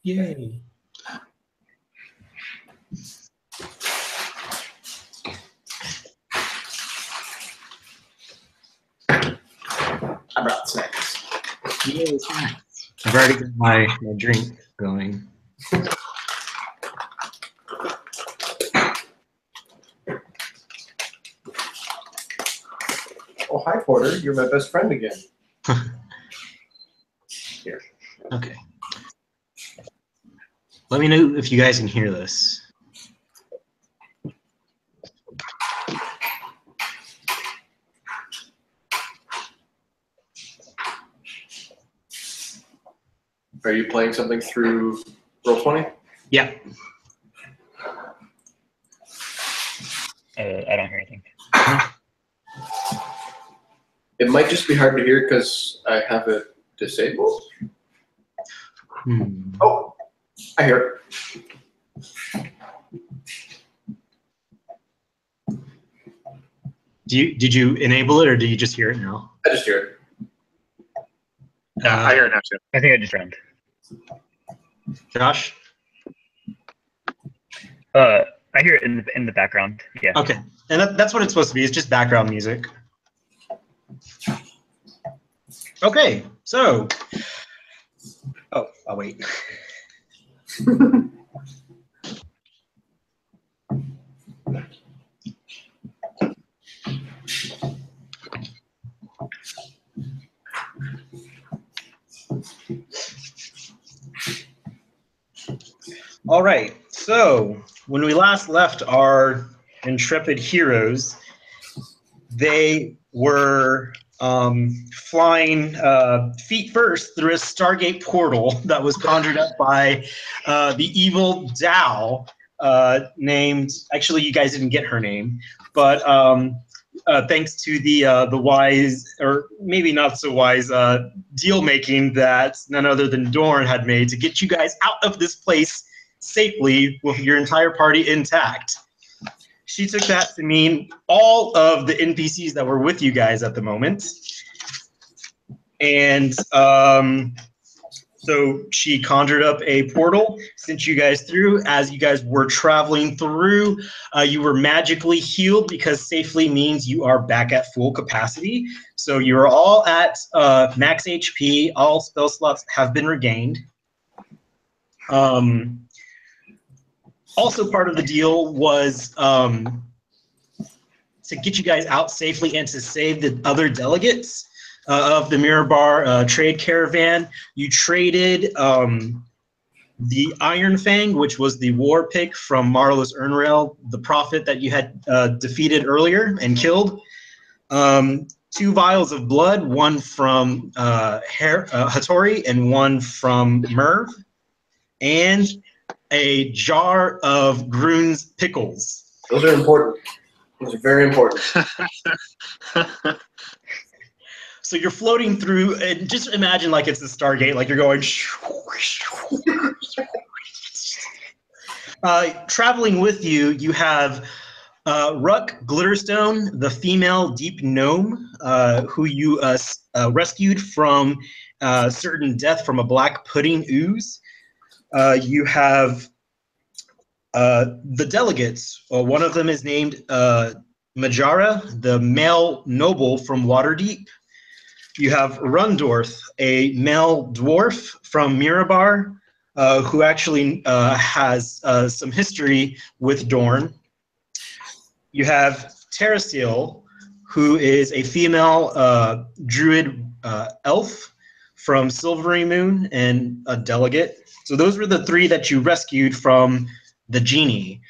Yay. I brought snacks. Yay, snacks. I've already got my drink going. Oh, hi, Porter. You're my best friend again. Here. Okay. Let me know if you guys can hear this. Are you playing something through Roll20? Yeah. I don't hear anything. It might just be hard to hear because I have it disabled. Oh, I hear it. Did you enable it or do you just hear it now? I just hear it. I hear it now too. I think I just drowned. Josh? I hear it in the background. Yeah. Okay. And that's what it's supposed to be. It's just background music. Okay. So. Oh, I'll wait. All right, so when we last left our intrepid heroes, they were flying feet first through a stargate portal that was conjured up by the evil Tao, named, actually you guys didn't get her name, but thanks to the wise, or maybe not so wise, deal making that none other than Dorn had made to get you guys out of this place safely with your entire party intact. She took that to mean all of the NPCs that were with you guys at the moment. And so she conjured up a portal, sent you guys through. As you guys were traveling through, you were magically healed because safely means you are back at full capacity. So you're all at max HP. All spell slots have been regained. Also part of the deal was to get you guys out safely and to save the other delegates of the Mirror Bar trade caravan. You traded the Iron Fang, which was the war pick from Marlos Ernrail, the prophet that you had defeated earlier and killed. 2 vials of blood, one from Hattori and one from Merv. And a jar of Groon's pickles. Those are important. Those are very important. So you're floating through, and just imagine like it's the Stargate, like you're going. Traveling with you, you have Ruck Glitterstone, the female deep gnome, who you rescued from certain death from a black pudding ooze. You have the delegates. One of them is named Majara, the male noble from Waterdeep. You have Rundorth, a male dwarf from Mirabar, who actually has some history with Dorn. You have Terrasil, who is a female druid elf from Silvery Moon and a delegate. So those were the 3 that you rescued from the genie.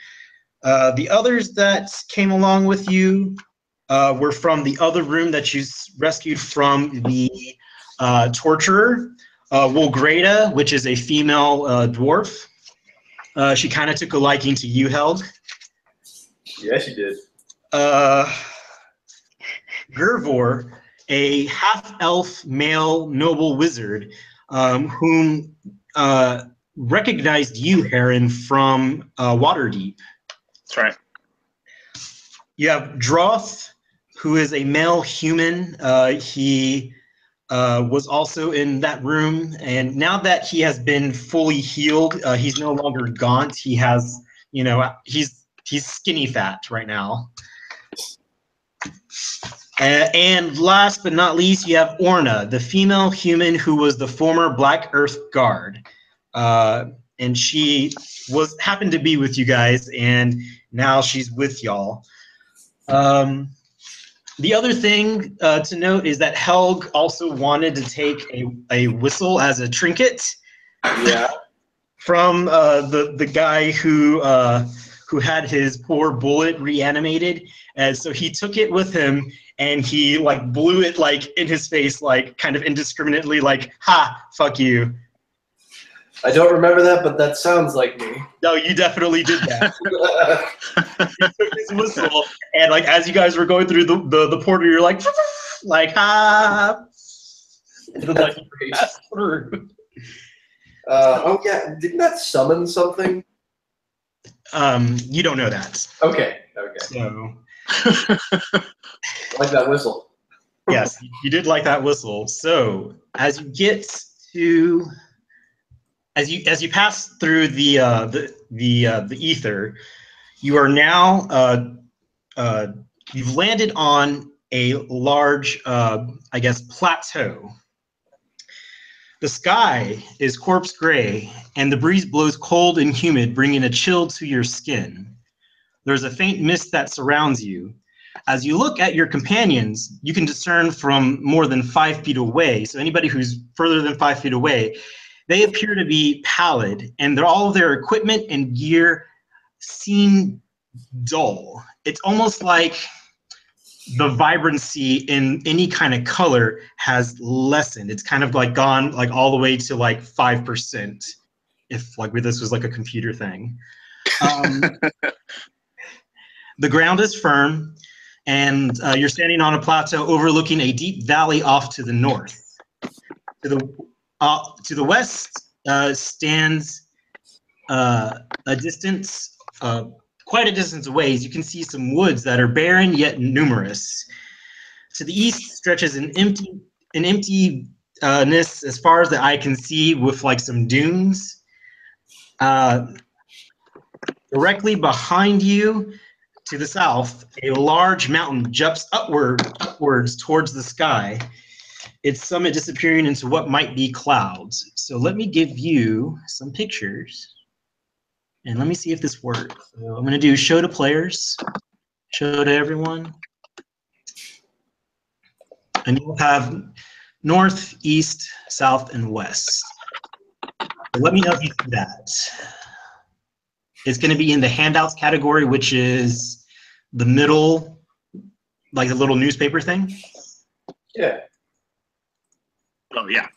The others that came along with you were from the other room that you rescued from the torturer. Wolgrada, which is a female dwarf. She kind of took a liking to you, Held. Yeah, she did. Gervor, a half-elf male noble wizard, whom recognized you, Heron, from Waterdeep. That's right. You have Droth, who is a male human. He was also in that room, and now that he has been fully healed, he's no longer gaunt. He has, he's skinny fat right now. And last but not least, you have Orna, the female human who was the former Black Earth Guard, and she happened to be with you guys, and now she's with y'all. The other thing to note is that Helg also wanted to take a whistle as a trinket. Yeah. From the guy who had his poor bullet reanimated, and so he took it with him and he like blew it like in his face, like kind of indiscriminately, like "Ha, fuck you." I don't remember that, but that sounds like me. No, you definitely did that. He took his whistle, and like as you guys were going through the portal, you're like "Ha," and then, like you passed through. Oh yeah, didn't that summon something? You don't know that. Okay. So, I like that whistle. yes, you did like that whistle. So as you get to, as you pass through the ether, you are now you've landed on a large, I guess, plateau. The sky is corpse gray, and the breeze blows cold and humid, bringing a chill to your skin. There's a faint mist that surrounds you. As you look at your companions, you can discern from more than 5 feet away, so anybody who's further than 5 feet away, they appear to be pallid, and all of their equipment and gear seem dull. It's almost like the vibrancy in any kind of color has lessened. It's kind of like gone like all the way to like 5%, if like this was like a computer thing. The ground is firm, and you're standing on a plateau overlooking a deep valley off to the north. To the west stands a distance, quite a distance away. As you can see some woods that are barren yet numerous. To the east stretches an emptiness as far as the eye can see, with like some dunes. Directly behind you, to the south, a large mountain jumps upwards towards the sky, its summit disappearing into what might be clouds. So let me give you some pictures, and let me see if this works. So I'm going to do show to players, show to everyone, and you'll have north, east, south, and west. So let me know if you see that. It's going to be in the handouts category, which is the middle, like the little newspaper thing. Yeah. Oh yeah.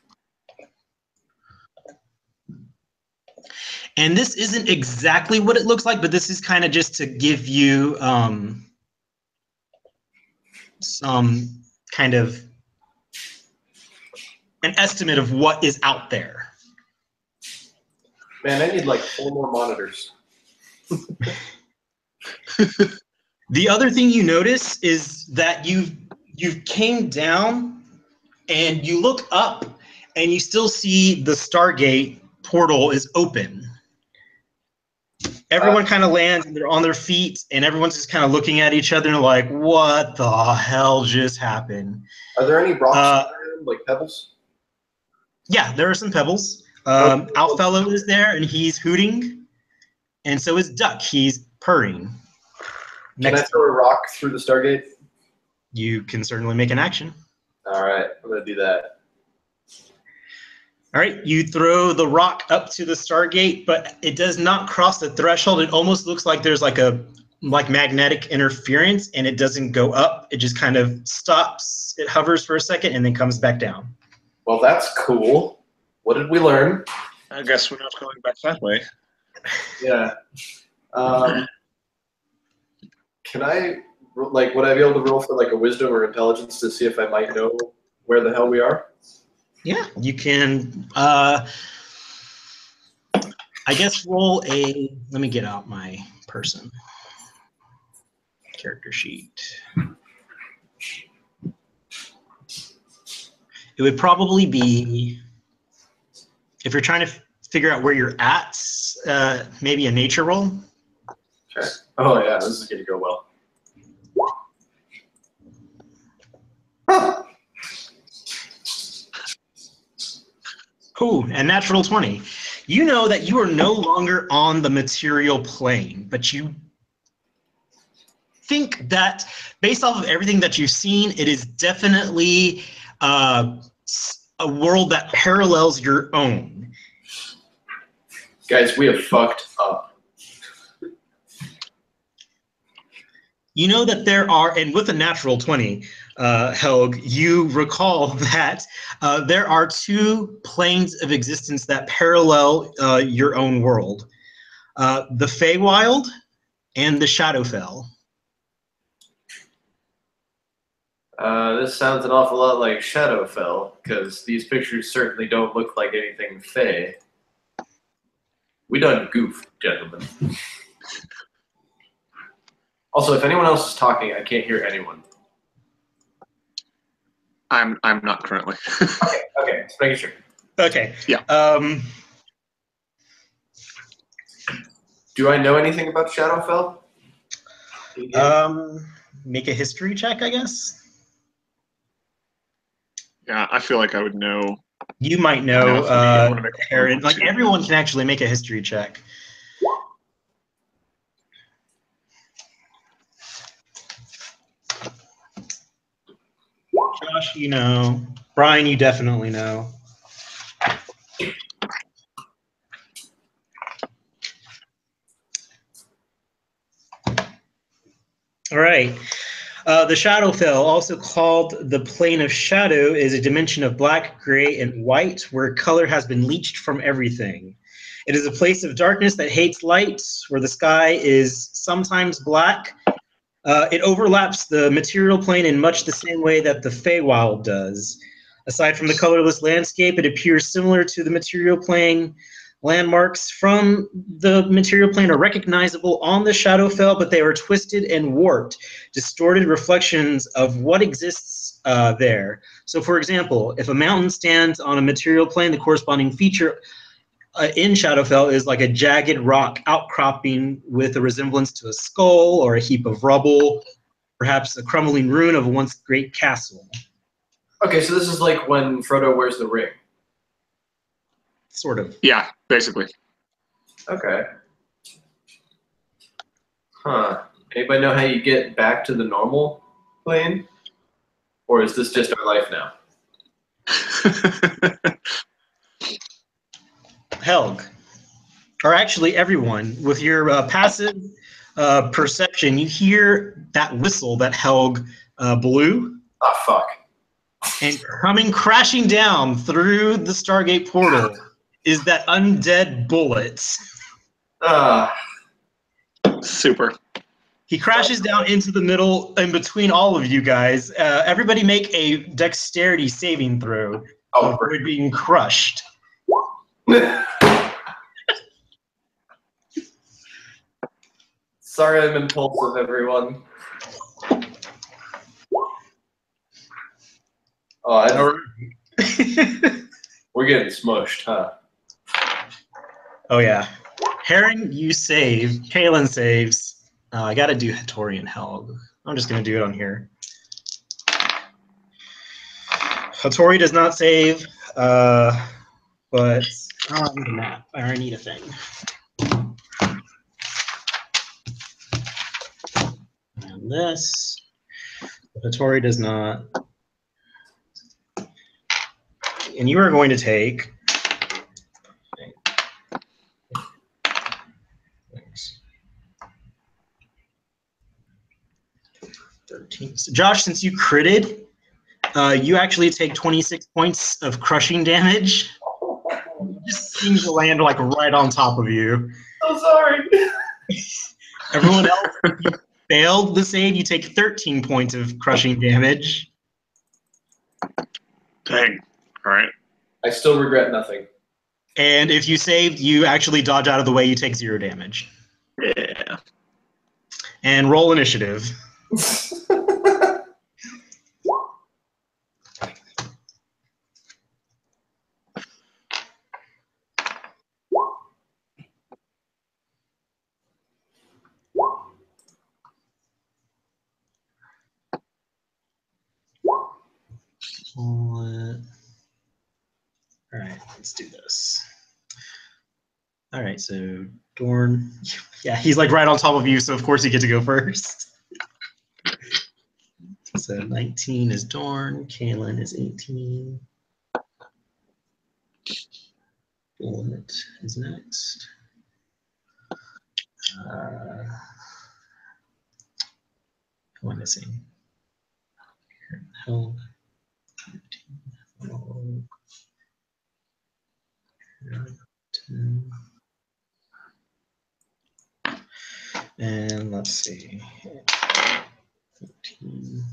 And this isn't exactly what it looks like, but this is kind of just to give you some kind of an estimate of what is out there. Man, I need like 4 more monitors. The other thing you notice is that you came down and you look up and you still see the Stargate portal is open. Everyone kind of lands and they're on their feet, and everyone's just kind of looking at each other and like, what the hell just happened? Are there any rocks like pebbles? Yeah, there are some pebbles. Outfellow is there, and he's hooting, and so is Duck. He's purring. Can I throw a rock through the Stargate? You can certainly make an action. All right, I'm going to do that. All right, you throw the rock up to the Stargate, but it does not cross the threshold. It almost looks like there's like magnetic interference, and it doesn't go up. It just kind of stops. It hovers for a second and then comes back down. Well, that's cool. What did we learn? I guess we're not going back that way. Yeah. Can I, like, would I be able to roll for like a wisdom or intelligence to see if I might know where the hell we are? Yeah, you can, I guess roll a, let me get out my person character sheet. It would probably be, if you're trying to figure out where you're at, maybe a nature roll. Okay. Oh yeah, this is gonna go well. Huh. Ooh, and natural 20. You know that you are no longer on the material plane, but you think that based off of everything that you've seen, it is definitely a world that parallels your own. Guys, we have fucked up. You know that there are, and with a natural 20, Helg, you recall that there are two planes of existence that parallel your own world. The Feywild and the Shadowfell. This sounds an awful lot like Shadowfell, because these pictures certainly don't look like anything fey. We done goof, gentlemen. Also, if anyone else is talking, I can't hear anyone. I'm not currently. Okay, just making sure. Okay. Yeah. Do I know anything about Shadowfell? Make a history check, I guess. Yeah, I feel like I would know. You might know, Enough for me. I'm gonna make a Aaron. Like too. everyone can actually make a history check. Josh, you know. Brian, you definitely know. All right. The Shadowfell, also called the Plane of Shadow, is a dimension of black, gray, and white where color has been leached from everything. It is a place of darkness that hates light, where the sky is sometimes black. It overlaps the material plane in much the same way that the Feywild does. Aside from the colorless landscape, it appears similar to the material plane. Landmarks from the material plane are recognizable on the Shadowfell, but they are twisted and warped, distorted reflections of what exists there. So, for example, if a mountain stands on a material plane, the corresponding feature in Shadowfell is like a jagged rock outcropping with a resemblance to a skull or a heap of rubble, perhaps a crumbling ruin of a once great castle. Okay, so this is like when Frodo wears the ring. Sort of. Yeah, basically. Okay. Huh. Anybody know how you get back to the normal plane? Or is this just our life now? Helg, or actually everyone, with your passive perception, you hear that whistle that Helg blew. Ah, fuck. And coming crashing down through the Stargate portal is that undead bullet. Ah. Super. He crashes down into the middle in between all of you guys. Everybody make a dexterity saving throw Oh, of being crushed. Sorry I'm impulsive, everyone. Oh, we're getting smushed, huh? Oh, yeah. Herring, you save. Kalen saves. I got to do Hattori and Helg. I'm just going to do it on here. Hattori does not save, but I need a map. I need a thing. And this. Hattori does not. And you are going to take. Thanks. 13. So Josh, since you critted, you actually take 26 points of crushing damage. It just seems to land like right on top of you. So sorry. Everyone else, if you failed the save, you take 13 points of crushing damage. Dang. All right. I still regret nothing. And if you saved, you actually dodge out of the way, you take 0 damage. Yeah. And roll initiative. let's do this. All right, so Dorn, yeah, he's like right on top of you, so of course you get to go first. So 19 is Dorn, Kaelin is 18. Bullet is next. Who am I missing? Hell. 10. And let's see. 15.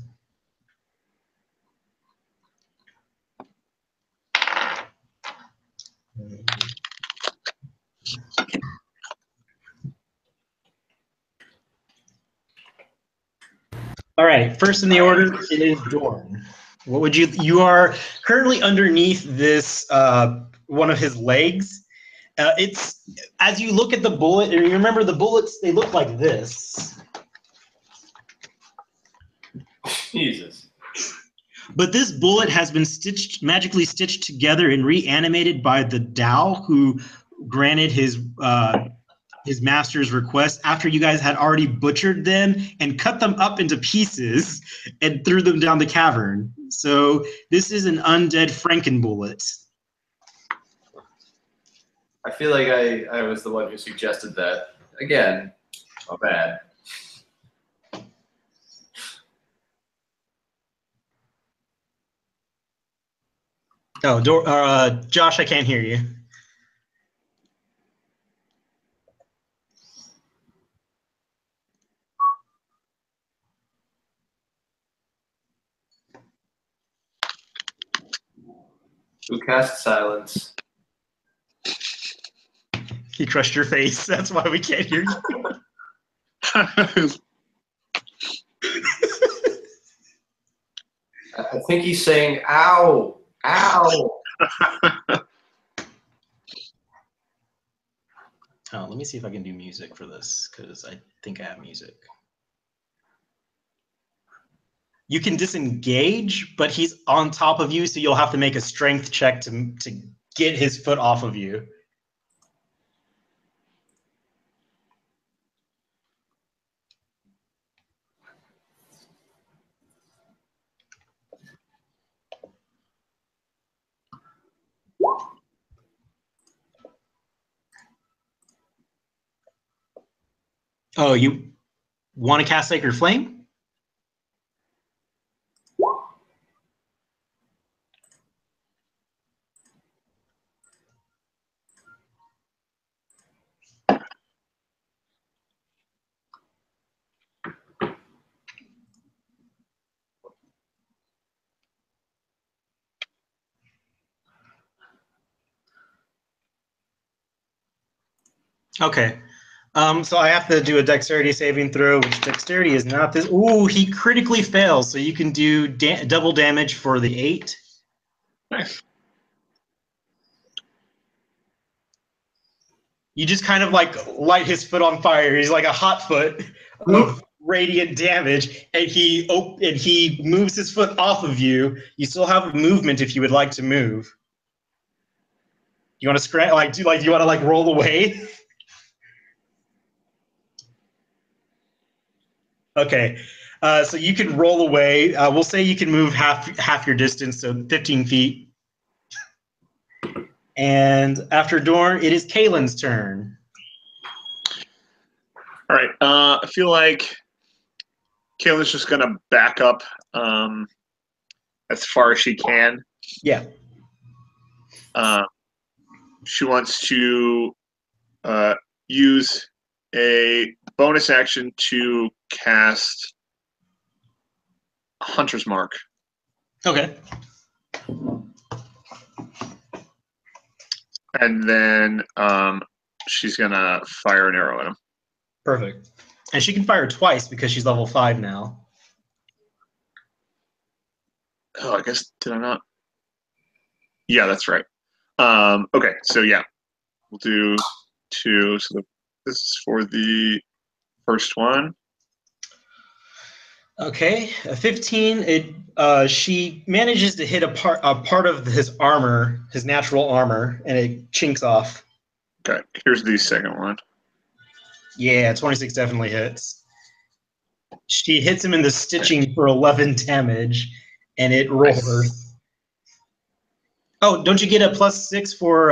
All right, first in the order is Dorn. What would you are currently underneath this, one of his legs. It's, as you look at the bullet, and you remember the bullets, they look like this. Jesus. But this bullet has been magically stitched together and reanimated by the Tao, who granted his master's request after you guys had already butchered them and cut them up into pieces and threw them down the cavern. So this is an undead Frankenbullet. I feel like I was the one who suggested that. Again, not bad. Oh, Josh, I can't hear you. Who cast silence? He crushed your face. That's why we can't hear you. I think he's saying, ow, ow. Oh, let me see if I can do music for this, because I think I have music. You can disengage, but he's on top of you, so you'll have to make a strength check to get his foot off of you. Oh, you want to cast Sacred Flame? Okay. So I have to do a dexterity saving throw, which dexterity is not this. Ooh, he critically fails, so you can do double damage for the 8. Nice. You just kind of like light his foot on fire. He's like a hot foot of radiant damage, and he moves his foot off of you. You still have movement if you would like to move. You want to do you want to like roll away? Okay, so you can roll away. We'll say you can move half your distance, so 15 feet. And after Dorn, it is Kaelin's turn. All right. I feel like Kayla's just gonna back up as far as she can. Yeah. She wants to use a bonus action to cast Hunter's Mark. Okay. And then she's gonna fire an arrow at him. Perfect. And she can fire twice because she's level 5 now. Oh, I guess, did I not? Yeah, that's right. Okay, so yeah, we'll do 2. So this is for the first one. Okay, a 15. She manages to hit a part of his armor, his natural armor, and it chinks off. Okay, here's the second one. Yeah, 26 definitely hits. She hits him in the stitching for 11 damage, and it roars. Nice. Oh, don't you get a +6 for?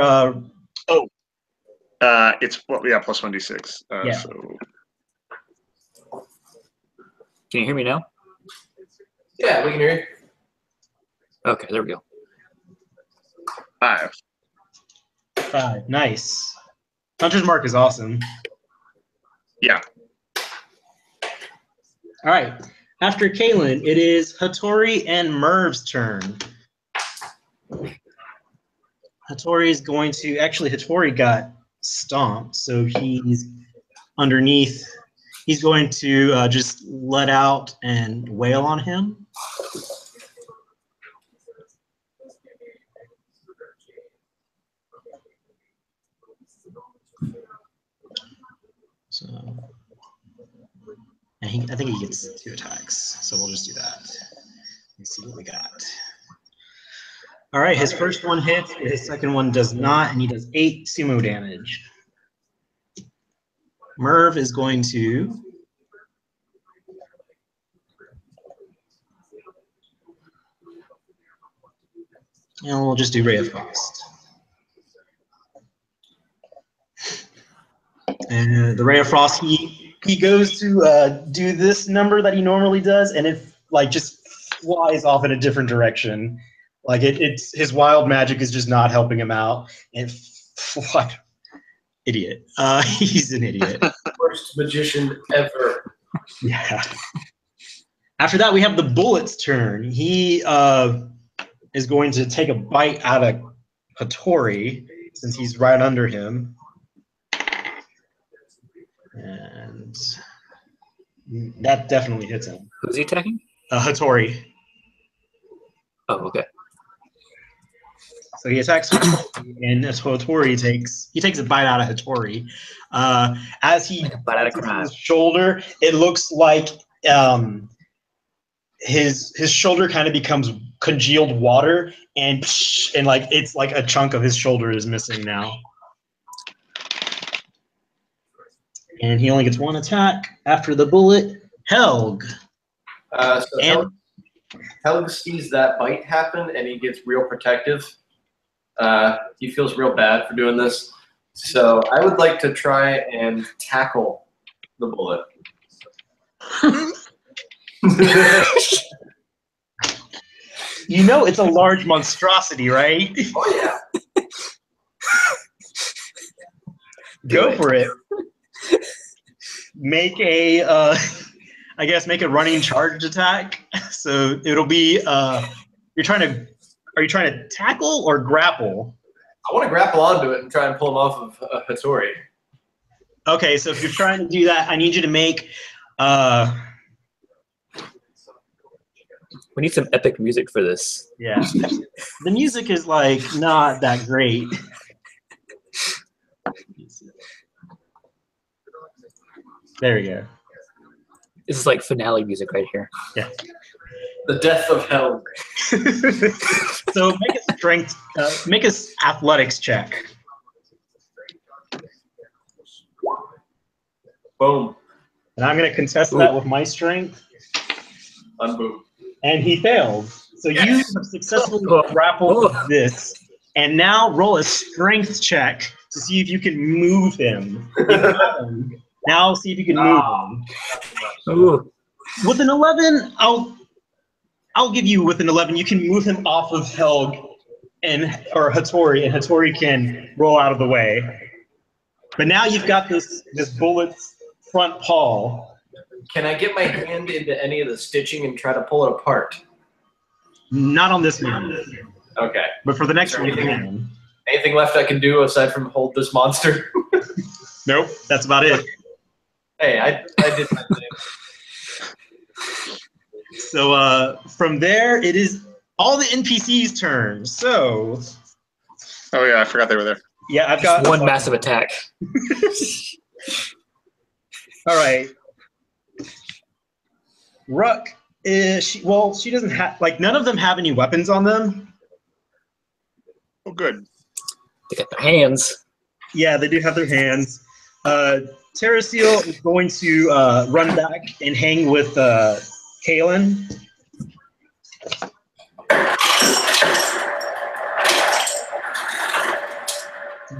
It's plus 1d6. Yeah. So Can you hear me now? Yeah, we can hear you. Okay, there we go. 5. 5. Nice. Hunter's Mark is awesome. Yeah. All right. After Kalen, it is Hattori and Merv's turn. Hattori is going to Hattori got stomped, so he's underneath. He's going to just let out and wail on him. So, and I think he gets 2 attacks, so we'll just do that. Let's see what we got. All right, his first one hits, his second one does not, and he does 8 sumo damage. Merv is going to and we'll just do Ray of Frost. And the Ray of Frost, he goes to do this number that he normally does, and it like just flies off in a different direction. Like it's his wild magic is just not helping him out. And idiot. He's an idiot. Worst magician ever. Yeah. After that, we have the Bullet's turn. He is going to take a bite out of Hattori since he's right under him. And that definitely hits him. Who's he attacking? Hattori. Oh, okay. So he attacks Hattori, and Hattori takes a bite out of Hattori. As he Bite out of bites crime. his shoulder, it looks like his shoulder kind of becomes congealed water, and like it's like a chunk of his shoulder is missing now. And he only gets 1 attack after the bullet. Helg. So Helg sees that bite happen, and he gets real protective. He feels real bad for doing this. So I would like to try and tackle the bullet. You know it's a large monstrosity, right? Oh, yeah. Go for it. Make a, make a running charge attack. So it'll be, are you trying to tackle or grapple? I want to grapple onto it and try and pull him off of Hattori. Okay, so if you're trying to do that, I need you to make, We need some epic music for this. yeah. The music is like not that great. There we go. This is like finale music right here. Yeah. The death of Helg. So make a strength, make a athletics check. Boom. And I'm going to contest that with my strength. Unboom. And he fails. So you have successfully Oh. grappled this. And now roll a strength check to see if you can move him. You got him. Now see if you can move him. Ooh. With an 11, I'll give you with an 11. You can move him off of Helg or Hattori, and Hattori can roll out of the way. But now you've got this bullet's front paw. Can I get my hand into any of the stitching and try to pull it apart? Not on this one, Okay. but for the next Is there one, you anything- can. Anything left I can do aside from hold this monster? Nope, that's about it. Hey, I did my thing. So from there, it is all the NPCs' turns. So Oh yeah, I forgot they were there. yeah, I've got One massive attack. All right. Ruck is she doesn't have none of them have any weapons on them. Oh, good. They got their hands. Yeah, they do have their hands. Terrasil is going to run back and hang with Kalen.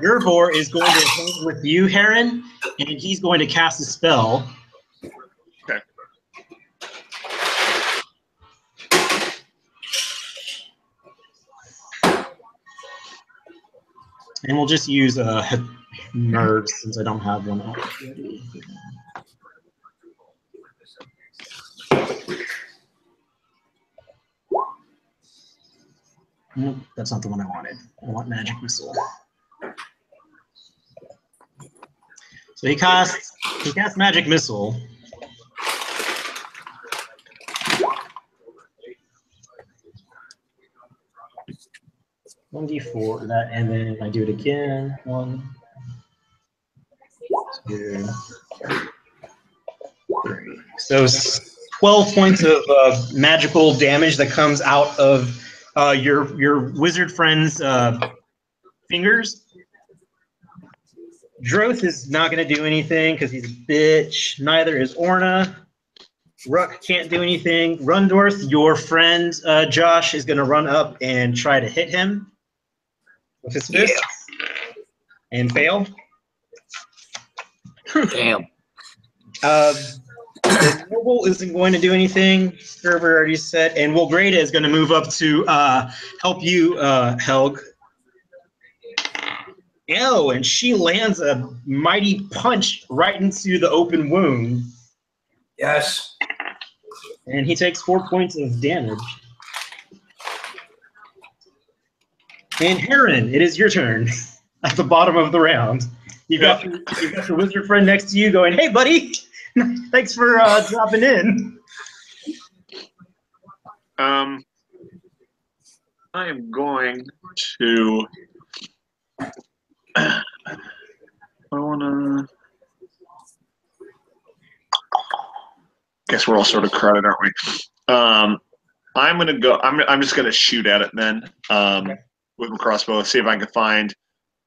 Gervor is going to hang with you, Heron, and he's going to cast a spell. Okay. And we'll just use nerves since I don't have one already. Nope, that's not the one I wanted. I want magic missile. So he casts magic missile. One d4 that, and then I do it again. 1, 2, 3. So 12 points of magical damage that comes out of your wizard friend's fingers. Droth is not going to do anything because he's a bitch. Neither is Orna. Ruck can't do anything. Rundorth, your friend Josh, is going to run up and try to hit him with his fist and fail. Damn. The noble isn't going to do anything. Gerber already said, and Wilgrada is going to move up to help you, Helg. Oh, and she lands a mighty punch right into the open wound. Yes. And he takes 4 points of damage. And Heron, it is your turn at the bottom of the round. You've got your wizard friend next to you going, "Hey, buddy, thanks for dropping in." I am going to. I wanna. Guess we're all sort of crowded, aren't we? I'm gonna go. I'm just gonna shoot at it then. With my crossbow, see if I can find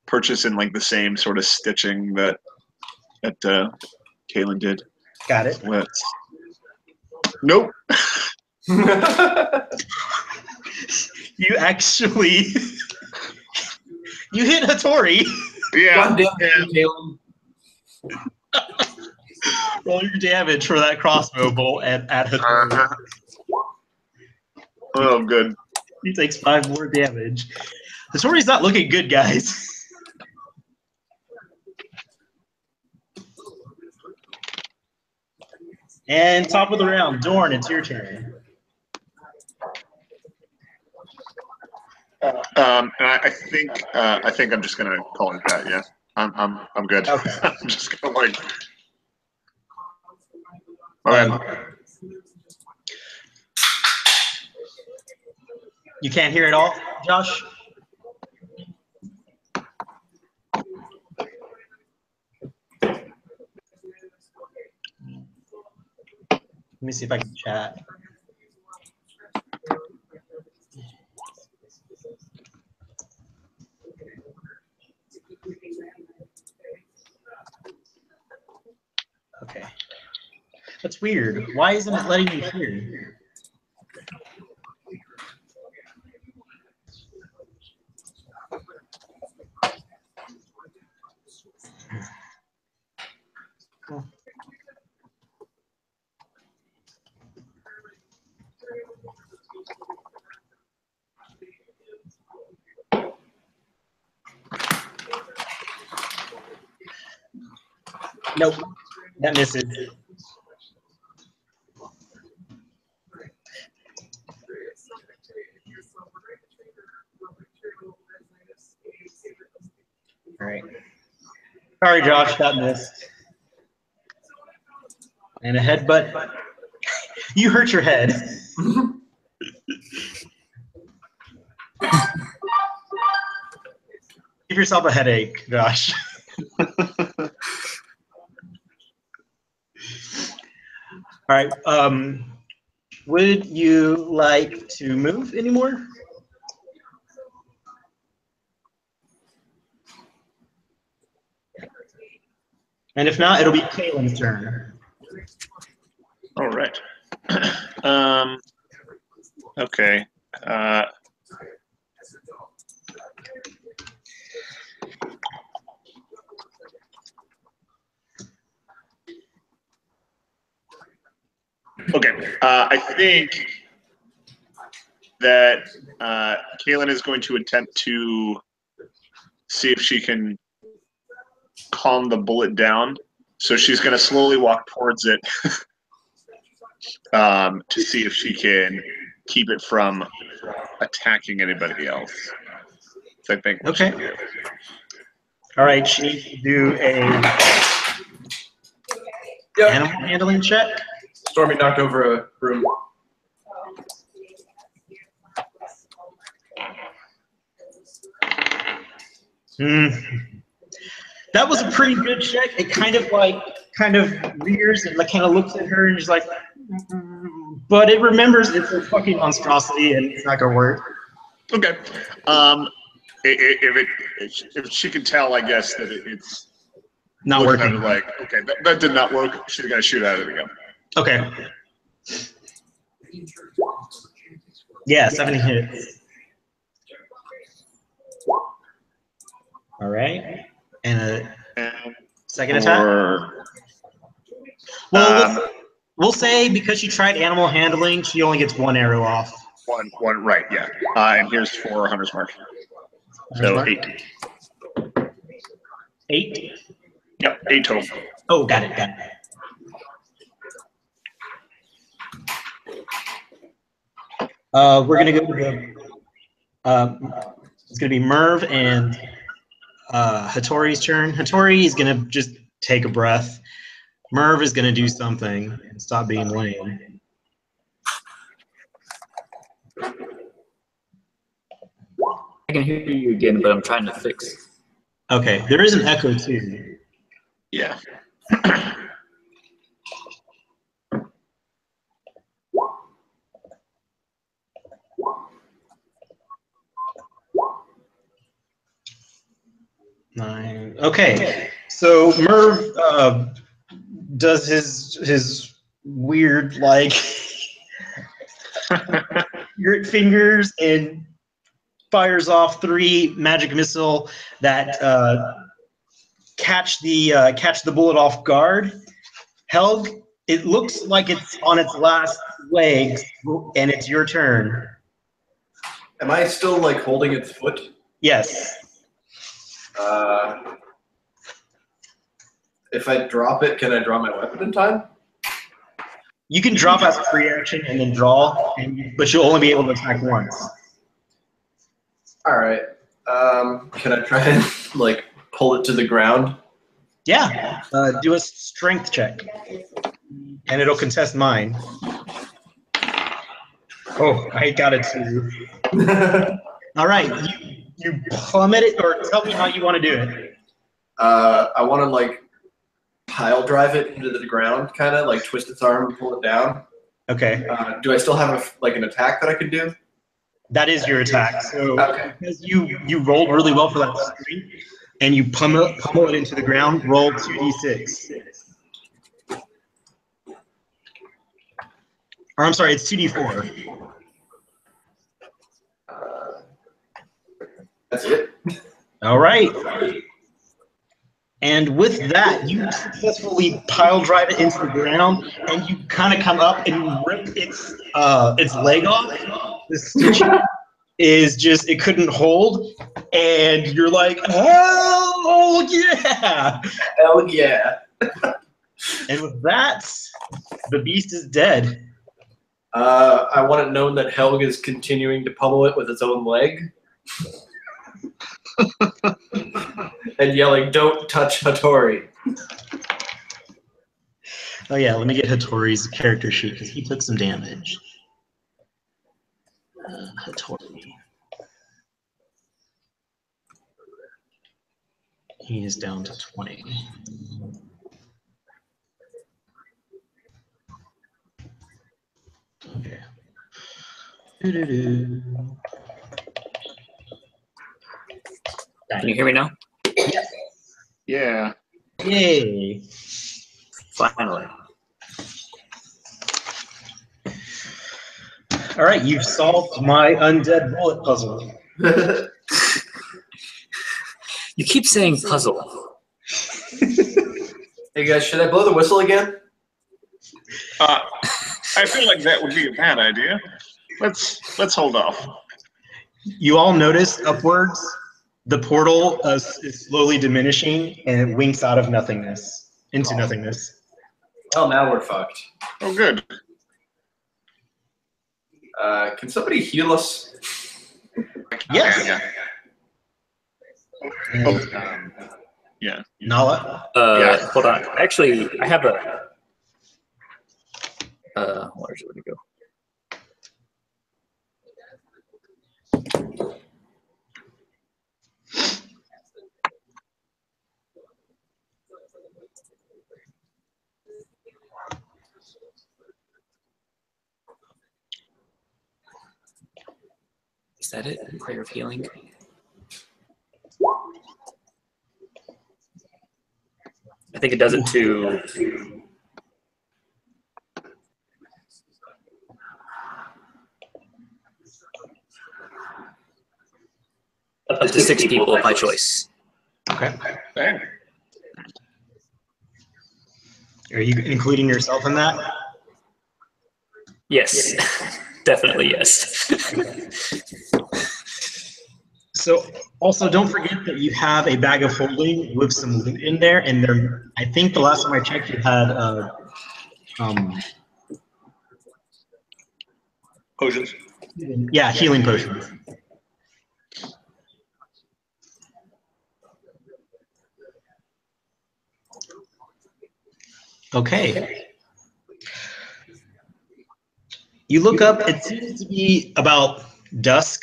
purchase in like the same sort of stitching that Kalen did. Got it. Let's. Nope. You actually you hit Hattori. Yeah. God damn it, Kalen. Roll your damage for that crossbow bolt at Hattori. Oh, good. He takes 5 more damage. Hattori's not looking good, guys. And top of the round, Dorn, it's your turn. And I think I'm just gonna call it that. Yeah, I'm good. Okay. I'm just gonna like. Okay. You can't hear it all, Josh? Let me see if I can chat. Okay. That's weird. Why isn't it letting me hear? Nope, that misses. All right. Sorry, Josh, that missed. And a headbutt. You hurt your head. Give yourself a headache, Josh. All right. would you like to move anymore? And if not, it'll be Kaylin's turn. All right. Okay. Okay. I think that Kaylin is going to attempt to see if she can calm the bullet down. So she's going to slowly walk towards it to see if she can keep it from attacking anybody else. So I think. Okay. All right, she needs to do a animal handling check. Stormy knocked over a broom. That was a pretty good check. It kind of rears and kind of looks at her and is like, but it remembers it's a fucking monstrosity and it's not gonna work. Okay. If she can tell, I guess that it's Not looking at working. her like, okay, that did not work. She's gonna shoot at it again. Okay. Yeah, 7 hits. All right. And a second attack? Well, we'll say because she tried animal handling, she only gets 1 arrow off. One, right, yeah. And here's for Hunter's Mark. So 8. 8? Yep, 8 total. Oh, got it. We're gonna go to the. It's gonna be Merv and Hattori's turn. Hattori is gonna just take a breath. Merv is gonna do something and stop being lame. I can hear you again, but I'm trying to fix. Okay, there is an echo too. Yeah. Nine. Okay, so Merv does his weird grit fingers and fires off 3 magic missile that catch the bullet off guard. Helg, it looks like it's on its last legs, and it's your turn. Am I still holding its foot? Yes. If I drop it, can I draw my weapon in time? You can drop as a free action and then draw, but you'll only be able to attack once. All right. Can I try and pull it to the ground? Yeah. Do a strength check, and it'll contest mine. Oh, I got it too. All right, you plummet it, or tell me how you want to do it. I want to pile drive it into the ground, kind of twist its arm and pull it down. Okay. Do I still have an attack that I could do? That is your attack. So Okay. because you rolled really well for that strength, and you pummel it into the ground, roll 2d6. Or I'm sorry, it's 2d4. That's it. All right. And with that, you successfully pile drive it into the ground, and you kind of come up and you rip its leg off. The stitch is just, it couldn't hold, and you're like, oh yeah! Hell yeah. And with that, the beast is dead. I want it known that Helg is continuing to pummel it with its own leg. And yelling, "Don't touch Hattori." Oh yeah, let me get Hattori's character sheet because he took some damage. Hattori. He is down to 20. Okay. Doo-doo-doo. Can you hear me now? Yeah. Yay. Finally. All right, you've solved my undead bullet puzzle. You keep saying puzzle. Hey guys, should I blow the whistle again? I feel like that would be a bad idea. Let's hold off. You all notice upwards, the portal is slowly diminishing, and it winks out of nothingness into nothingness. Well, now we're fucked. Oh, good. Can somebody heal us? Yes. Yeah. And, Yeah. Nala. Yeah. Hold on. Actually, I have a. Where'd it go? Is that it? Prayer of healing? I think it does it to. Up to 6 people of my choice. Okay. Dang. Are you including yourself in that? Yes, definitely yes. So also don't forget that you have a bag of holding with some loot in there, and there. I think the last time I checked, you had Potions. yeah, healing potions. Okay. You look up, it seems to be about dusk.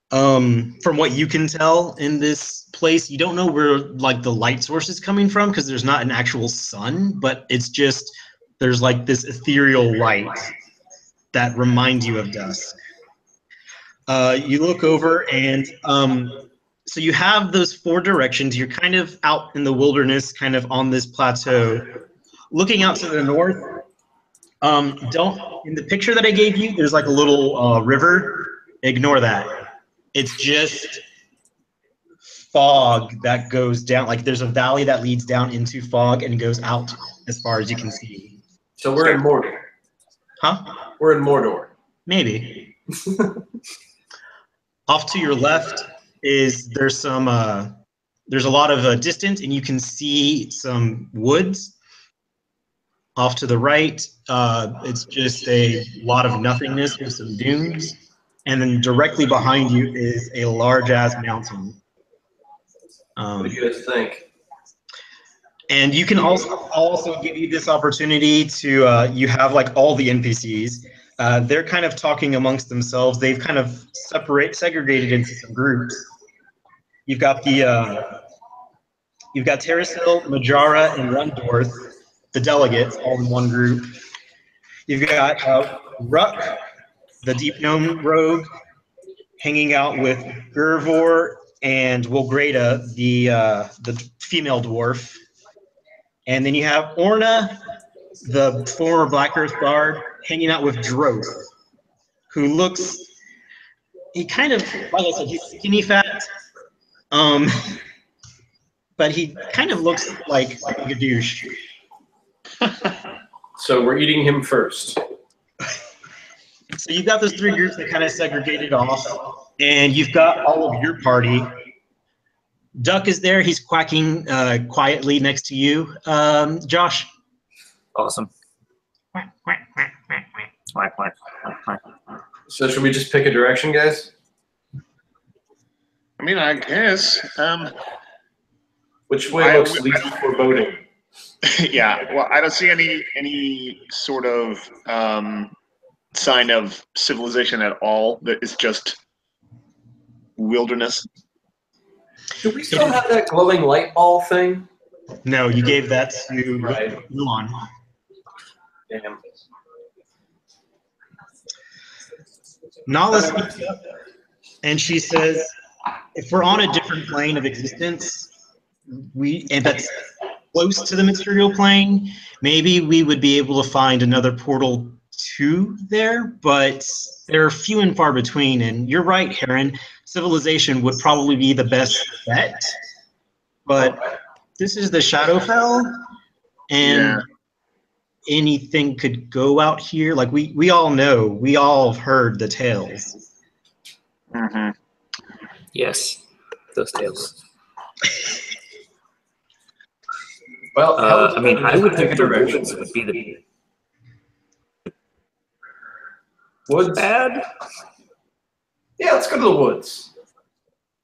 From what you can tell in this place, you don't know where like the light source is coming from because there's not an actual sun, but it's just there's like this ethereal light that reminds you of dusk. You look over and so you have those 4 directions. You're kind of out in the wilderness, kind of on this plateau. Looking out to the north, in the picture that I gave you, there's like a little river. Ignore that. It's just fog that goes down. Like there's a valley that leads down into fog and goes out as far as you can see. So we're in Mordor. Huh? We're in Mordor. Maybe. Off to your left is there's a lot of distance, and you can see some woods. Off to the right, it's just a lot of nothingness with some dunes. And then directly behind you is a large-ass mountain. What do you guys think? And you can also give you this opportunity to, you have like all the NPCs. They're kind of talking amongst themselves. They've kind of segregated into some groups. You've got Terrasil, Majara, and Rundorth, the delegates, all in one group. You've got Ruck, the Deep Gnome Rogue, hanging out with Gervor and Wilgrada, the female dwarf. And then you have Orna, the former Black Earth Guard, hanging out with Droth, who looks, he kind of, like I said, he's skinny fat, but he kind of looks like a douche. So we're eating him first. So you've got those 3 groups that kind of segregated off, and you've got all of your party. Duck is there. He's quacking quietly next to you. Josh. Awesome. So should we just pick a direction, guys? I mean, I guess. Which way looks least foreboding? Yeah. Well, I don't see any sort of sign of civilization at all. That is just wilderness. Do we still have that glowing light ball thing? No, you gave that to Right. Elon. Damn. Nala speaks up, and she says, if we're on a different plane of existence, and that's close to the material plane, maybe we would be able to find another portal to there, but they're few and far between. And you're right, Heron. Civilization would probably be the best bet, but this is the Shadowfell, and anything could go out here. Like we all know, we all have heard the tales. Mm-hmm. Yes, those tales. Well, I mean, I would think the woods would be the woods. bad. Yeah, let's go to the woods.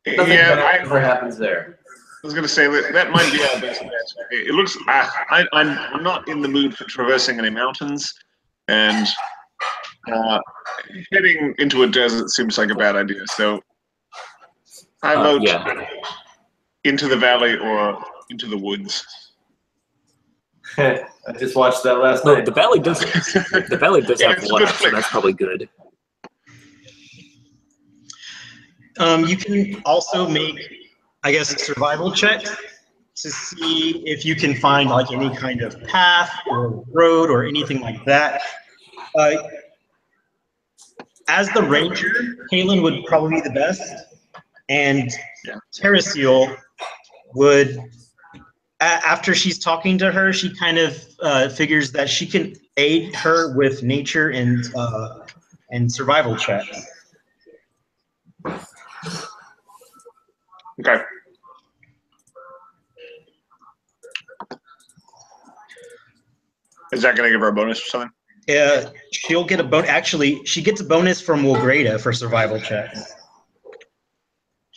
Nothing bad ever happens there. I was going to say that might be our best bet. It looks. I'm not in the mood for traversing any mountains, and heading into a desert seems like a bad idea. So I vote into the valley or into the woods. I just watched that last No, night. the valley does. The valley does have water, so that's probably good. You can also make, I guess, survival checks to see if you can find like any kind of path or road or anything like that. As the ranger, Kalen would probably be the best, and Terrasil would. After she's talking to her, she kind of figures that she can aid her with nature and survival checks. Okay. Is that going to give her a bonus or something? Yeah, she'll get a bonus. Actually, she gets a bonus from Wilgrada for survival checks.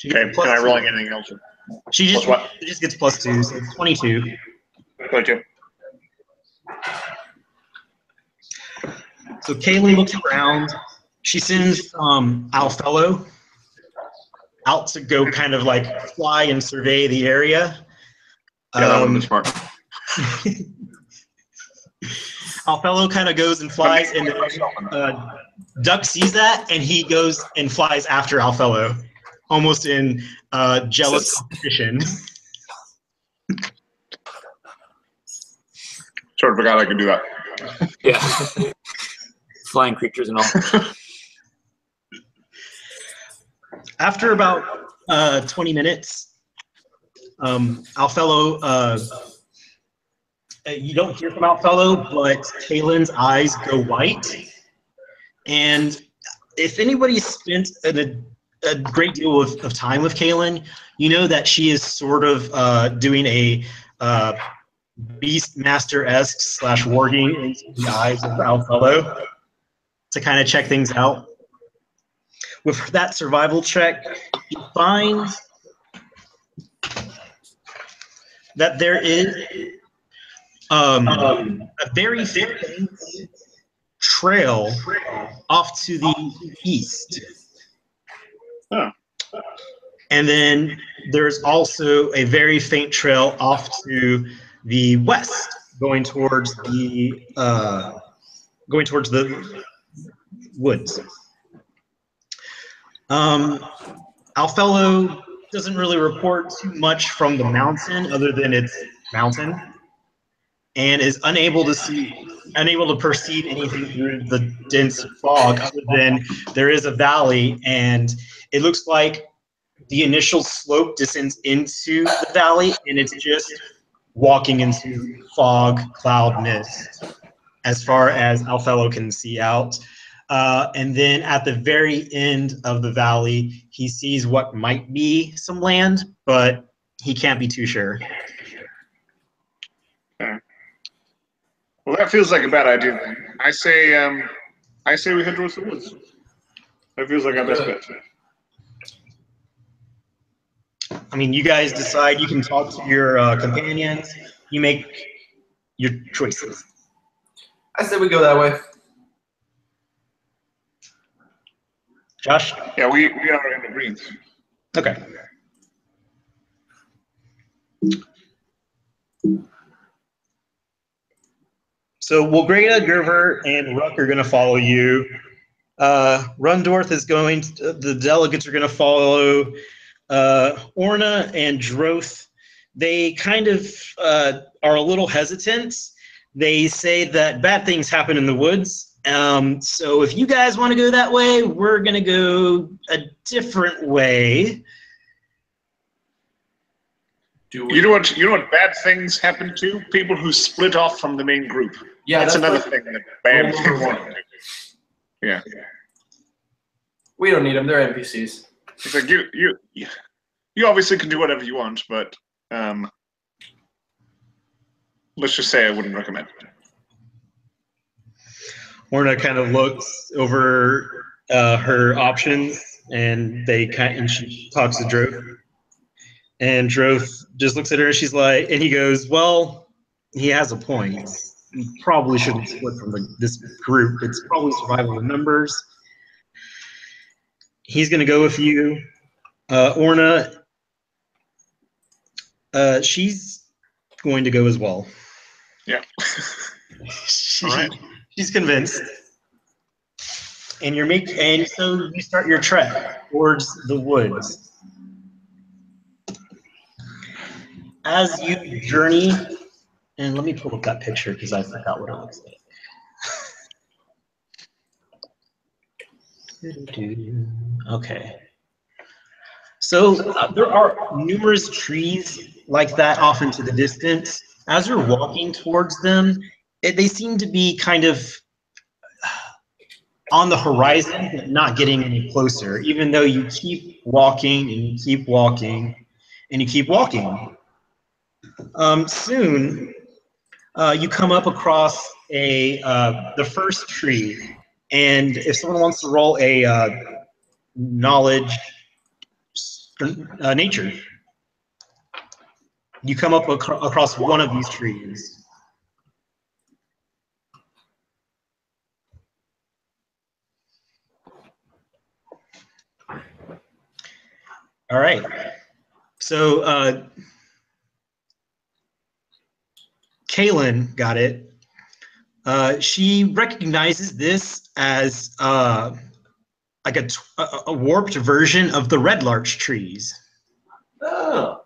Okay, can I roll anything else? She just gets +2, so it's 22. 22. So Kaylee looks around. She sends Alfello out to go kind of like fly and survey the area. Yeah, that would be smart. Alfello kind of goes and flies, and Duck sees that, and he goes and flies after Alfello, almost in jealous competition. Sort of forgot I could do that. Yeah. Flying creatures and all. After about 20 minutes, Alfello, you don't hear from Alfello, but Kalen's eyes go white. And if anybody's spent a great deal of time with Kalen, you know that she is sort of doing a Beastmaster-esque / warging into the eyes of Alfello to kind of check things out. With that survival check, you find that there is a very faint trail off to the east. Huh. And then there's also a very faint trail off to the west, going towards the woods. Alfello doesn't really report too much from the mountain other than it's mountain, and is unable to perceive anything through the dense fog other than there is a valley, and it looks like the initial slope descends into the valley, and it's just walking into fog, cloud, mist, as far as Alfello can see out. And then at the very end of the valley, he sees what might be some land, but he can't be too sure. Okay. Well, that feels like a bad idea. Then. I say we head towards the woods. That feels like our best bet. I mean, you guys decide. You can talk to your companions. You make your choices. I say we go that way. Josh? Yeah, we are in the greens. Okay. So Wilgrada, Gerver, and Ruck are going to follow you Rundorth is going. The delegates are going to follow Orna and Droth. They kind of are a little hesitant. They say that bad things happen in the woods. So if you guys want to go that way, we're going to go a different way. You know what bad things happen to? People who split off from the main group. Yeah, that's another like thing that bad rule things number one. happen to. Yeah. We don't need them. They're NPCs. It's like you obviously can do whatever you want, but let's just say I wouldn't recommend it. Orna kind of looks over her options, and she talks to Droth. And Droth just looks at her, and she's like, and he goes, "Well, he has a point. You probably shouldn't split from this group. It's probably survival in numbers." He's going to go with you. Orna, she's going to go as well. Yeah. All right. She's convinced. And so you start your trek towards the woods. As you journey, and let me pull up that picture because I forgot what it looks like. Okay. So there are numerous trees like that off into the distance. As you're walking towards them, they seem to be kind of on the horizon, but not getting any closer, even though you keep walking and you keep walking and you keep walking. Soon, you come up across the first tree, and if someone wants to roll a knowledge nature, you come up across one of these trees. All right. So Kaylin got it. She recognizes this as like a warped version of the red larch trees. Oh.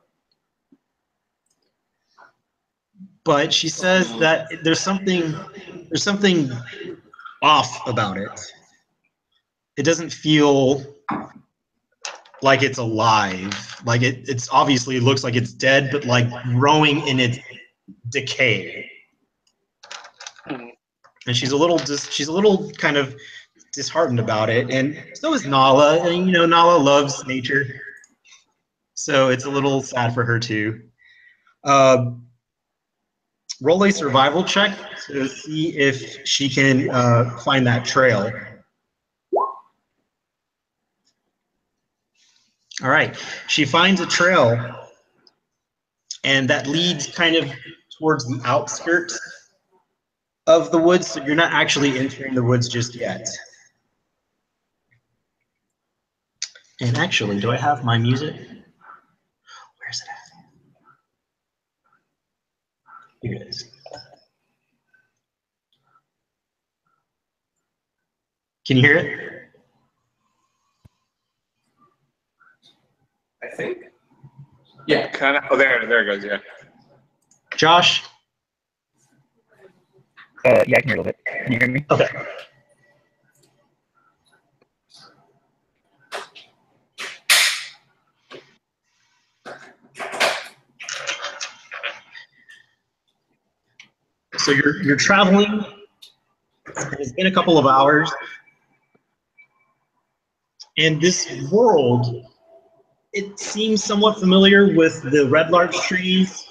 But she says that there's something off about it. It doesn't feel like it's alive. Like it's obviously looks like it's dead, but like growing in its decay. And she's a little kind of disheartened about it, and so is Nala. And Nala loves nature, so it's a little sad for her too. Roll a survival check to see if she can find that trail. All right, she finds a trail, and that leads kind of towards the outskirts of the woods, so you're not actually entering the woods just yet. And actually, do I have my music? Where's it at? Here it is. Can you hear it? I think. Yeah. Kind of. Oh, there it goes. Yeah. Josh? Yeah, I can hear a little bit. Can you hear me? Okay. So you're traveling. It's been a couple of hours, and this world, it seems somewhat familiar with the red larch trees.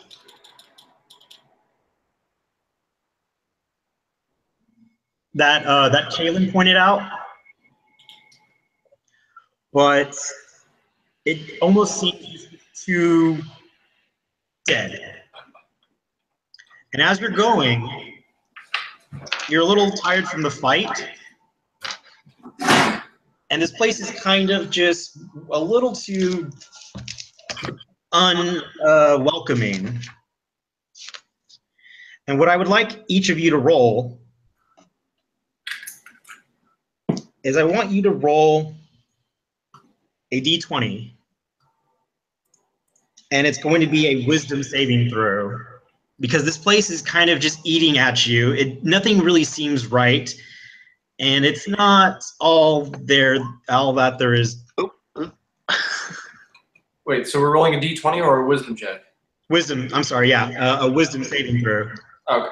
That Kaylin pointed out, but it almost seems too dead. And as you're going, you're a little tired from the fight, and this place is kind of just a little too unwelcoming. And what I would like each of you to roll is I want you to roll a d20, and it's going to be a wisdom saving throw, because this place is kind of just eating at you. Nothing really seems right, and it's not all that there is. Wait, so we're rolling a d20 or a wisdom check? Wisdom, I'm sorry, yeah, a wisdom saving throw. Okay.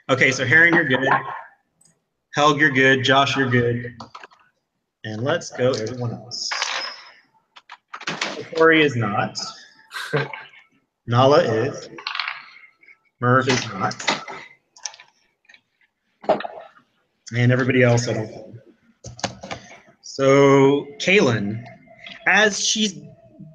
Okay, so Heron, you're good. Helg, you're good. Josh, you're good. And let's go everyone else. Corey is not. Nala is. Murph is not. And everybody else, I don't think. So, Kaylin, as she's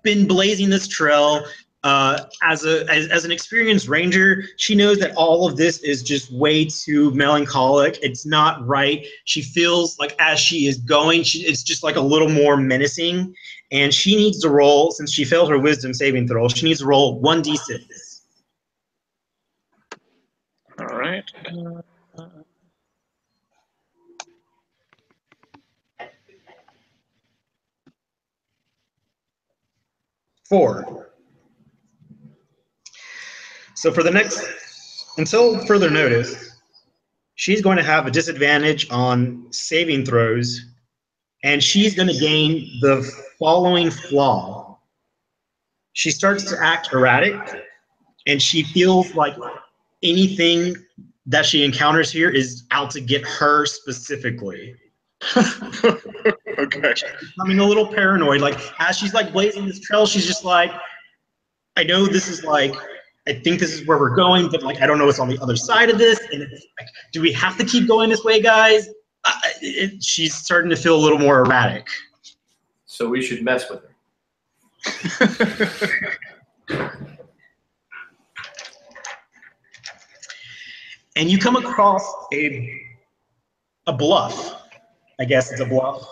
been blazing this trail, as an experienced ranger, she knows that all of this is just way too melancholic. It's not right. She feels like as she is going, it's just like a little more menacing. And she needs to roll, since she failed her wisdom saving throw, she needs to roll 1d6. All right. 4. So for the next, until further notice, she's going to have a disadvantage on saving throws, and she's going to gain the following flaw. She starts to act erratic, and she feels like anything that she encounters here is out to get her specifically. Okay. She's becoming a little paranoid. Like, as she's like blazing this trail, she's just like, I know this is like, I think this is where we're going, but like, I don't know what's on the other side of this. And it's like, do we have to keep going this way, guys? She's starting to feel a little more erratic. So we should mess with her. And you come across a bluff. I guess it's a bluff.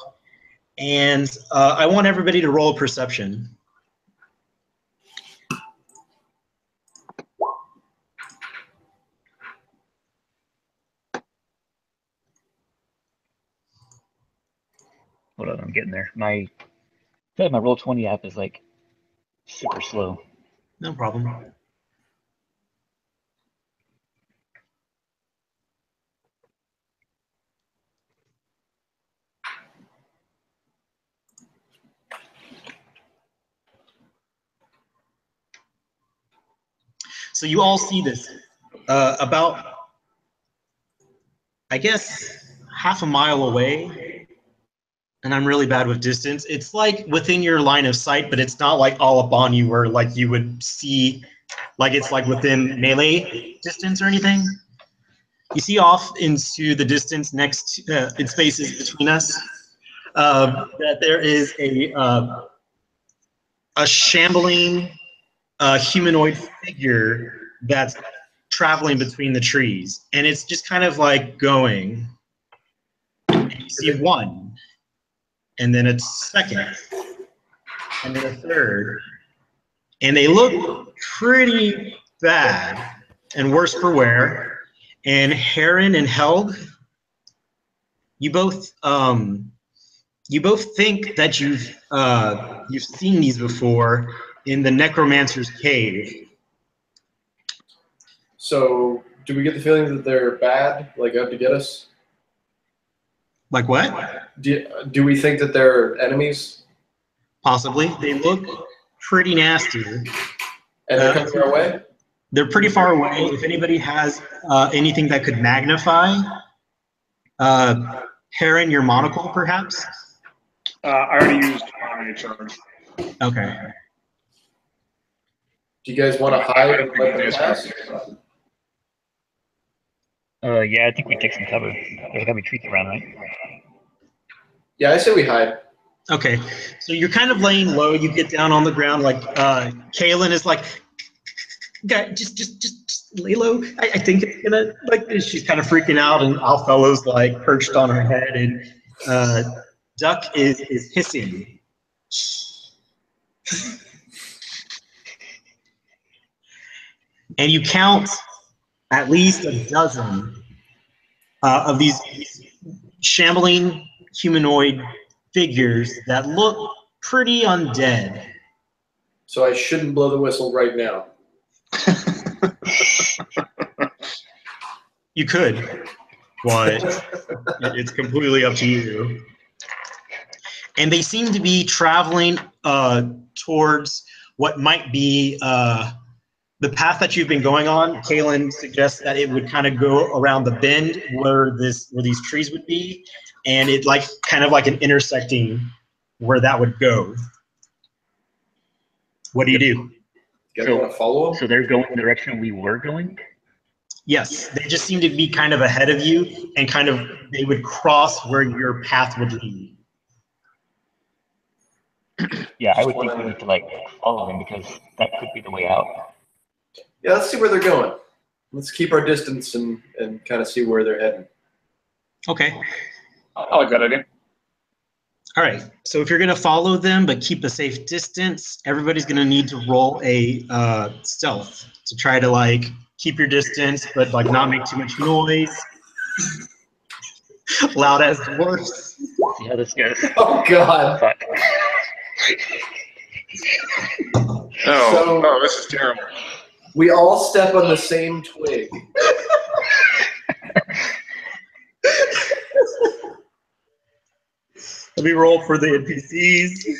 And I want everybody to roll a perception. Hold on, I'm getting there. My Roll20 app is like super slow. No problem. So you all see this about, I guess, half a mile away. And I'm really bad with distance. It's like within your line of sight, but it's not like all up on you where like you would see, like it's like within melee distance or anything. You see off into the distance next, in spaces between us, that there is a shambling humanoid figure that's traveling between the trees. And it's just kind of like going. And you see one. And then a second, and then a third, and they look pretty bad and worse for wear. And Heron and Helg, you both think that you've seen these before in the Necromancer's Cave. So do we get the feeling that they're bad, like out to get us? Like what? Do we think that they're enemies? Possibly. They look pretty nasty. And they're coming our way? They're pretty far away. If anybody has anything that could magnify, Heron, your monocle, perhaps? I already used my charge. Okay. Do you guys want to hide and let them pass? Yeah, I think we take some cover. There's gotta be trees around, right? Yeah, I say we hide. Okay, so you're kind of laying low. You get down on the ground, like Kaylin is like, "Guy, just lay low." I think it's gonna like. She's kind of freaking out, and Alfello's like perched on her head, and Duck is hissing. And you count at least a dozen of these shambling humanoid figures that look pretty undead. So I shouldn't blow the whistle right now. You could, but it's completely up to you. And they seem to be traveling towards what might be the path that you've been going on. Kalen suggests that it would kind of go around the bend where these trees would be, and it like kind of like an intersecting where that would go. What do you do? You guys want to follow them? So they're going the direction we were going? Yes, they just seem to be kind of ahead of you, and kind of they would cross where your path would lead. Yeah, I would think we need to like follow them because that could be the way out. Yeah, let's see where they're going. Let's keep our distance and kind of see where they're heading. Okay. I like that idea. All right. So if you're going to follow them but keep a safe distance, everybody's going to need to roll a stealth to try to like keep your distance but like not make too much noise. Loud as dwarfs. See how this goes. Oh God! Fuck. Oh, this is terrible. We all step on the same twig. Let me roll for the NPCs.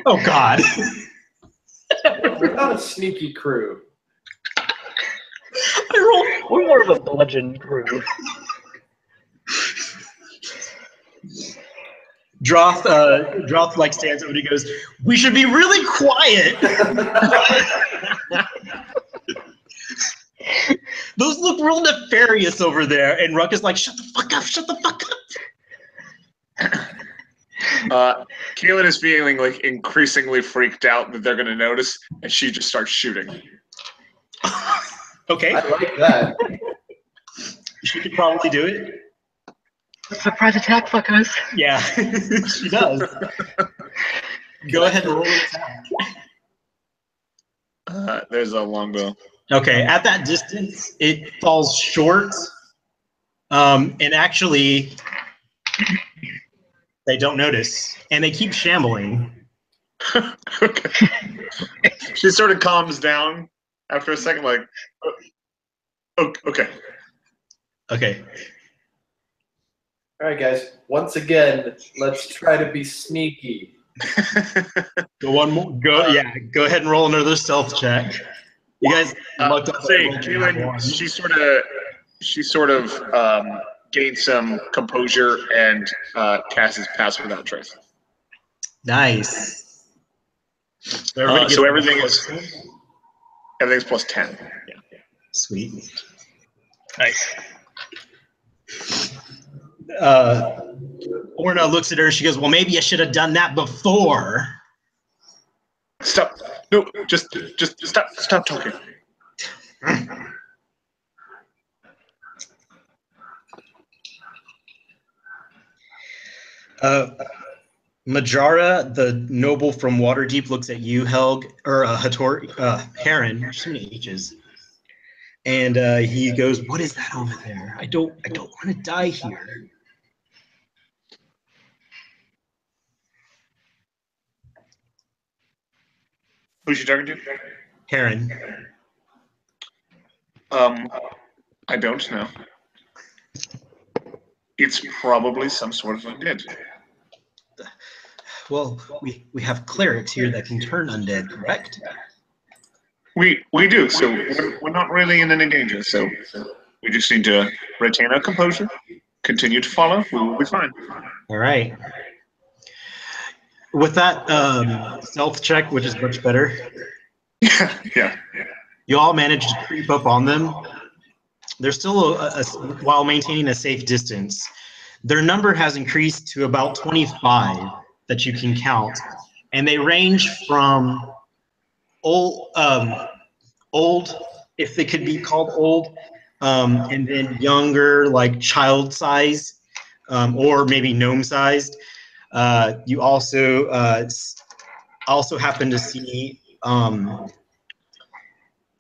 Oh God. We're not a sneaky crew. We're more of a bludgeon crew. Droth like stands up and he goes, "We should be really quiet." Those look real nefarious over there. And Ruck is like, "Shut the fuck up, shut the fuck up." Keelan is feeling like increasingly freaked out that they're going to notice, and she just starts shooting. Okay. I like that. She could probably do it. Surprise attack, fuckers. Yeah, she does. Go ahead and roll an attack. There's a longbow. Okay, at that distance, it falls short. And actually, they don't notice. And they keep shambling. Okay. She sort of calms down after a second, like, okay. Okay. All right, guys. Once again, let's try to be sneaky. Go one more. Go ahead and roll another stealth check. You guys looked up. Say, Keelan, she sort of gains some composure and casts Pass Without Trace. Nice. So everything's plus 10. Yeah. Sweet. Nice. Orna looks at her and she goes, "Well, maybe I should have done that before." Stop. No, just stop talking. Majara, the noble from Waterdeep, looks at you, Heron. There's so many H's. And he goes, "What is that over there? I don't want to die here." Who's she talking to? Heron. I don't know. It's probably some sort of undead. Well, we have clerics here that can turn undead, correct? We do, so we're not really in any danger, so we just need to retain our composure, continue to follow, we will be fine. All right. With that stealth check, which is much better, Yeah. you all manage to creep up on them. They're still, while maintaining a safe distance. Their number has increased to about 25 that you can count, and they range from old, if they could be called old, and then younger, like child size, or maybe gnome sized. You also happen to see a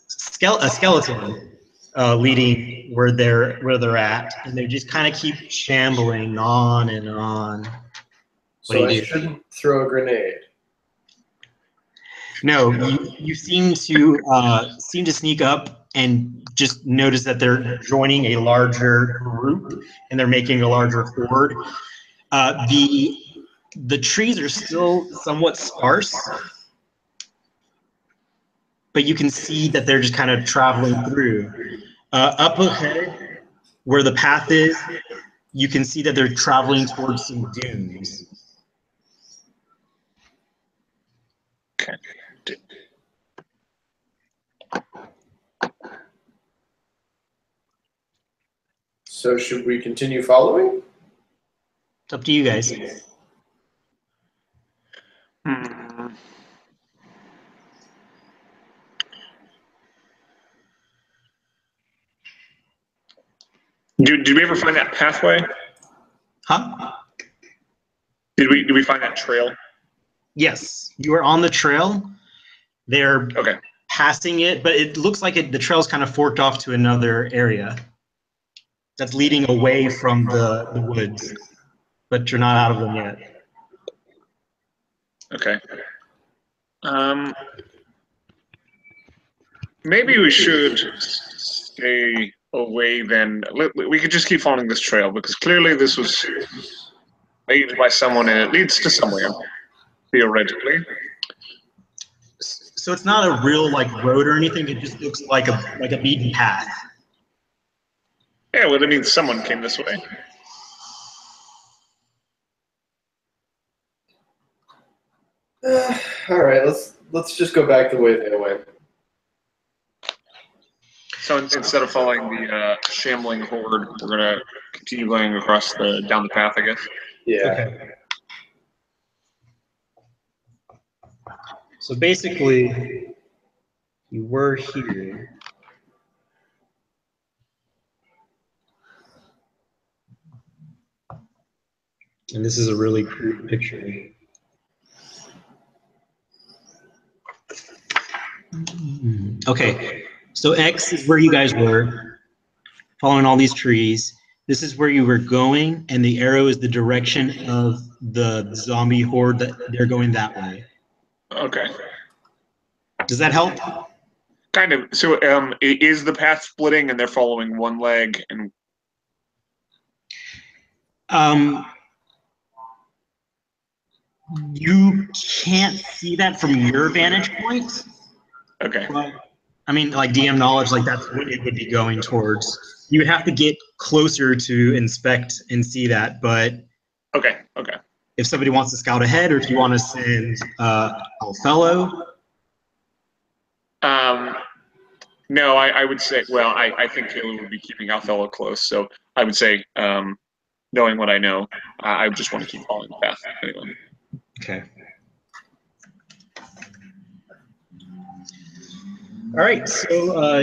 skeleton leading where they're at, and they just kind of keep shambling on and on. So I shouldn't throw a grenade. No, you seem to sneak up and just notice that they're joining a larger group and they're making a larger horde. The trees are still somewhat sparse, but you can see that they're just kind of traveling through. Up ahead, where the path is, you can see that they're traveling towards some dunes. Okay. So should we continue following? It's up to you guys. Did we ever find that pathway? Huh? Did we find that trail? Yes, you are on the trail. They're Okay. passing it, but it looks like the trail's kind of forked off to another area that's leading away from the woods, but you're not out of them yet. Okay. Maybe we should stay away then. We could just keep following this trail because clearly this was made by someone and it leads to somewhere, theoretically. So it's not a real road or anything. It just looks like a beaten path. Yeah, well, that means someone came this way. All right, let's just go back the way they went. So instead of following the shambling horde, we're gonna continue going across down the path, I guess. Yeah. Okay. So basically, you were here. And this is a really crude picture. Okay, so X is where you guys were, following all these trees. This is where you were going, and the arrow is the direction of the zombie horde that they're going that way. Okay. Does that help? Kind of. So is the path splitting and they're following one leg and you can't see that from your vantage point. okay. But, I mean, DM knowledge, that's what it would be going towards. You would have to get closer to inspect and see that, but Okay. if somebody wants to scout ahead, or if you want to send a fellow. No, I would say, well, I think Caleb would be keeping Othello close, so I would say, knowing what I know, I just want to keep following the path anyway. Okay. All right, so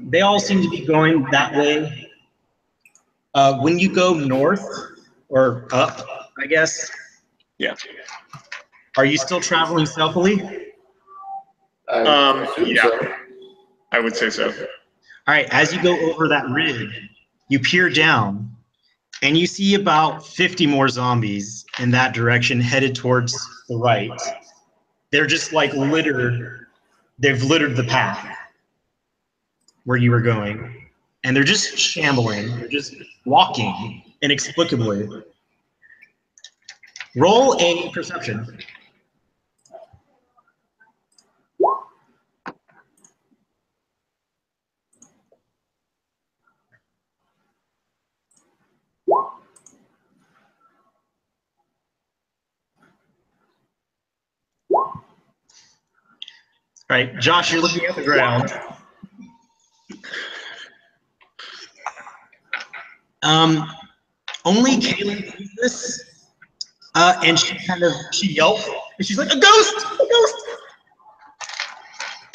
they all seem to be going that way. When you go north, or up, I guess. Yeah. Are you still traveling stealthily? Yeah. I would say so. All right, as you go over that ridge, you peer down, and you see about 50 more zombies in that direction headed towards the right. They're just littered. They've littered the path where you were going. And they're just shambling. They're just walking inexplicably. Roll a perception. All right, Josh, you're looking at the ground. Only Kaylin sees this, and she yelps, and she's like, "A ghost! A ghost!"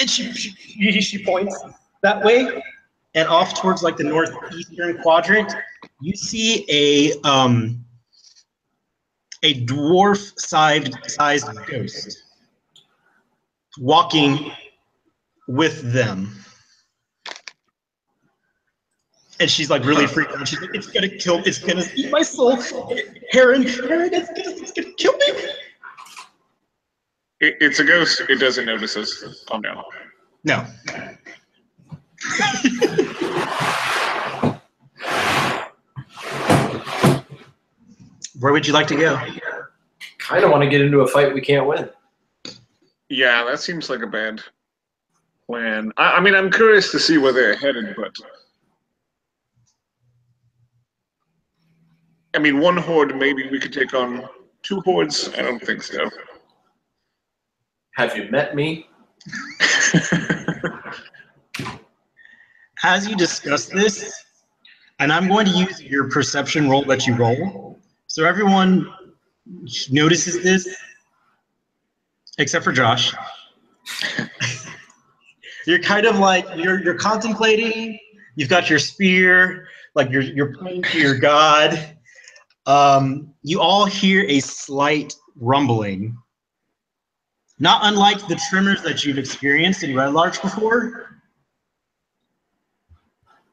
And she points that way, and off towards the northeastern quadrant. You see a dwarf-sized ghost walking with them. And she's like really freaked out. She's like, it's gonna kill, it's gonna eat my soul. Heron, it's gonna kill me. It's a ghost. It doesn't notice us. Calm down. No. Where would you like to go? Kind of want to get into a fight we can't win. Yeah, that seems like a bad plan. I mean, I'm curious to see where they're headed, but I mean, one horde, maybe we could take on 2 hordes. I don't think so. Have you met me? As you discuss this, and I'm going to use your perception roll that you roll, so everyone notices this, except for Josh. You're kind of like you're contemplating. You've got your spear, like you're praying to your god. You all hear a slight rumbling, not unlike the tremors that you've experienced in Red Larch before,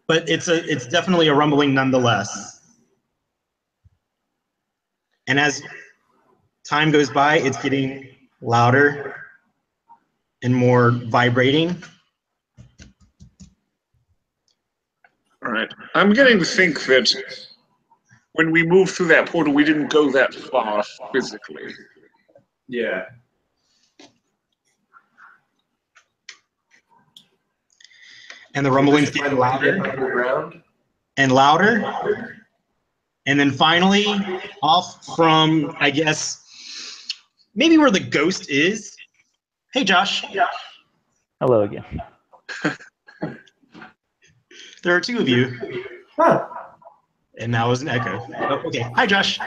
but it's definitely a rumbling nonetheless. And as time goes by, it's getting louder and more vibrating. All right. I'm getting to think that when we moved through that portal, we didn't go that far physically. Yeah. And the rumblings get louder Underground. and louder. And then finally, off from, I guess, maybe where the ghost is. Hey, Josh. Hello again. There are 2 of you. Huh. And that was an echo. Oh, okay. Hi, Josh.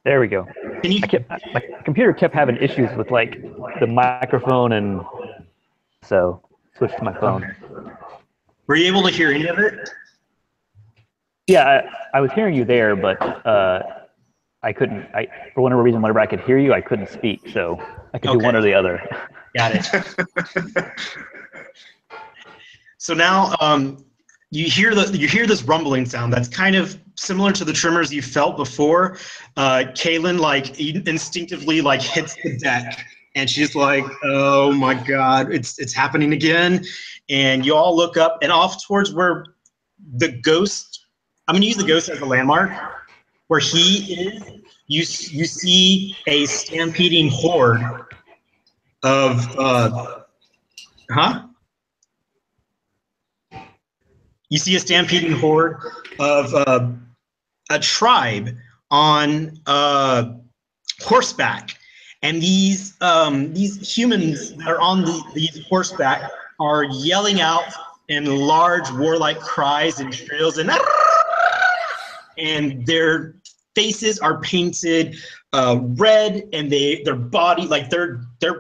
There we go. Can you? My computer kept having issues with like the microphone, and so switched to my phone. Okay. Were you able to hear any of it? Yeah, I was hearing you there, but I couldn't. For whatever reason, whenever I could hear you, I couldn't speak. So I could do one or the other. Got it. So now you hear this rumbling sound that's kind of similar to the tremors you felt before. Kaylin like instinctively like hits the deck, and she's like, "Oh my God, it's happening again!" And you all look up and off towards where the ghost. I'm gonna use the ghost as a landmark. Where he is, you see a stampeding horde of You see a stampeding horde of a tribe on horseback, and these humans that are on these horseback are yelling out in large warlike cries and shrills, and their faces are painted red, and their body, like they're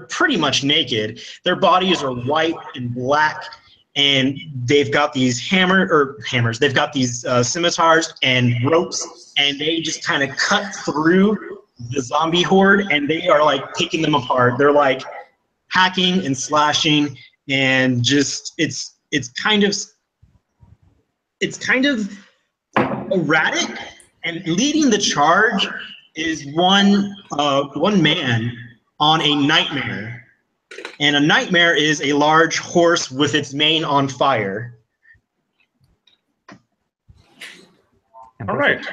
pretty much naked. Their bodies are white and black. And they've got these hammers. They've got these scimitars and ropes, and they just kind of cut through the zombie horde, and they are like taking them apart. They're like hacking and slashing, and just it's kind of erratic. And leading the charge is one man on a nightmare. And a nightmare is a large horse with its mane on fire. All right.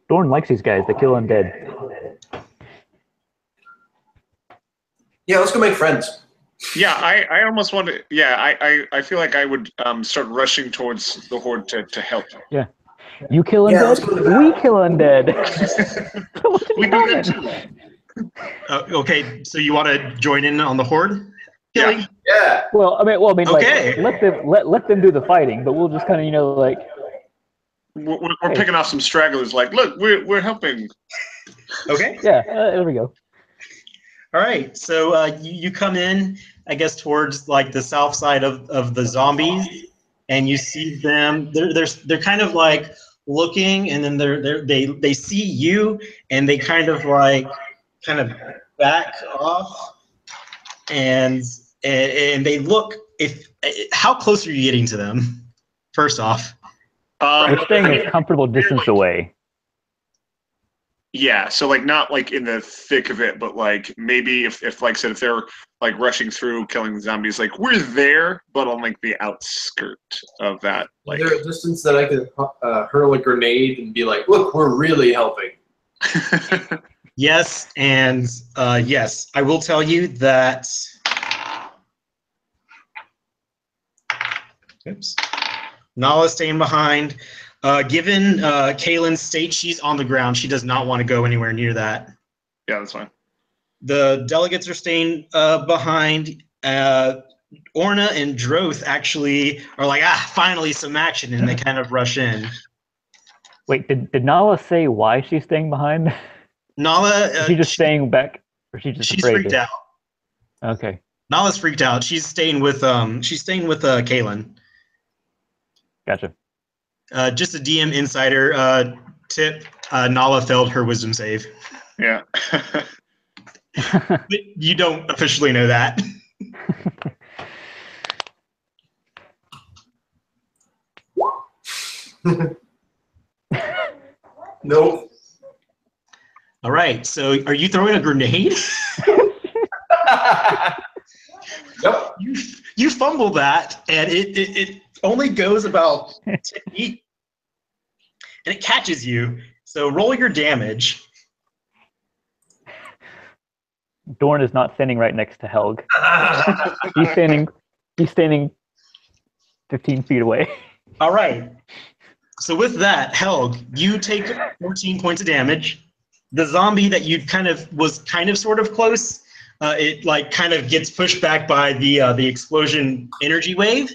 Dorn likes these guys. They kill undead. Yeah, let's go make friends. Yeah, I almost want to. Yeah, I feel like I would start rushing towards the horde to help. Yeah. You kill undead, we kill undead. We do that too. Okay, so you want to join in on the horde killing? Yeah. Well, I mean, Okay. like, let them do the fighting, but we'll just kind of, like. We're picking off some stragglers. Like, look, we're helping. Okay. Yeah, there we go. All right, so you come in, I guess, towards like the south side of the zombies, and you see them. They're kind of like looking, and then they see you, and they kind of back off, and they look. How close are you getting to them? First off. We're staying a comfortable distance away. Yeah, so like not like in the thick of it, but like maybe if like I said, if they're like rushing through killing the zombies, like we're there, but on like the outskirt of that. Like, is there a distance that I could hurl a grenade and be like, look, we're really helping? Yes, and yes, I will tell you that. Oops. Nala's staying behind. Given Kaylin's state, she's on the ground. She does not want to go anywhere near that. Yeah, that's fine. The delegates are staying behind. Orna and Droth actually are like, finally some action, and they kind of rush in. Wait, did Nala say why she's staying behind? Nala, is she just staying back, or she's she's afraid? Freaked out. Okay. Nala's freaked out. She's staying with Kaylin. Gotcha. Just a DM insider tip. Nala failed her wisdom save. Yeah. But you don't officially know that. Nope. All right. So, are you throwing a grenade? Yep. You fumble that, and it only goes about 10 feet, and it catches you. So roll your damage. Dorn is not standing right next to Helg. He's standing 15 feet away. All right. So with that, Helg, you take 14 points of damage. The zombie that you was sort of close, it like kind of gets pushed back by the explosion energy wave.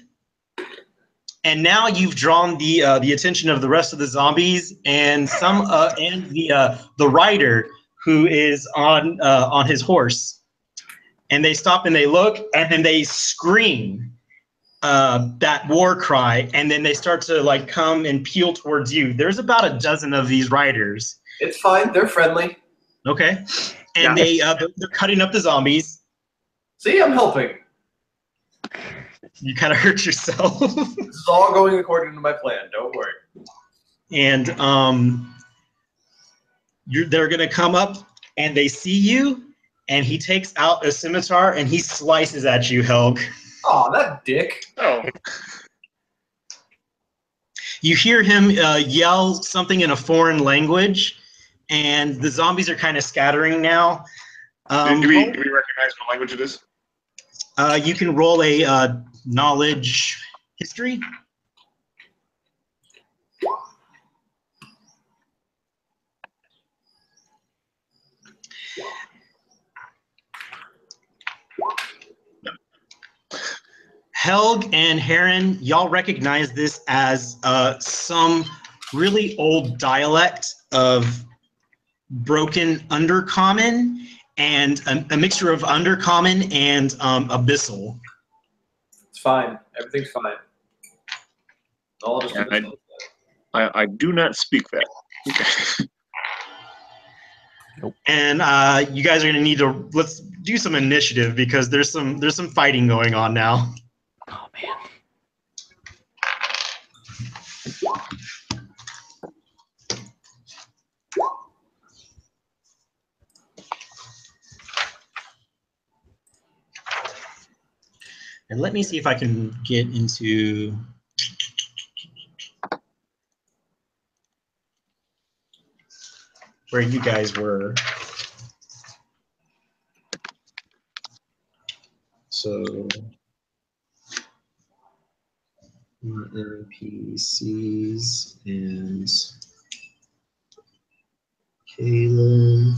And now you've drawn the attention of the rest of the zombies and the rider who is on his horse, and they stop and they look and then they scream that war cry, and then they start to like come and peel towards you. There's about a dozen of these riders. It's fine. They're friendly. Okay, and they're cutting up the zombies. See, I'm helping. You kind of hurt yourself. This is all going according to my plan. Don't worry. And they're gonna come up, and they see you, and he takes out a scimitar and he slices at you, Helg. Oh, that dick. Oh. You hear him yell something in a foreign language, and the zombies are kind of scattering now. Do we recognize what language it is? You can roll a knowledge history. Helg and Heron, y'all recognize this as some really old dialect of broken undercommon and a mixture of undercommon and abyssal. It's fine. Everything's fine. All of us. I do not speak that. Okay. Nope. And you guys are gonna need to let's do some initiative because there's some fighting going on now. Oh man. And let me see if I can get into where you guys were. So NPCs and Kaylin.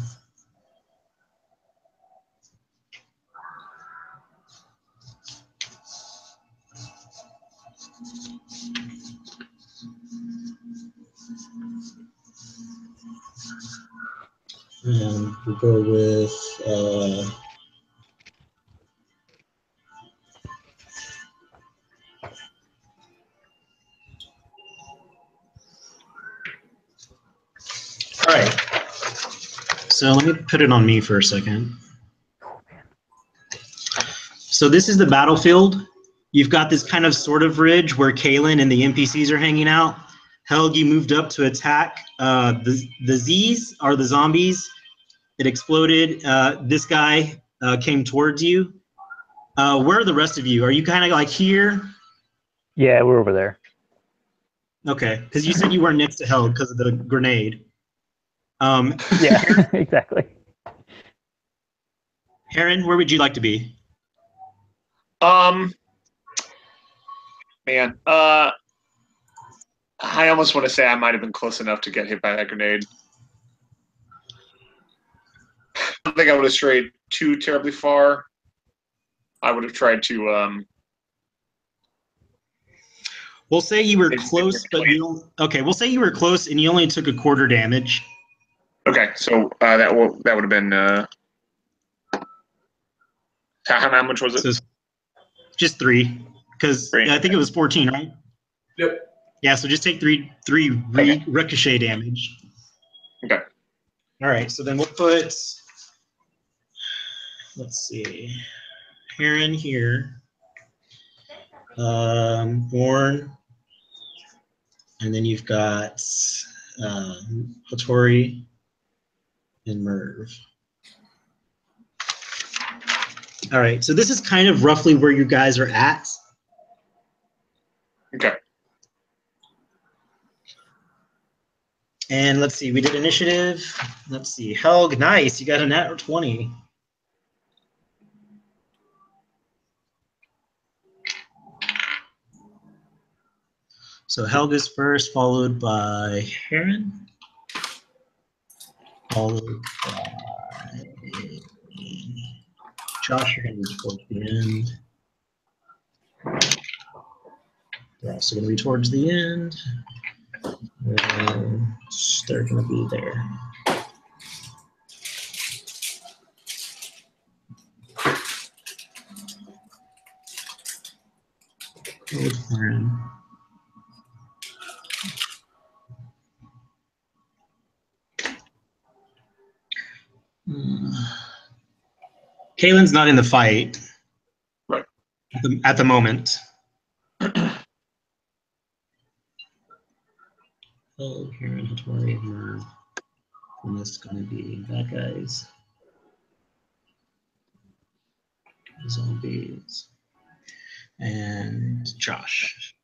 And we'll go with all right. So let me put it on me for a second. So this is the battlefield. You've got this kind of sort of ridge where Kaylin and the NPCs are hanging out. Helg, you moved up to attack. The Z's are the zombies. It exploded. This guy came towards you. Where are the rest of you? Are you kind of like here? Yeah, we're over there. Okay, because you said you weren't next to Helg because of the grenade. Yeah, exactly. Heron, where would you like to be? Man, I almost want to say I might have been close enough to get hit by that grenade. I don't think I would have strayed too terribly far. I would have tried to. We'll say you were close, but you okay. We'll say you were close, and you only took a quarter damage. Okay, so that would have been. How much was it? So just 3, because I think it was 14, right? Yep. Yeah, so just take three ricochet damage. Okay. All right, so then we'll put, let's see, Heron here, Born, and then you've got Hattori and Merv. All right, so this is kind of roughly where you guys are at. Okay. And let's see, we did initiative. Let's see, Helg, nice, you got a nat 20. So Helg is first, followed by Heron, followed by Josh. You're going to be towards the end. They're also going to be towards the end. They're going to be there. Kalen's not in the fight. Right. At the moment. Oh, Karen, Hattori, Merv. And this is going to be that guy's. Zombies. And Josh.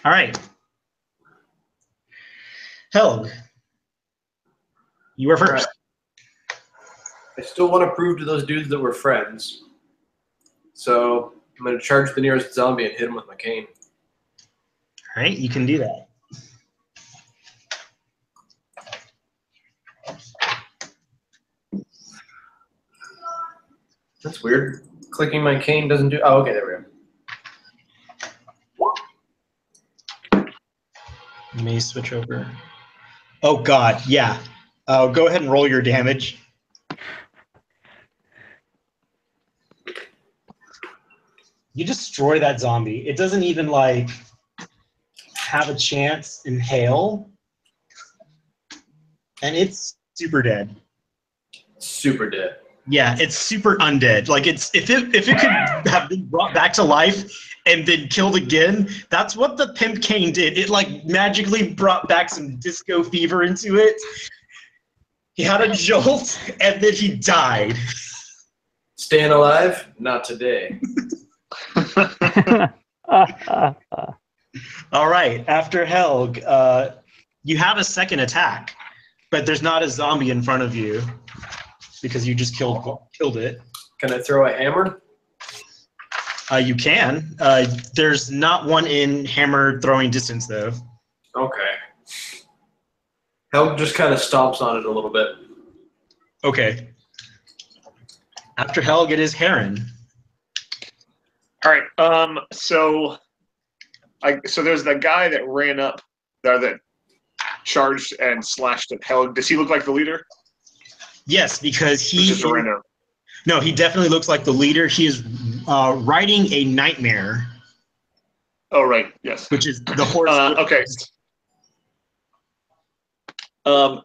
All right. Helg, you are first. Right. I still want to prove to those dudes that we're friends. So I'm going to charge the nearest zombie and hit him with my cane. All right, you can do that. That's weird. Clicking my cane doesn't do... Oh, okay, there we go. You may switch over. Oh, God, yeah. Go ahead and roll your damage. You destroy that zombie. It doesn't even, like, have a chance in hail. And it's super dead. Super dead. Yeah, it's super undead. Like it's if it could have been brought back to life and then killed again, that's what the pimp cane did. It like magically brought back some disco fever into it. He had a jolt and then he died. Staying alive? Not today. All right, after Helg, you have a second attack, but there's not a zombie in front of you. Because you just killed it. Can I throw a hammer? You can. There's not one in hammer throwing distance, though. Okay. Helg just kind of stomps on it a little bit. Okay. After Helg, it is Heron. All right. So there's that guy that ran up there that charged and slashed at Helg. Does he look like the leader? Yes, because he is a random. No, he definitely looks like the leader. He is riding a nightmare. Oh, right. Yes. Which is the horse. Okay.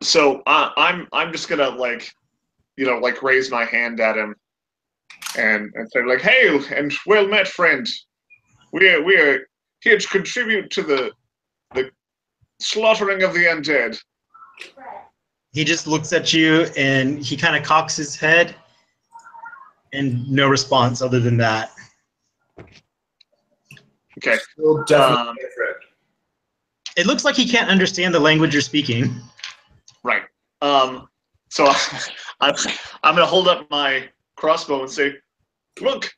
So I'm just gonna like raise my hand at him and say like, "Hail and well met, friend. We are here to contribute to the The slaughtering of the undead. He just looks at you and he kind of cocks his head, and no response other than that. Okay. We'll definitely get through it. It looks like he can't understand the language you're speaking. Right. So I'm going to hold up my crossbow and say, "Look,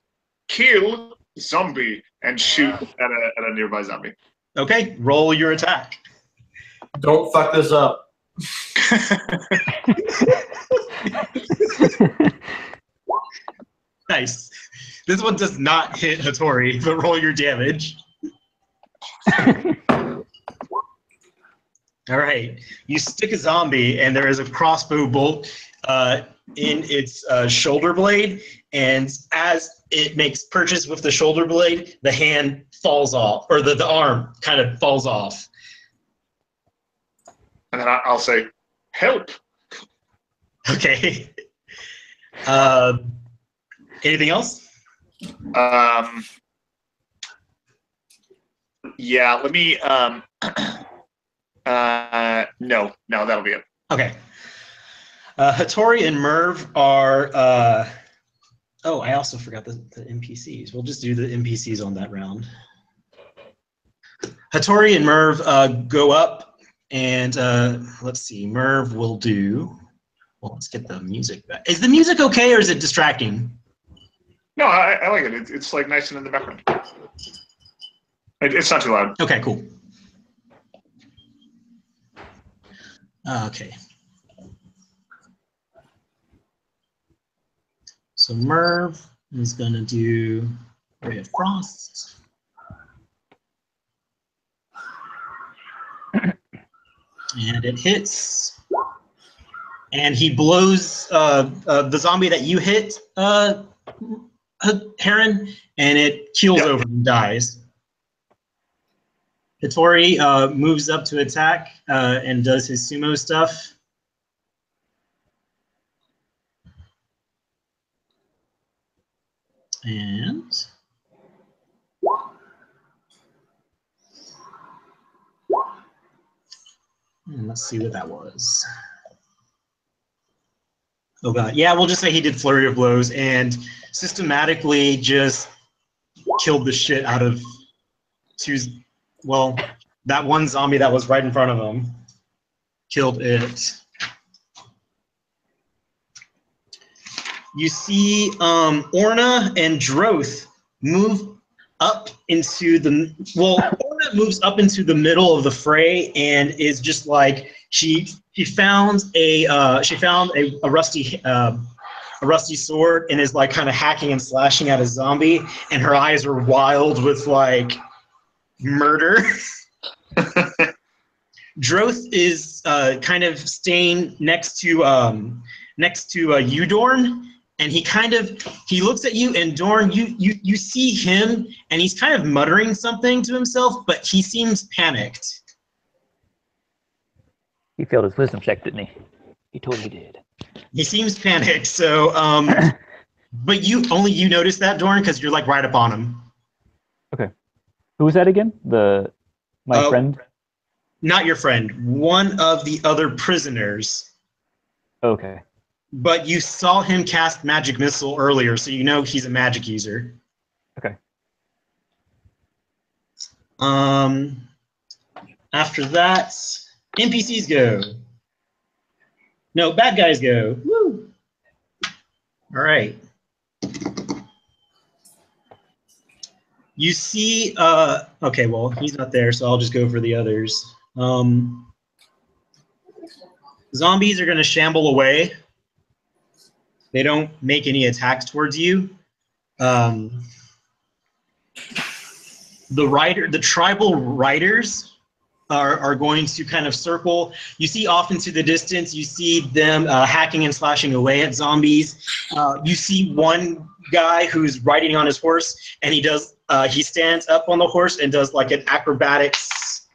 kill zombie," and shoot at a nearby zombie. Okay, roll your attack. Don't fuck this up. Nice. This one does not hit Hattori, but roll your damage. All right. You stick a zombie, and there is a crossbow bolt in its shoulder blade, and as it makes purchase with the shoulder blade, the hand falls off, or the arm kind of falls off. And then I'll say, "Help!" Okay. Anything else? Yeah. Let me. No, that'll be it. Okay. Hattori and Merv are. Oh, I also forgot the NPCs. We'll just do the NPCs on that round. Hattori and Merv go up, and let's see. Merv will do. Well, let's get the music back. Is the music okay, or is it distracting? No, I like it. It's like nice and in the background. It's not too loud. Okay, cool. Okay. So Merv is going to do Ray of Frost. And it hits. And he blows the zombie that you hit, Heron, and it keels over and dies. Hattori moves up to attack and does his sumo stuff. And let's see what that was. Oh god, yeah, we'll just say he did flurry of blows and systematically just killed the shit out of that one zombie that was right in front of him. Killed it. You see Orna and Droth move up into the Orna moves up into the middle of the fray and is just like she found a rusty sword and is like kind of hacking and slashing at a zombie, and her eyes are wild with like murder. Droth is kind of staying next to you, Dorn, and he looks at you, and Dorn, you see him, and he's kind of muttering something to himself, but he seems panicked. He failed his wisdom check, didn't he? He totally did. He seems panicked, so but you notice that, Dorn, because you're like right up on him. Okay. Who was that again? My friend? Not your friend. One of the other prisoners. Okay. But you saw him cast magic missile earlier, so you know he's a magic user. Okay. After that, NPCs go. No, bad guys go. Woo! All right. You see, okay, well, he's not there, so I'll just go for the others. Zombies are going to shamble away. They don't make any attacks towards you. The tribal riders are going to kind of circle. You see off into the distance, you see them hacking and slashing away at zombies. You see one guy who's riding on his horse, and he stands up on the horse and does like an acrobatics.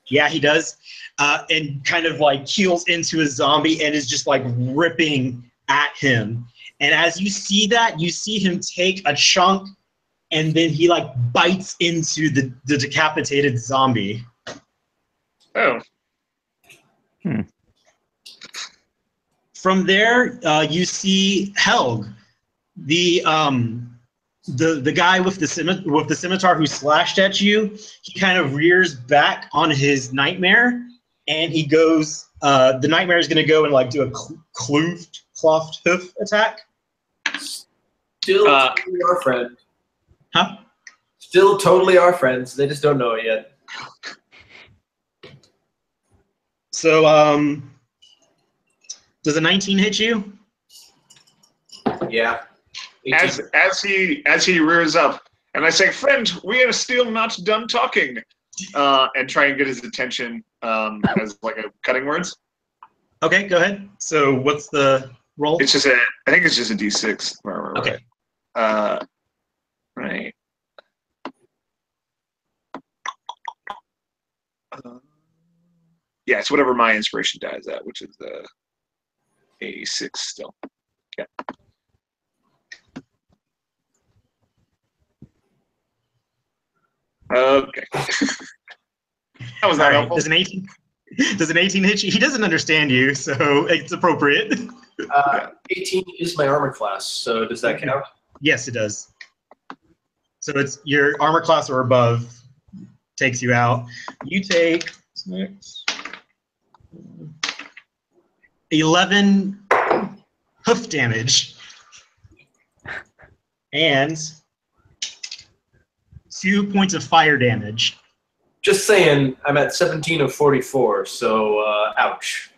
Yeah, he does. And kind of like keels into a zombie and is just like ripping at him. And as you see that, you see him take a chunk, and then he like bites into the decapitated zombie. Oh. From there, you see Helg, the guy with the scimitar who slashed at you. He kind of rears back on his nightmare, and he goes. The nightmare is going to go and like do a cloft hoof attack. Still totally our friend. Huh? Still totally our friends. They just don't know it yet. So, does a 19 hit you? Yeah. As he rears up, and I say, "Friend, we are still not done talking," and try and get his attention as like a cutting words. Okay, go ahead. So, what's the roll? I think it's just a D6. Okay. Right. Yeah, it's whatever my inspiration die is at, which is a 6 still. Yeah. Okay. That was not helpful. Does an 18 hit you? He doesn't understand you, so it's appropriate. 18 is my armor class, so does that count? Yes, it does. So it's your armor class or above takes you out. You take 11 hoof damage and 2 points of fire damage. Just saying, I'm at 17 of 44, so ouch.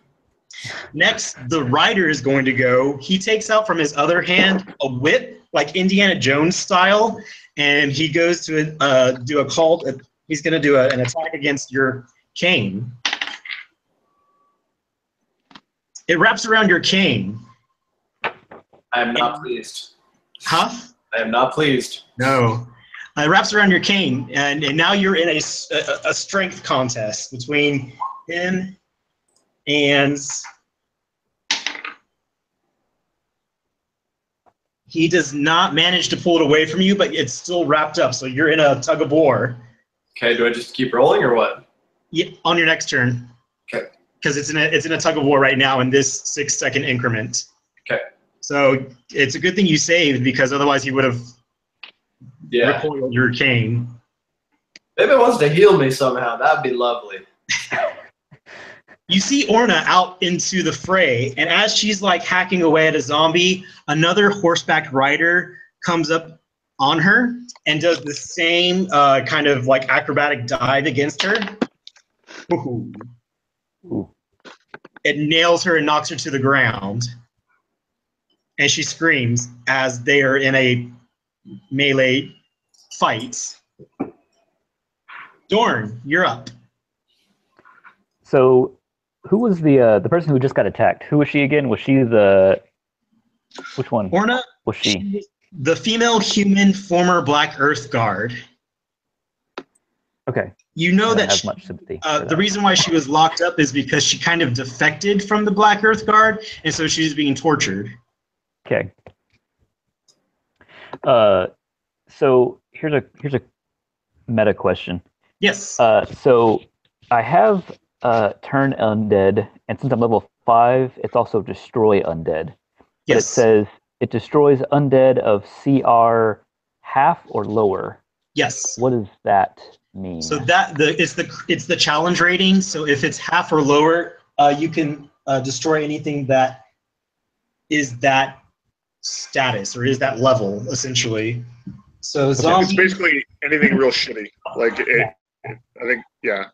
Next, the rider is going to go. He takes out from his other hand a whip, like Indiana Jones style, and he goes to do a call. He's going to do an attack against your cane. It wraps around your cane. I am not pleased. Huh? I am not pleased. No. It wraps around your cane, and now you're in a strength contest between him and he does not manage to pull it away from you, but it's still wrapped up, so you're in a tug of war. Okay, do I just keep rolling or what? Yeah, on your next turn. Okay. Because it's in a tug of war right now in this 6-second increment. Okay. So it's a good thing you saved, because otherwise he would have recoiled your cane. Maybe it wants to heal me somehow. That'd be lovely. You see Orna out into the fray, and as she's like hacking away at a zombie, another horseback rider comes up on her and does the same kind of like acrobatic dive against her. Ooh. Ooh. It nails her and knocks her to the ground. And she screams as they are in a melee fight. Dorn, you're up. So, who was the person who just got attacked? Who was she again? Was she the which one? Orna was she? The female human former Black Earth Guard. Okay. You know that have much sympathy. the reason why she was locked up is because she kind of defected from the Black Earth Guard, and so she was being tortured. Okay. So here's a meta question. Yes. So I have turn undead, and since I'm level 5, it's also destroy undead. But yes. It says it destroys undead of CR half or lower. Yes. What does that mean? So it's the challenge rating. So if it's half or lower, you can destroy anything that is that status or is that level essentially. So it's basically anything real shitty. Like I think, yeah.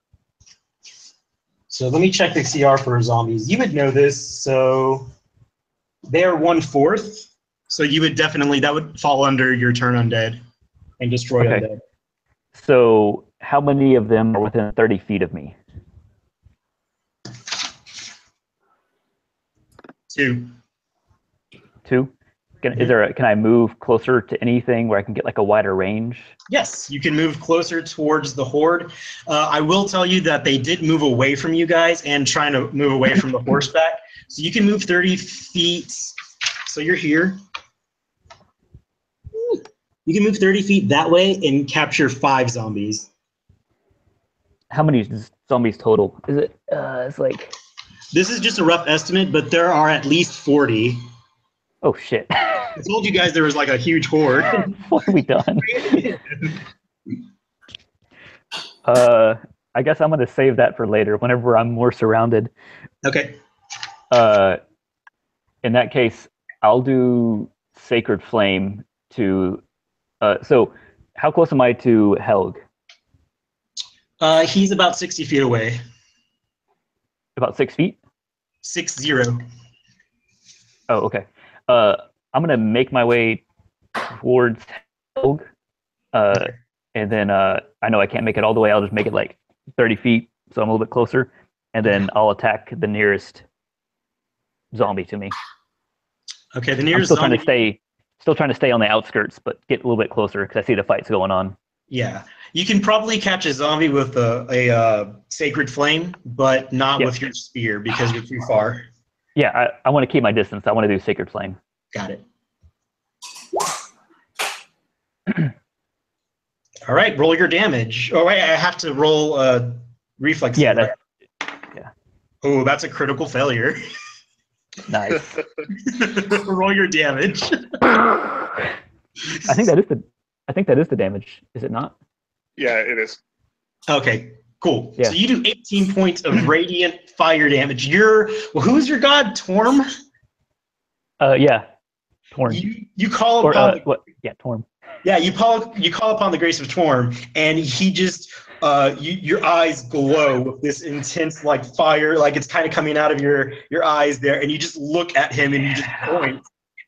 So let me check the CR for zombies. You would know this. So they are 1/4. So you would definitely, that would fall under your turn undead and destroy undead. So how many of them are within 30 feet of me? 2. 2? Can I move closer to anything where I can get like a wider range? Yes, you can move closer towards the horde. I will tell you that they did move away from you guys and trying to move away from the horseback. So you can move 30 feet. So you're here. You can move 30 feet that way and capture 5 zombies. How many zombies total? Is it? It's like. This is just a rough estimate, but there are at least 40. Oh shit! I told you guys there was like a huge horde. What have we done? I guess I'm gonna save that for later, whenever I'm more surrounded. Okay. In that case, I'll do Sacred Flame to. So, how close am I to Helg? He's about 60 feet away. About 6 feet. 60. Oh, okay. I'm gonna make my way towards Helg, and then I know I can't make it all the way. I'll just make it like 30 feet, so I'm a little bit closer, and then I'll attack the nearest zombie to me. Okay, the nearest I'm zombie. still trying to stay on the outskirts, but get a little bit closer because I see the fights going on. Yeah, you can probably catch a zombie with a sacred flame, but not with your spear because you're too far. Yeah, I want to keep my distance. I want to do Sacred Flame. Got it. All right, roll your damage. Oh wait, I have to roll reflex. Yeah, right? yeah. Oh, that's a critical failure. Nice. Roll your damage. I think that is the damage. Is it not? Yeah, it is. Okay, cool. Yeah. So you do 18 points of radiant fire damage. Who's your god? Torm? Yeah. Torm. You call upon what? Yeah, Torm. Yeah, you call upon the grace of Torm, and he just your eyes glow with this intense like fire, like it's kind of coming out of your eyes there, and you just look at him and you just point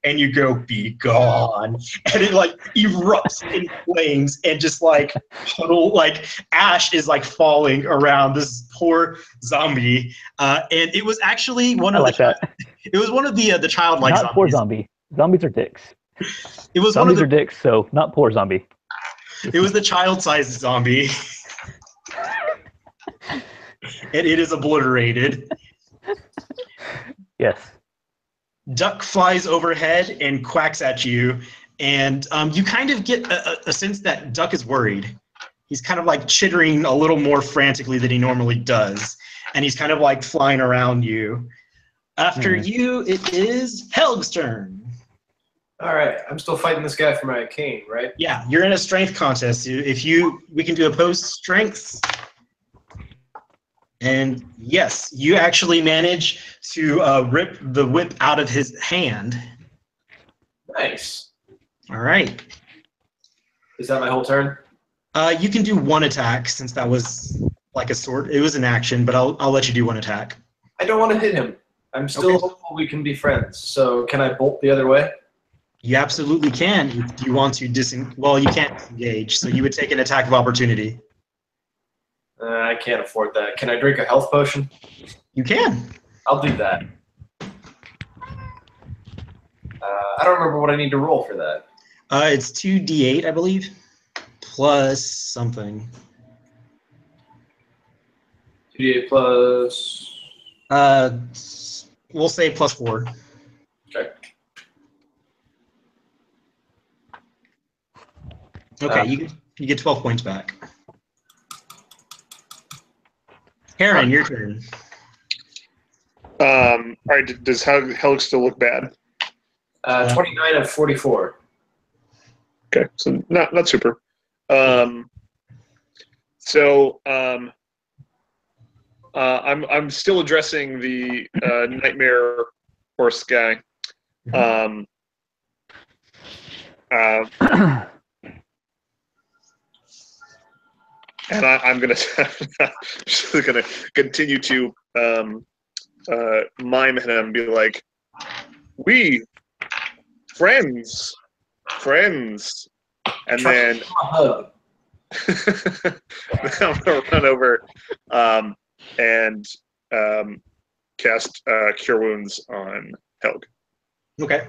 and you go, "Be gone," and it like erupts in flames and just like puddle, like ash is like falling around this poor zombie, and it was actually one of it was one of the childlike not zombies. Poor zombie. Zombies are dicks. It was Zombies one of are dicks, so not poor zombie. It was the child-sized zombie. And it is obliterated. Yes. Duck flies overhead and quacks at you, and you kind of get a sense that Duck is worried. He's kind of like chittering a little more frantically than he normally does, and he's kind of like flying around you. After you, it is Helg's turn. All right, I'm still fighting this guy for my cane, right? Yeah, you're in a strength contest. We can do opposed strengths. And yes, you actually manage to rip the whip out of his hand. Nice. All right. Is that my whole turn? You can do one attack since that was like a sword. It was an action, but I'll let you do one attack. I don't want to hit him. I'm still hopeful we can be friends. So can I bolt the other way? You absolutely can. If you want to well, you can't disengage, so you would take an attack of opportunity. I can't afford that. Can I drink a health potion? You can. I'll do that. I don't remember what I need to roll for that. It's 2d8, I believe, plus something. 2d8 plus... We'll say plus 4. Okay. Okay, you get 12 points back. Heron, your turn. All right, does Helg still look bad? 29 of 44. Okay, so not super. I'm still addressing the nightmare horse guy. And I'm just gonna continue to mime him and be like, "We friends," and then I'm gonna run over and cast Cure Wounds on Helg. Okay.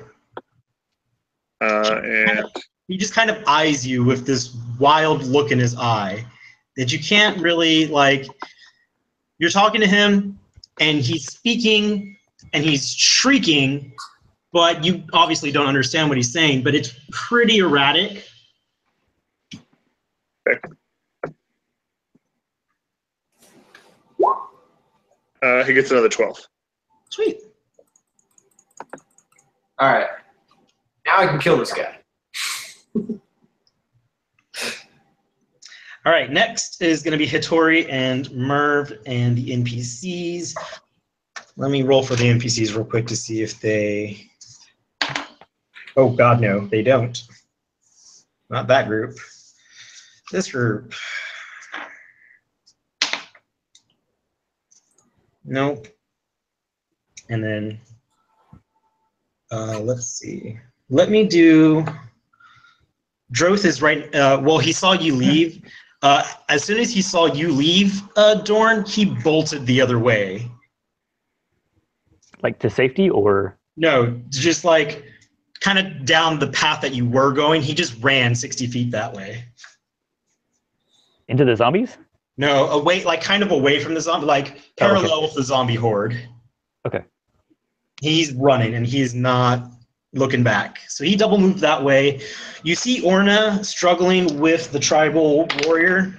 And he just kind of eyes you with this wild look in his eye that you can't really, like, you're talking to him and he's speaking and he's shrieking, but you obviously don't understand what he's saying, but it's pretty erratic. Okay. He gets another 12. Sweet. All right. Now I can kill this guy. All right, next is going to be Hitori and Merv and the NPCs. Let me roll for the NPCs real quick to see if they... Oh, God, no, they don't. Not that group. This group. Nope. And then, let's see. Let me do... Droth is right... well, he saw you leave. As soon as he saw you leave, Dorn, he bolted the other way. Like to safety, or? No, just like kind of down the path that you were going. He just ran 60 feet that way. Into the zombies? No, away, like kind of away from the zombie, like parallel with the zombie horde. Okay. He's running and he's not looking back. So he double moved that way. You see Orna struggling with the tribal warrior.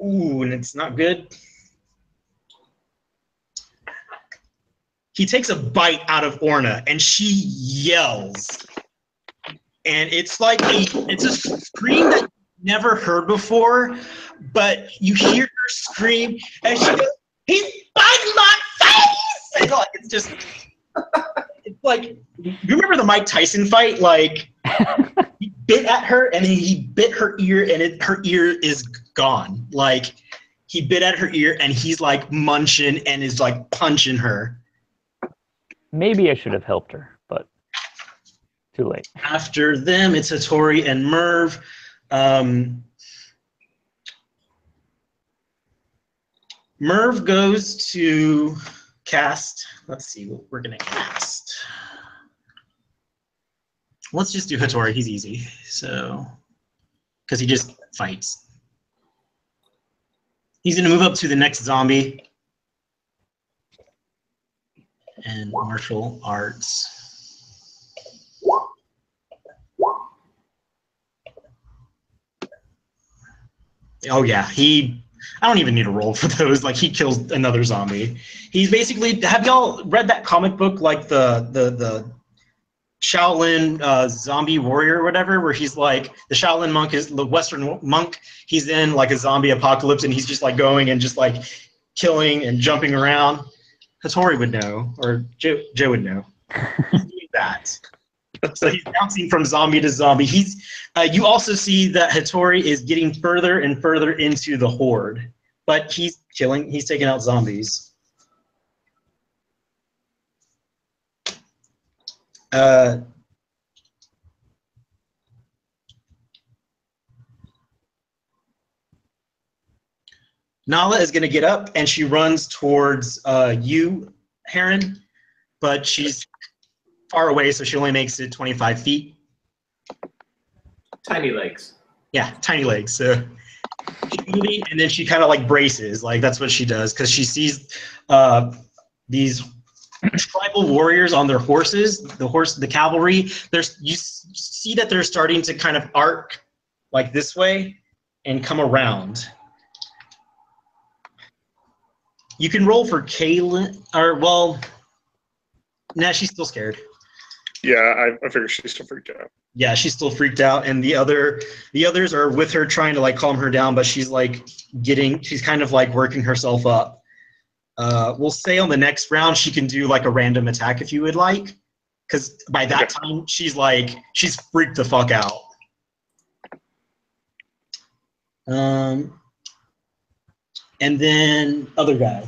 Ooh, and it's not good. He takes a bite out of Orna and she yells. And it's like it's a scream that you've never heard before, but you hear her scream and she goes, "He's biting my face!" And like, it's just, it's like, you remember the Mike Tyson fight? Like, he bit at her and then he bit her ear and her ear is gone. Like, he bit at her ear and he's like munching and is like punching her. Maybe I should have helped her, but too late. After them, it's Hitori and Merv. Merv goes to cast. Let's see what we're going to cast. Let's just do Hitori. He's easy. So, because he just fights. He's going to move up to the next zombie. And martial arts. Oh yeah, I don't even need a roll for those. Like, he kills another zombie. He's basically, have y'all read that comic book, like the Shaolin zombie warrior or whatever, where he's like, the Shaolin monk is the Western monk. He's in like a zombie apocalypse and he's just like going and just like killing and jumping around. Hitori would know, or Joe would know. He's doing that. So he's bouncing from zombie to zombie. You also see that Hitori is getting further and further into the horde, but he's taking out zombies. Nala is going to get up and she runs towards you, Heron, but she's far away, so she only makes it 25 feet. Tiny legs. Yeah, tiny legs. So and then she kind of like braces, like that's what she does, because she sees these tribal warriors on their horses. The cavalry. You see that they're starting to kind of arc like this way and come around. You can roll for Kaylin, or well, nah, she's still scared. Yeah, I figure she's still freaked out. Yeah, she's still freaked out, and the others are with her trying to like calm her down, but she's kind of like working herself up. We'll say on the next round she can do like a random attack if you would like, because by that time she's freaked the fuck out. And then other guy.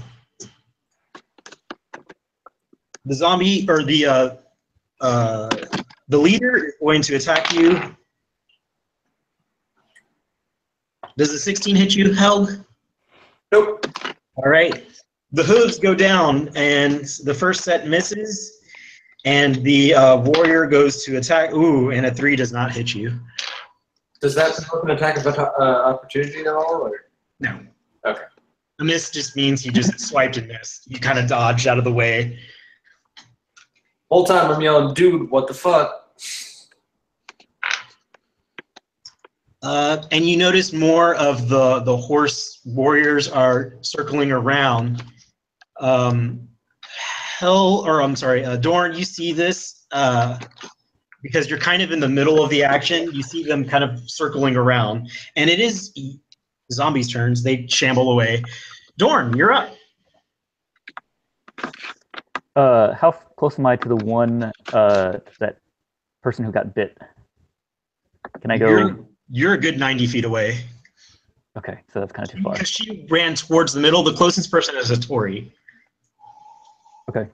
The zombie, or the leader is going to attack you. Does a 16 hit you, Helg? Nope. All right. The hooves go down, and the first set misses, and the warrior goes to attack. Ooh, and a 3 does not hit you. Does that provoke an attack of opportunity at all? Or? No. Okay. A miss just means he just swiped and missed. You kind of dodged out of the way. Whole time I'm yelling, "Dude, what the fuck?" And you notice more of the horse warriors are circling around. I'm sorry, Dorn, you see this because you're kind of in the middle of the action. You see them kind of circling around, and it is zombies' turns. They shamble away. Dorn, you're up. How close am I to the one that person who got bit? Can I go? You're a good 90 feet away. Okay, so that's kind of too far. Because she ran towards the middle. The closest person is a Tori. Okay.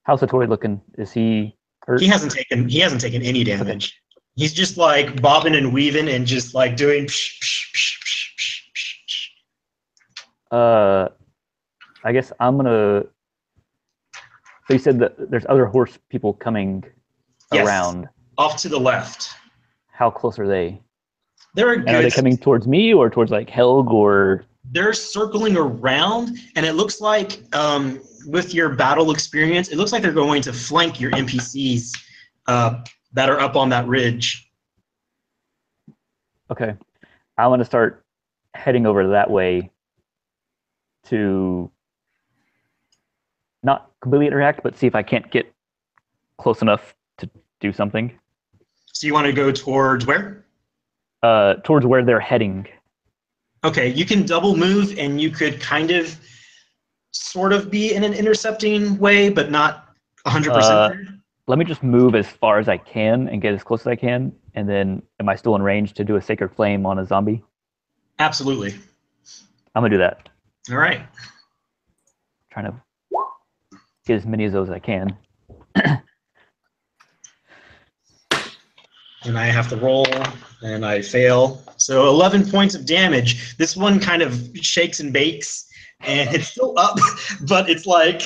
How's Satori looking? Is he hurt? He hasn't taken any damage. Okay. He's just like bobbing and weaving and just like doing psh, psh, psh, psh, psh, psh. I guess I'm gonna. So you said that there's other horse people coming around. Off to the left. How close are they? They're good. And are they coming towards me or towards like Helg or? They're circling around, and it looks like with your battle experience, it looks like they're going to flank your NPCs that are up on that ridge. Okay, I'm gonna start heading over that way to not completely interact, but see if I can't get close enough to do something. So you want to go towards where? Towards where they're heading. Okay, you can double move, and you could kind of, sort of be in an intercepting way, but not 100%. Let me just move as far as I can and get as close as I can, and then am I still in range to do a Sacred Flame on a zombie? Absolutely. I'm gonna do that. All right. Trying to get as many of those as I can. And I have to roll, and I fail. So 11 points of damage. This one kind of shakes and bakes, and it's still up, but it's like...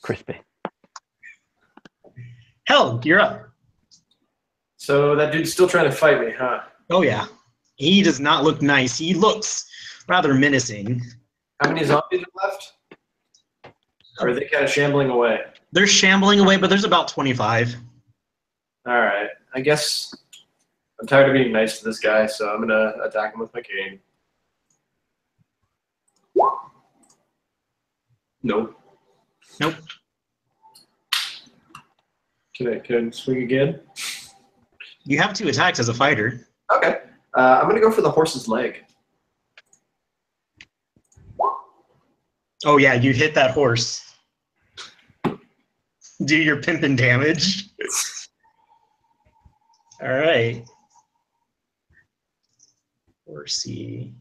Crispy. Hell, you're up. So that dude's still trying to fight me, huh? Oh, yeah. He does not look nice. He looks rather menacing. How many zombies are left? Or are they kind of shambling away? They're shambling away, but there's about 25. All right. I guess I'm tired of being nice to this guy, so I'm going to attack him with my cane. Nope. Nope. Can I swing again? You have 2 attacks as a fighter. Okay. I'm going to go for the horse's leg. Oh, yeah, you hit that horse. Do your pimpin' damage. All right. Horsey.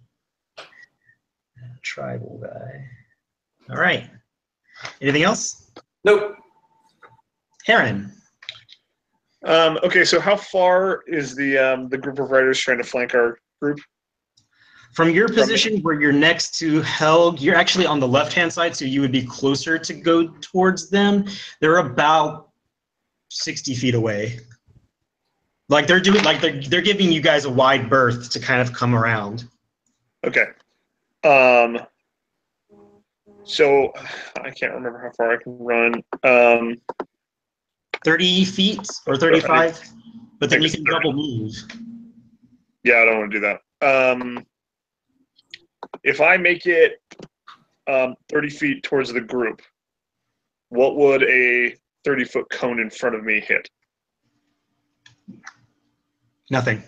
Tribal guy. All right. Anything else? Nope. Heron. Okay, so how far is the group of riders trying to flank our group? From your position where you're next to Helg, you're actually on the left-hand side, so you would be closer to go towards them. They're about 60 feet away. Like they're giving you guys a wide berth to kind of come around. Okay. So I can't remember how far I can run. 30 feet or 35, but then you can 30. double move. Yeah, I don't want to do that. If I make it 30 feet towards the group, what would a 30-foot cone in front of me hit? Nothing.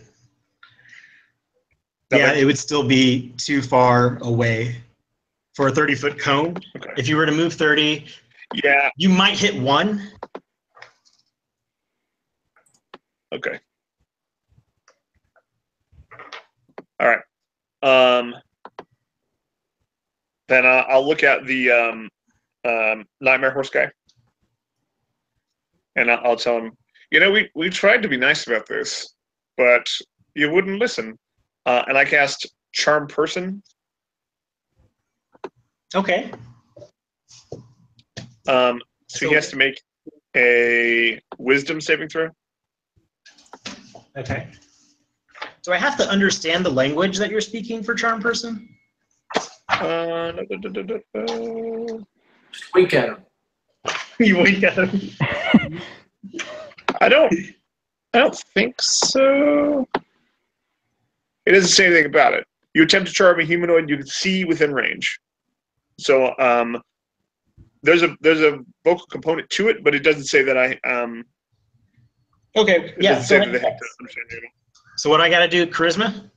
Yeah, it would still be too far away for a 30-foot cone. Okay. If you were to move 30, yeah, you might hit 1. Okay. All right. Then I'll look at the Nightmare Horse guy, and I'll tell him, you know, we tried to be nice about this, but you wouldn't listen. And I cast Charm Person. Okay. So he has to make a Wisdom saving throw. Okay. Do I have to understand the language that you're speaking for Charm Person? Wink at him. You wink at him. I don't think so. It doesn't say anything about it. You attempt to charm a humanoid you can see within range. So there's a vocal component to it, but it doesn't say that I Okay, it yeah. doesn't say that they have to understand it. So what I got to do? Charisma.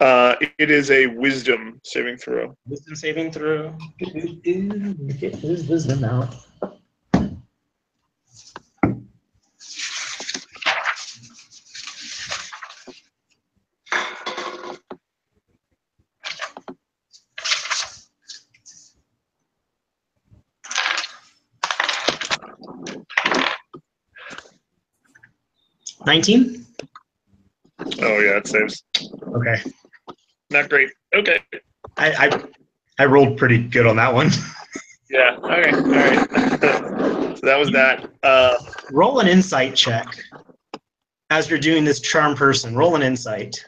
It is a wisdom saving throw. Wisdom saving throw. Get his wisdom out. $19. Oh yeah, it saves. Okay. Not great. Okay. I rolled pretty good on that one. Yeah. Okay. All right. So that was that. Roll an insight check as you're doing this charm person. Roll an insight.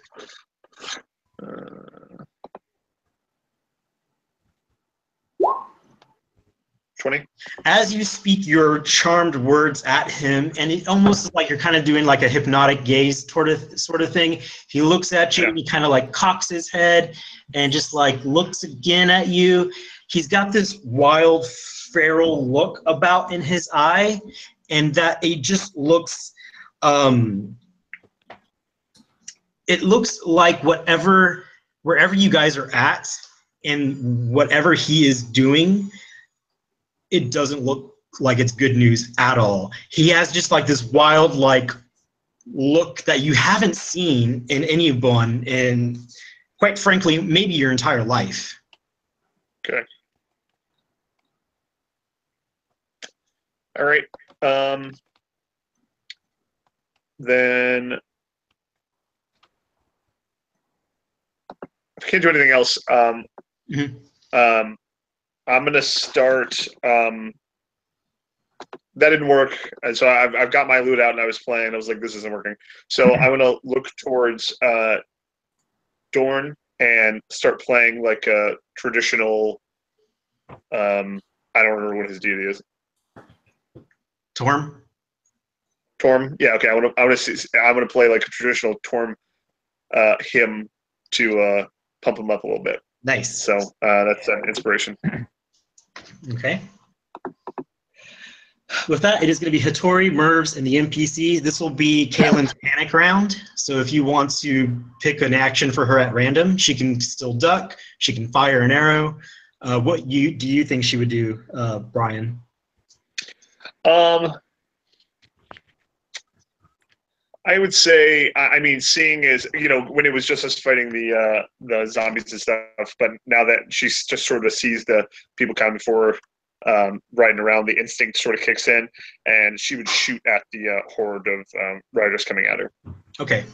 20. As you speak your charmed words at him, and it almost is like you're kind of doing like a hypnotic gaze sort of thing. He looks at you and he kind of like cocks his head and just like looks again at you. He's got this wild feral look about in his eye, and that it just looks it looks like wherever you guys are at and whatever he is doing, it doesn't look like it's good news at all. He has just like this wild like look that you haven't seen in anyone in, quite frankly, maybe your entire life. Okay. All right. Then if I can't do anything else, I'm gonna start. That didn't work, and so I've got my loot out, and I was playing. I was like, this isn't working. So I'm gonna look towards Dorn and start playing like a traditional. I don't remember what his deity is. Torm? Torm? Yeah, okay. I'm gonna play like a traditional Torm hymn to pump him up a little bit. Nice. So that's an inspiration. Okay. With that, it is going to be Hattori, Mervs, and the NPC. This will be Kaylin's panic round. So if you want to pick an action for her at random, she can still duck. She can fire an arrow. What do you think she would do, Brian? I would say, I mean, seeing is, when it was just us fighting the zombies and stuff, but now that she's just sort of sees the people coming before riding around, the instinct sort of kicks in, and she would shoot at the horde of riders coming at her. Okay.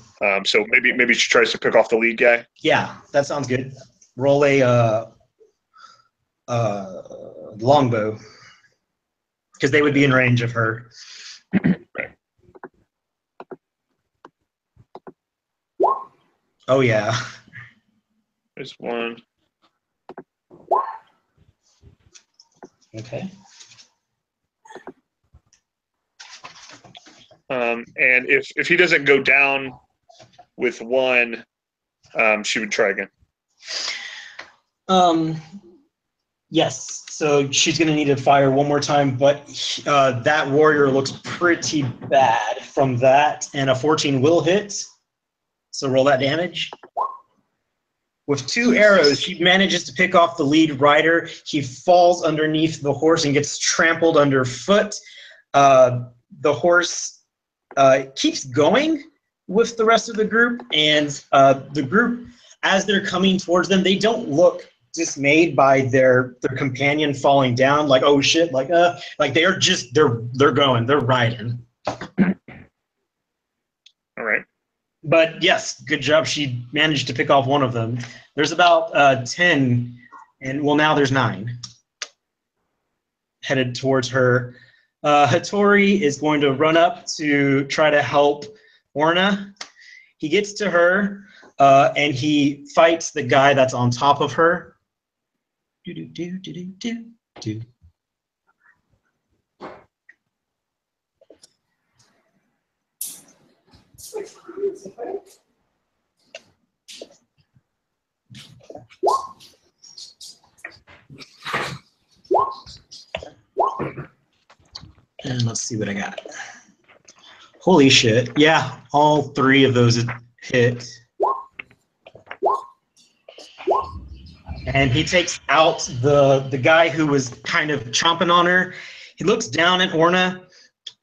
So maybe she tries to pick off the lead guy. Yeah, that sounds good. Roll a longbow, because they would be in range of her. Right. Oh yeah. There's one. Okay. And if he doesn't go down with one, she would try again. Yes. So she's going to need to fire one more time, but that warrior looks pretty bad from that, and a 14 will hit. So roll that damage. With 2 arrows, she manages to pick off the lead rider. He falls underneath the horse and gets trampled underfoot. The horse keeps going with the rest of the group, and the group, as they're coming towards them, they don't look dismayed by their companion falling down, like, oh shit, like they're just they're riding. All right. But yes, good job. She managed to pick off one of them. There's about 10, and well, now there's 9 headed towards her. Hattori is going to run up to try to help Orna. He gets to her, and he fights the guy that's on top of her. Do. 19. And let's see what I got. Holy shit. Yeah, all 3 of those hit. And he takes out the guy who was kind of chomping on her. He looks down at Orna,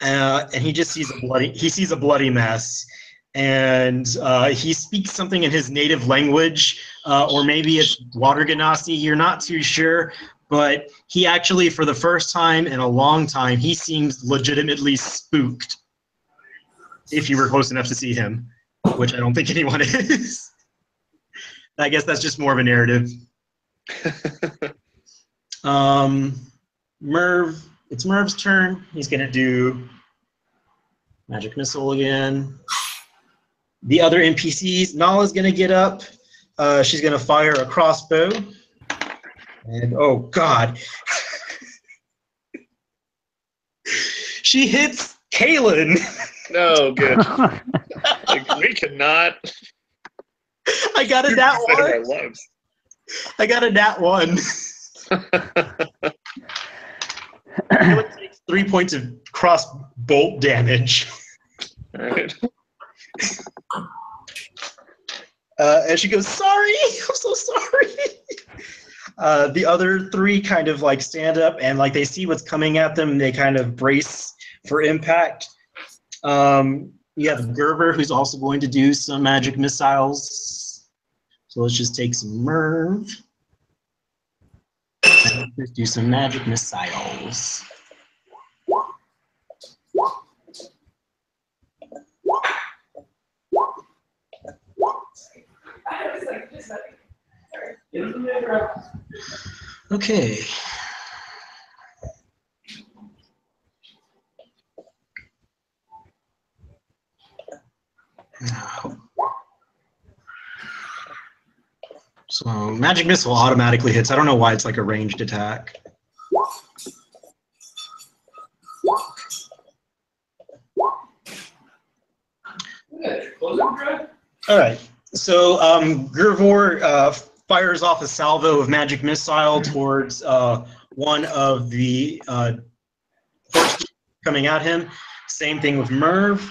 and he just sees a bloody mess. And he speaks something in his native language, or maybe it's Water Ganassi, you're not too sure. But he actually, for the first time in a long time, he seems legitimately spooked. If you were close enough to see him, which I don't think anyone is. I guess that's just more of a narrative. Merv, it's Merv's turn. He's gonna do magic missile again. The other NPCs, Nala's gonna get up. She's gonna fire a crossbow. And oh god. She hits Kalen. No, good. Like, we cannot. I got a nat Our one. lives. I got a nat one. Kalen takes 3 points of cross bolt damage. All right. And she goes, sorry, I'm so sorry. The other 3 kind of like stand up and like they see what's coming at them and they kind of brace for impact. You have Gerber, who's also going to do some magic missiles. So let's just take some Merv. And let's do some magic missiles. Okay. Now. So magic missile automatically hits. I don't know why it's like a ranged attack. All right. So Gervor fires off a salvo of magic missile towards one of the horses coming at him. Same thing with Merv.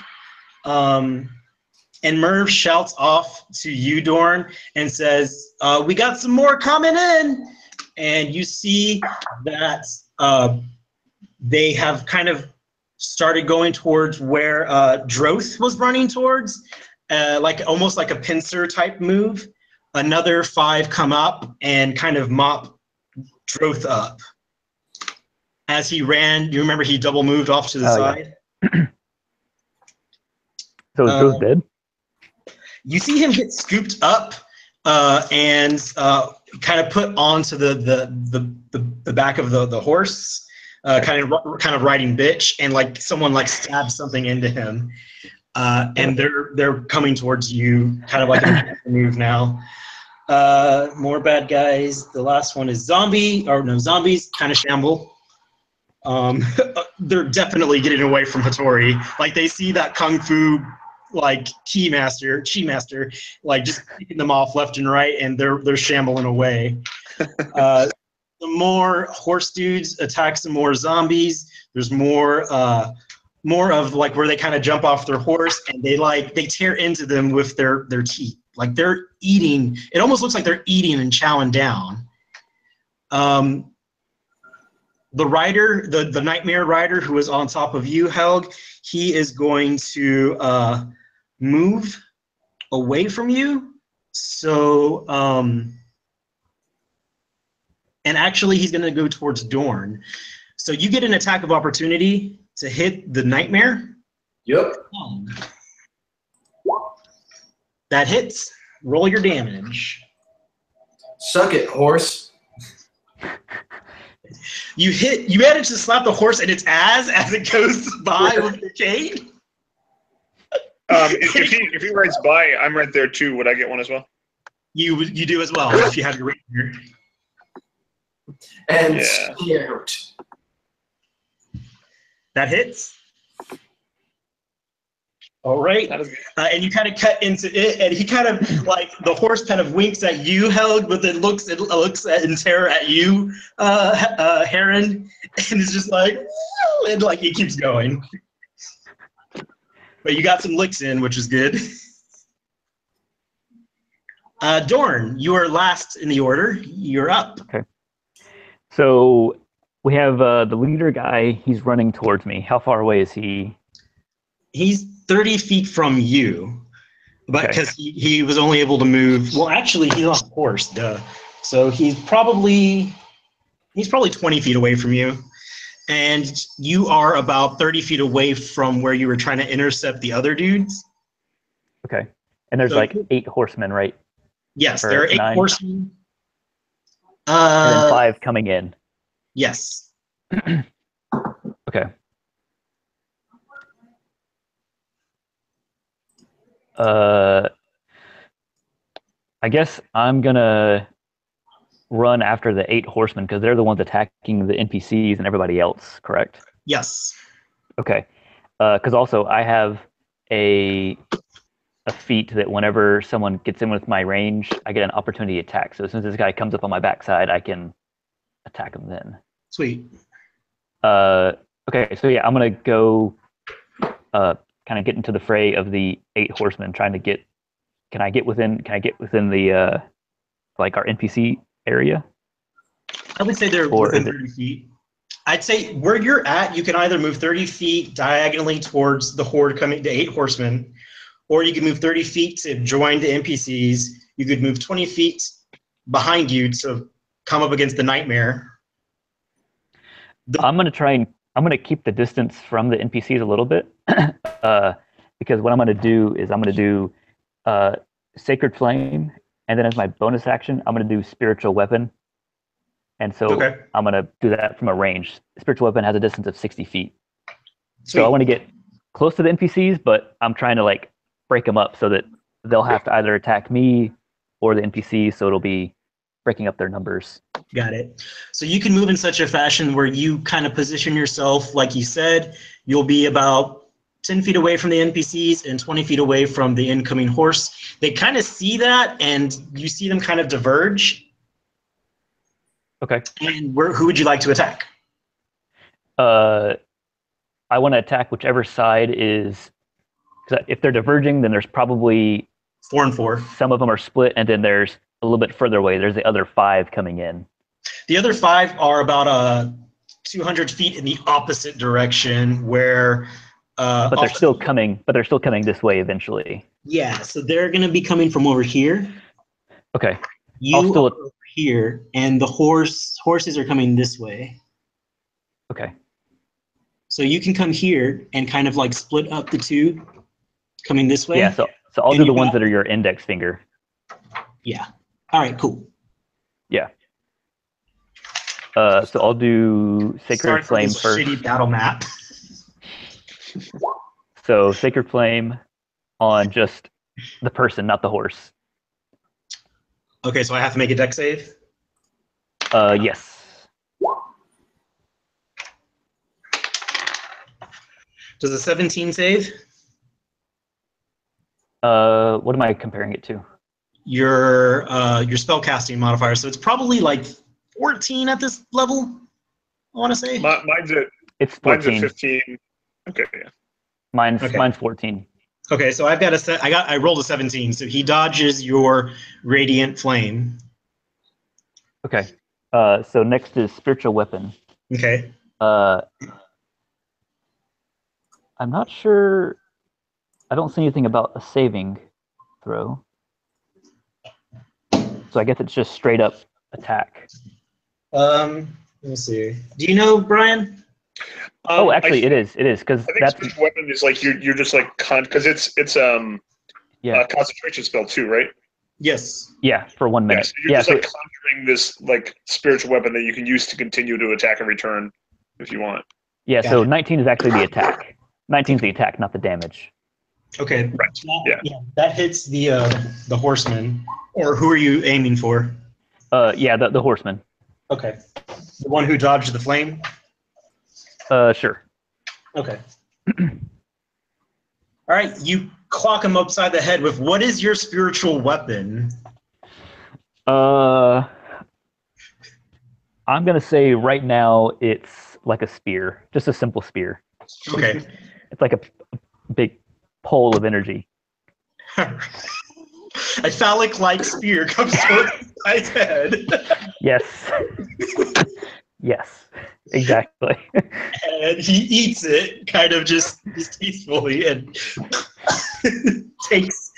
And Merv shouts off to you, Dorn, and says, we got some more coming in. And you see that they have kind of started going towards where Droth was running towards, like almost like a pincer type move. Another 5 come up and kind of mop Droth up. As he ran, you remember he double moved off to the side? Yeah. So is Droth dead? You see him get scooped up and kind of put onto the back of the horse, kind of riding bitch, and like someone like stabs something into him, and they're coming towards you, kind of like a move now. More bad guys. The last one is zombies, kind of shamble. They're definitely getting away from Hattori. Like they see that kung fu like chi master, like just picking them off left and right, and they're shambling away. Some more horse dudes attack some more zombies. There's more of like where they kind of jump off their horse and they tear into them with their teeth. Like they're eating. It almost looks like they're eating and chowing down. The rider, the nightmare rider who is on top of you, Helg, he is going to move away from you. So, and actually he's going to go towards Dorn. So you get an attack of opportunity to hit the nightmare. Yep. That hits. Roll your damage. Suck it, horse. You manage to slap the horse in its ass as it goes by with the cane. If he rides by, I'm right there too. Would I get one as well? You do as well if you have your rapier. And scared. That hits. All right. And you kind of cut into it, and he kind of like the horse kind of winks at you, Helg, but then looks in terror at you, Heron, and it's just like, and like he keeps going. But you got some licks in, which is good. Dorn, you are last in the order. You're up. Okay. So we have the leader guy. He's running towards me. How far away is he? He's 30 feet from you, but because he was only able to move. Well, actually, he's on a horse, duh. So he's probably 20 feet away from you, and you are about 30 feet away from where you were trying to intercept the other dudes. Okay. And there's like 8 horsemen, right? Yes, Or there are 8 9. horsemen. And then 5 coming in. Yes. Okay. I guess I'm gonna run after the 8 horsemen because they're the ones attacking the NPCs and everybody else, correct? Yes. Okay. Because also I have a feat that whenever someone gets in with my range, I get an opportunity attack. So as soon as this guy comes up on my backside, I can attack him then. Sweet. Okay, so yeah, I'm gonna go kind of get into the fray of the 8 horsemen, trying to get. Can I get within the like our NPC area? I would say they're within 30 feet. I'd say where you're at, you can either move 30 feet diagonally towards the horde coming, the 8 horsemen, or you can move 30 feet to join the NPCs. You could move 20 feet behind you to come up against the nightmare. I'm gonna keep the distance from the NPCs a little bit, because what I'm gonna do is I'm gonna do Sacred Flame, and then as my bonus action, I'm gonna do Spiritual Weapon. And so I'm gonna do that from a range. Spiritual Weapon has a distance of 60 feet. Sweet. So I want to get close to the NPCs, but I'm trying to like break them up so that they'll have to either attack me or the NPCs, so it'll be breaking up their numbers. Got it. So you can move in such a fashion where you kind of position yourself, like you said, you'll be about 10 feet away from the NPCs and 20 feet away from the incoming horse. They kind of see that, and you see them kind of diverge. Okay. And who would you like to attack? I want to attack whichever side is. Because if they're diverging, then there's probably 4 and 4. Some of them are split, and then there's a little bit further away. There's the other 5 coming in. The other 5 are about 200 feet in the opposite direction, where. But they're still coming. But they're still coming this way eventually. Yeah, so they're going to be coming from over here. Okay. You are over here, and the horses are coming this way. Okay. So you can come here and kind of like split up the two, coming this way. Yeah. So I'll do the ones that are your index finger. Yeah. All right. Cool. Yeah. So I'll do Sacred Flame first. Shitty battle map. So Sacred Flame on just the person, not the horse. Okay, so I have to make a dex save? Yes. Does a 17 save? What am I comparing it to? Your spellcasting modifier. So it's probably like 14 at this level, I want to say. Mine's at 15. Okay, yeah. Mine's 14. Okay, so I rolled a 17, so he dodges your radiant flame. Okay. So next is Spiritual Weapon. Okay. I'm not sure. I don't see anything about a saving throw. So I guess it's just straight up attack. Let me see. Do you know, Brian? Oh, actually, it is because that's Spiritual Weapon is like you're just like because it's a concentration spell too, right? Yes. Yeah, for 1 minute. Yeah, so you're just like conjuring this like spiritual weapon that you can use to continue to attack and return if you want. Yeah, so 19 is actually the attack. 19 is the attack, not the damage. Okay. Right. Yeah, that hits the horseman. Or who are you aiming for? Yeah, the horseman. Okay. The one who dodged the flame? Sure. Okay. All right, you clock him upside the head with what is your spiritual weapon? I'm gonna say right now it's like a spear, just a simple spear. Okay. It's like a big pole of energy. A phallic-like spear comes towards the guy's head. Yes. Yes. Exactly. And he eats it kind of just distastefully and takes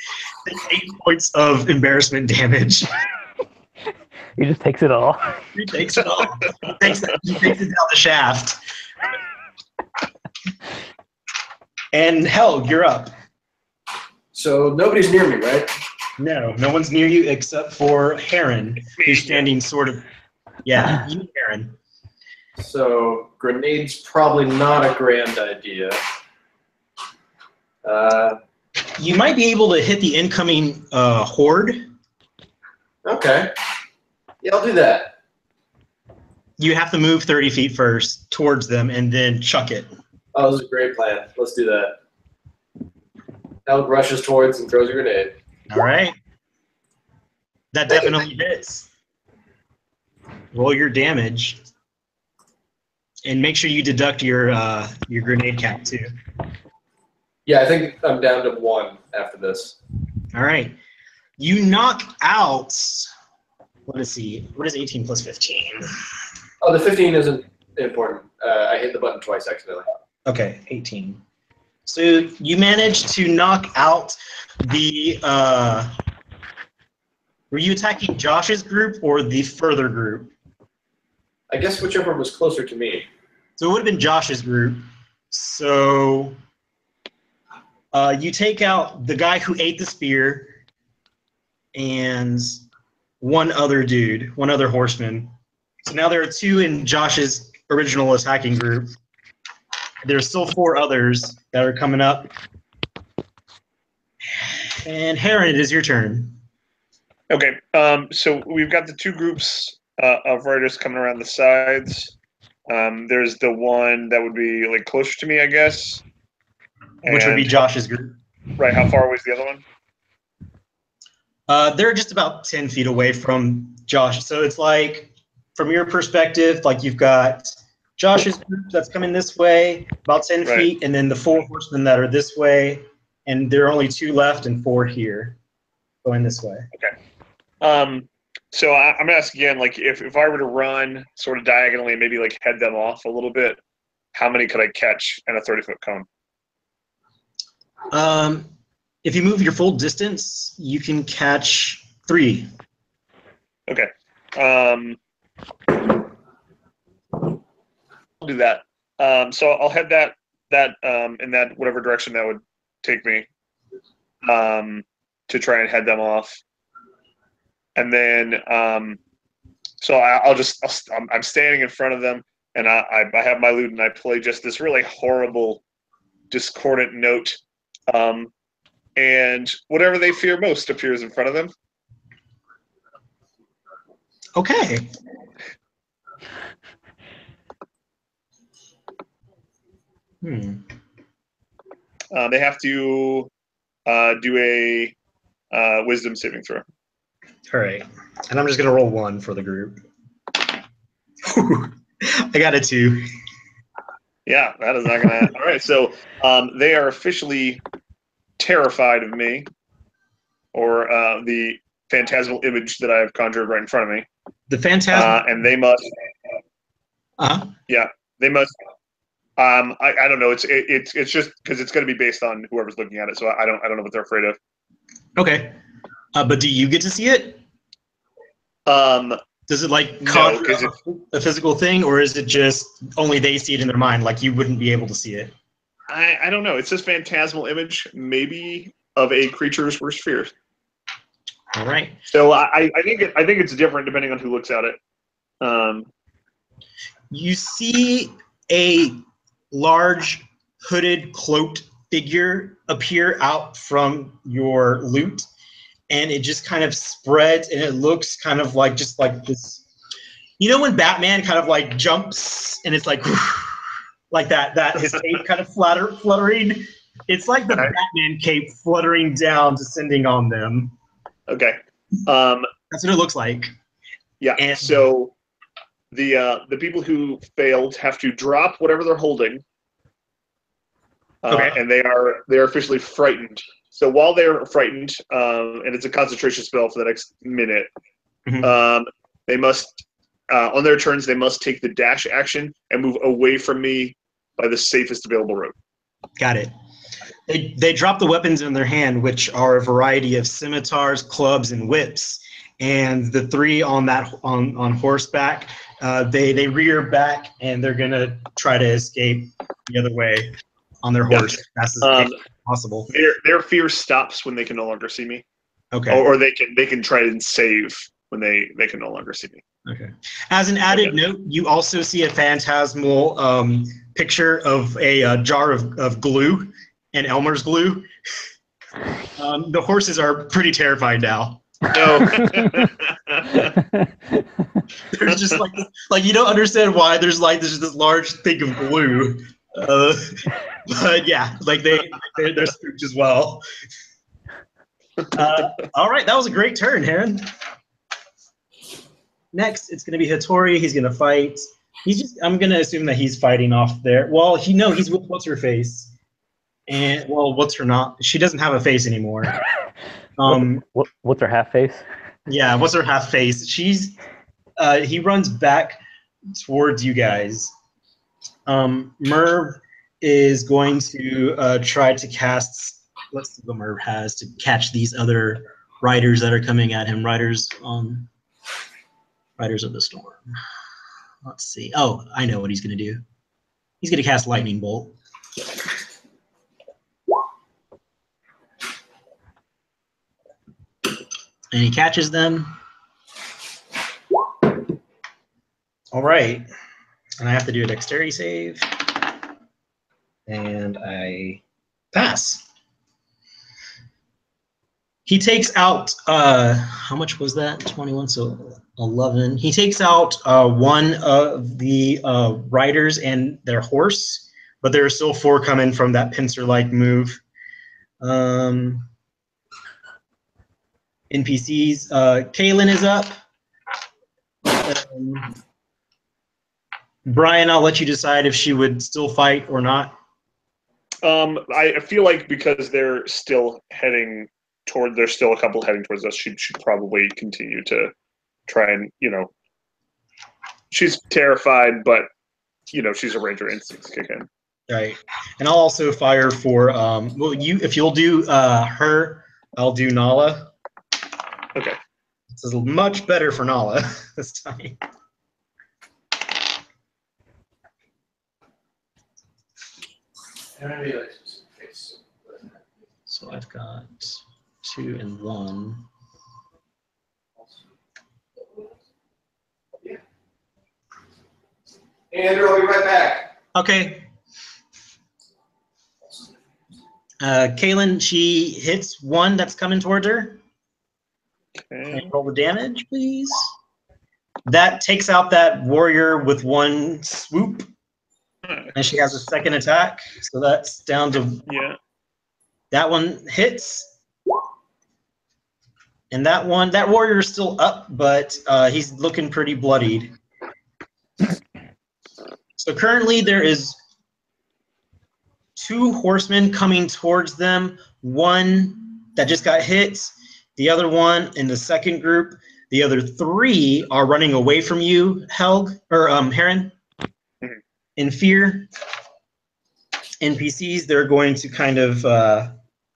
8 points of embarrassment damage. He just takes it all. He takes it all. He takes it down the shaft. And Helg, you're up. So nobody's near me, right? No one's near you except for Heron, who's standing sort of. Yeah, you, Heron. So grenades probably not a grand idea. You might be able to hit the incoming horde. Okay. Yeah, I'll do that. You have to move 30 feet first towards them and then chuck it. Oh, this is a great plan. Let's do that. Helg rushes towards and throws a grenade. All right. That definitely hits. Roll your damage. And make sure you deduct your grenade count too. Yeah, I think I'm down to 1 after this. All right. You knock out. Let us see. What is 18 plus 15? Oh, the 15 isn't important. I hit the button twice accidentally. Okay, 18. So you managed to knock out the. Were you attacking Josh's group or the further group? I guess whichever was closer to me. So it would have been Josh's group. So you take out the guy who ate the spear and one other dude, one other horseman. So now there are 2 in Josh's original attacking group. There's still 4 others that are coming up. And Heron, it is your turn. Okay, so we've got the 2 groups of riders coming around the sides. There's the one that would be like closer to me, I guess. Which would be Josh's group. Right, how far away is the other one? They're just about 10 feet away from Josh. So it's like, from your perspective, like you've got Josh's group that's coming this way, about 10 feet, and then the 4 horsemen that are this way, and there are only 2 left and 4 here going this way. Okay. So I'm gonna ask again, like if I were to run sort of diagonally and maybe like head them off a little bit, how many could I catch in a 30-foot cone? If you move your full distance, you can catch 3. Okay. I'll do that. So I'll head that in that whatever direction that would take me to try and head them off. And then, so I'm standing in front of them, and I have my lute, and I play just this really horrible, discordant note, and whatever they fear most appears in front of them. Okay. They have to do a wisdom saving throw. All right. And I'm just going to roll 1 for the group. I got a 2. Yeah, that is not going to. All right, so they are officially terrified of me, or the phantasmal image that I have conjured right in front of me. The phantasmal. And they must. Yeah, they must. I don't know. It's just because it's going to be based on whoever's looking at it. So I don't know what they're afraid of. Okay. But do you get to see it? Does it like conjure a physical thing, or is it just only they see it in their mind? Like you wouldn't be able to see it. I don't know. It says phantasmal image, maybe of a creature's worst fears. All right. So I think it's different depending on who looks at it. You see a large hooded, cloaked figure appear out from your loot, and it just kind of spreads, and it looks kind of like just like this. You know when Batman kind of like jumps, and it's like like that his cape kind of fluttering. It's like the Batman cape fluttering down, descending on them. Okay. That's what it looks like. Yeah. And so the people who failed have to drop whatever they're holding. Okay. And they're officially frightened. So while they're frightened, and it's a concentration spell for the next minute, they must on their turns they must take the dash action and move away from me by the safest available route. Got it. They drop the weapons in their hand, which are a variety of scimitars, clubs, and whips. And the three on horseback, they rear back and they're gonna try to escape the other way on their horse as fast as possible. Their fear stops when they can no longer see me. Okay. Or they can try and save when they can no longer see me. Okay. As an added note, you also see a phantasmal picture of a jar of glue and Elmer's glue. The horses are pretty terrified now. No. There's just like you don't understand why there's this large thing of glue. But yeah, like they're spooked as well. All right, that was a great turn, Heron. Next, it's going to be Hattori. He's going to fight. I'm going to assume that he's fighting off there. Well, he's with what's her face, and what's her not? She doesn't have a face anymore. What's her half face? Yeah, what's her half face? He runs back towards you guys. Merv is going to try to cast. Let's see what Merv has to catch these other riders that are coming at him. Riders of the Storm. Let's see. Oh, I know what he's going to do. He's going to cast Lightning Bolt. And he catches them. All right. And I have to do a dexterity save. And I pass. He takes out, how much was that? 21, so 11. He takes out one of the riders and their horse, but there are still 4 coming from that pincer-like move. NPCs. Kaylin is up. Brian, I'll let you decide if she would still fight or not. I feel like because there's still a couple heading towards us, she should probably continue to try and, she's terrified, but, she's a ranger, instincts kick in. Right. And I'll also fire for, if you'll do her, I'll do Nala. Okay. This is much better for Nala this time. So I've got 2 and 1. Andrew, I'll be right back. Okay. Kaylin, she hits one that's coming towards her. Okay. Roll the damage, please. That takes out that warrior with 1 swoop. And she has a second attack. So that's down to... Yeah. That one hits. And that warrior is still up, but he's looking pretty bloodied. So currently there is 2 horsemen coming towards them. One that just got hit. The other one in the second group. The other 3 are running away from you, Heron. In fear. NPCs, they're going to kind of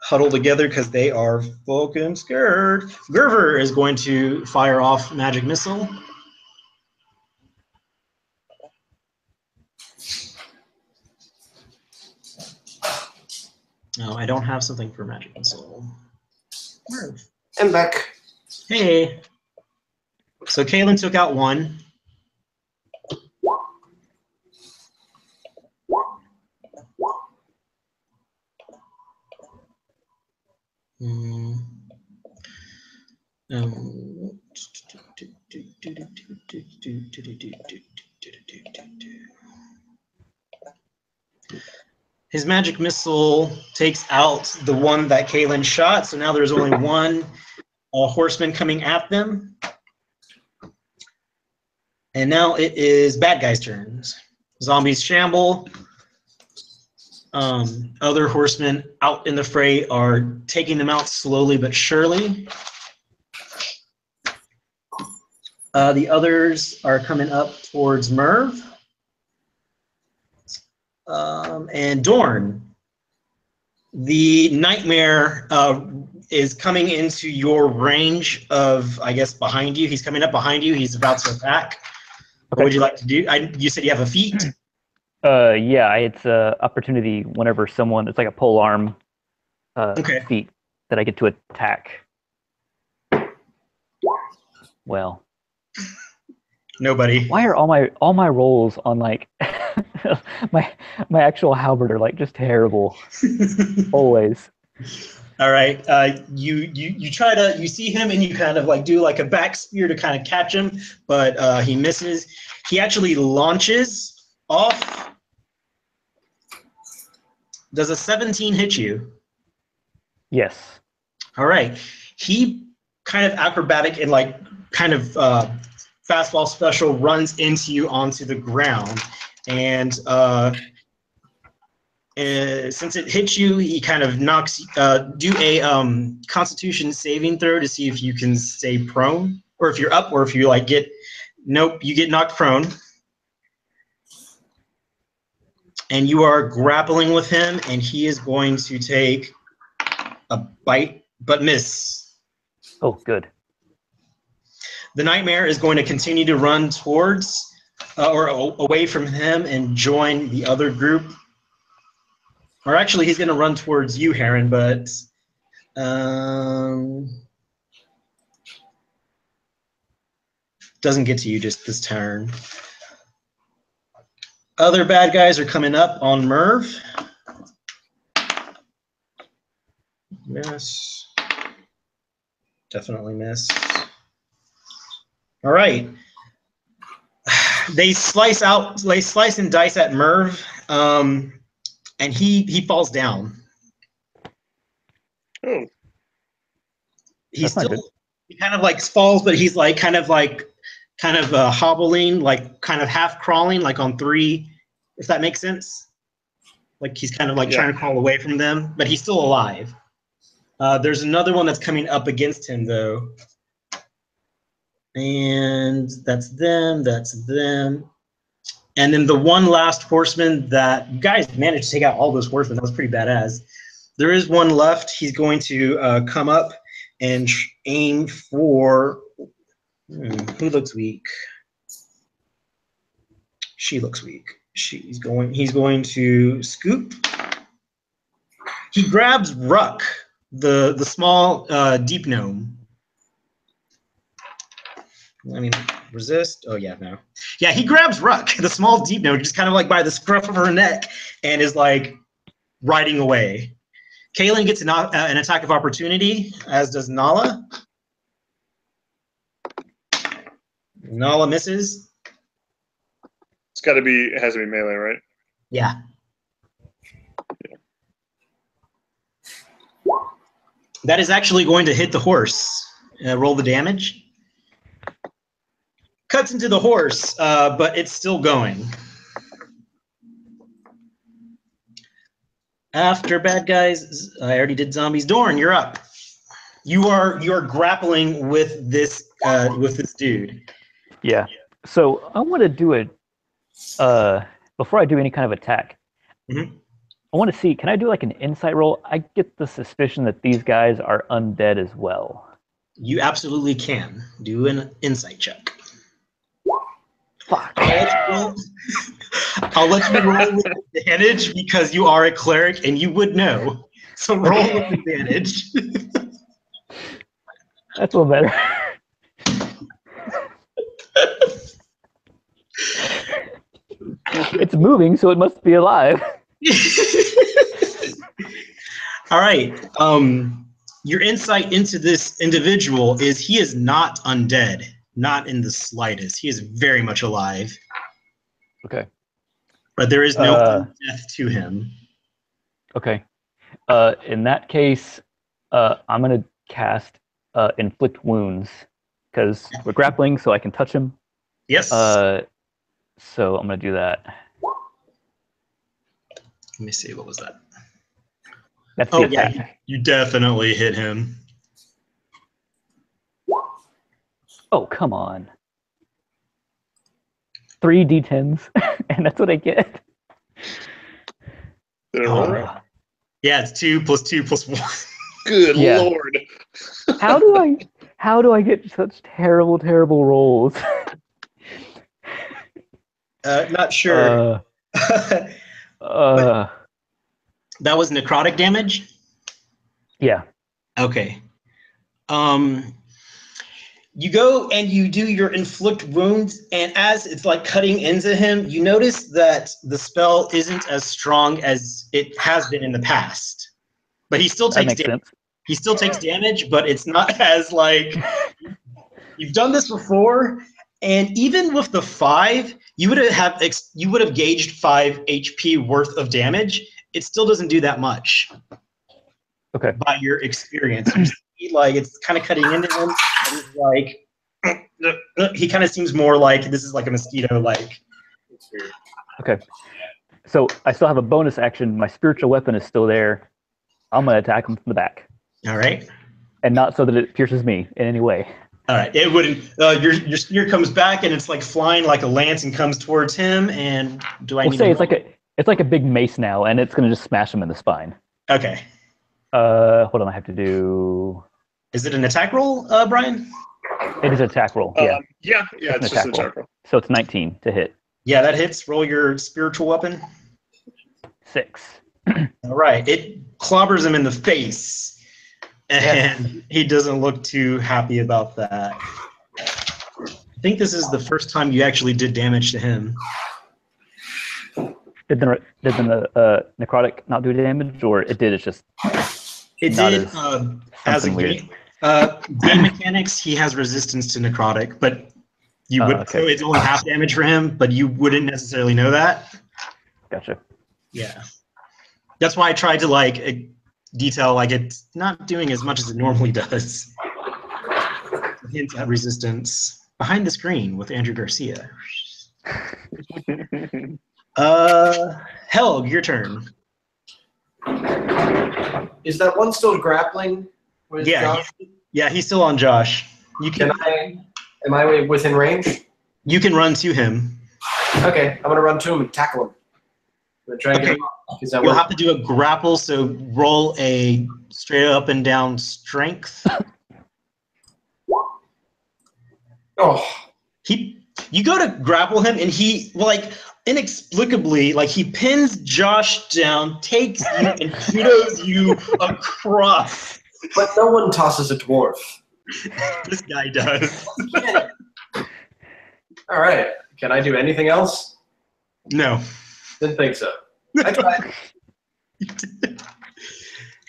huddle together because they are fucking scared. Gerver is going to fire off magic missile. No, I don't have something for magic missile. Merv. I'm back. Hey. So Kaylin took out 1. His magic missile takes out the one that Kalen shot, so now there's only one horseman coming at them. And now it is bad guys' turns. Zombies shamble. Other horsemen out in the fray are taking them out slowly but surely. The others are coming up towards Merv. And Dorn. The nightmare is coming into your range of, I guess, behind you. He's coming up behind you. He's about to attack. Okay. What would you like to do? You said you have a feat? Yeah, it's a opportunity whenever someone, it's like a pole arm feat that I get to attack. Well. Nobody. Why are all my rolls on like my actual halberd are like just terrible? Always. All right. You try to, you see him and you kind of like do like a back spear to kind of catch him, but he misses. He actually launches off. Does a 17 hit you? Yes. All right. He kind of acrobatic and like kind of fastball special runs into you onto the ground, and since it hits you, he kind of knocks. Do a Constitution saving throw to see if you can stay prone, or if you're up, or if you like get. Nope, you get knocked prone, and you are grappling with him, and he is going to take a bite, but miss. Oh, good. The nightmare is going to continue to run towards or away from him and join the other group. Or actually, he's going to run towards you, Heron, but doesn't get to you just this turn. Other bad guys are coming up on Merv. Miss. Definitely miss. All right. They slice and dice at Merv, and he falls down. Oh. He kind of like falls, but he's like kind of hobbling, like kind of half crawling, like on three, if that makes sense. Like he's kind of like trying to crawl away from them, but he's still alive. There's another one that's coming up against him though. And that's them, And then the one last horseman that you guys managed to take out all those horsemen. That was pretty badass. There is one left. He's going to come up and aim for, who looks weak? She looks weak. He's going to scoop. He grabs Ruck, the small deep gnome. I mean, resist. Oh, yeah, no. Yeah, he grabs Ruck, the small deep gnome, just kind of like by the scruff of her neck, and is like riding away. Kaylin gets an attack of opportunity, as does Nala. Nala misses. It has to be melee, right? Yeah. That is actually going to hit the horse. Roll the damage. Cuts into the horse, but it's still going. After bad guys, I already did zombies. Dorn, you're up. You are grappling with this dude. Yeah. So I want to do before I do any kind of attack. Mm-hmm. I want to see, can I do like an insight roll? I get the suspicion that these guys are undead as well. You absolutely can. Do an insight check. Fuck. I'll let you roll with advantage because you are a cleric and you would know. So roll with advantage. That's a little better. It's moving, so it must be alive. All right. Your insight into this individual is he is not undead. Not in the slightest. He is very much alive. Okay. But there is no death to him. Okay. In that case, I'm gonna cast inflict wounds because we're grappling, so I can touch him. Yes. So I'm gonna do that. Let me see. What was that? That's the Oh attack. yeah, you definitely hit him. Oh, come on. 3 d10s, and that's what I get. Did I roll right? Yeah, it's 2 + 2 + 1. Good Yeah. lord. How do I get such terrible rolls? Not sure. Uh, That was necrotic damage? yeah. Okay. You go and you do your inflict wounds, and as it's like cutting into him, you notice that the spell isn't as strong as it has been in the past. But he still That takes makes damage. sense. He still takes damage, but it's not as like you've done this before, and even with the 5, you would have gauged 5 HP worth of damage. It still doesn't do that much. Okay. By your experience, you see, like it's kind of cutting into him. And he's like, he kind of seems more like this is like a mosquito. Like, Okay. So I still have a bonus action. My spiritual weapon is still there. I'm gonna attack him from the back, all right, and not so that it pierces me in any way. all right. It wouldn't. Your spear comes back and it's like flying like a lance and comes towards him. And do I We'll need say to it's like a big mace now, and it's gonna just smash him in the spine. Okay. Hold on, I have to do. Is it an attack roll, Brian? It is an attack roll. Yeah. Yeah, it's just an attack roll. So it's 19 to hit. Yeah, that hits. Roll your spiritual weapon. 6. All right. It clobbers him in the face, and he doesn't look too happy about that. I think this is the first time you actually did damage to him. Did the necrotic not do damage, or it did? It's just it not did as a weird. game mechanics. He has resistance to necrotic, but you would so it's only half damage for him, but you wouldn't necessarily know that. Gotcha. Yeah, that's why I tried to like detail like it's not doing as much as it normally does. Hint at resistance behind the screen with Andrew Garcia. Helg, your turn. Is that one still grappling with Josh? He's still on Josh. Am I within range? You can run to him. Okay, I'm gonna run to him and tackle him. I'm gonna try and get him off. You'll have to do a grapple, so roll a straight up and down strength. Oh. You go to grapple him, and he like inexplicably like he pins Josh down, takes you, and judos you across. But no one tosses a dwarf. This guy does. All right. Can I do anything else? No. Didn't think so. I tried.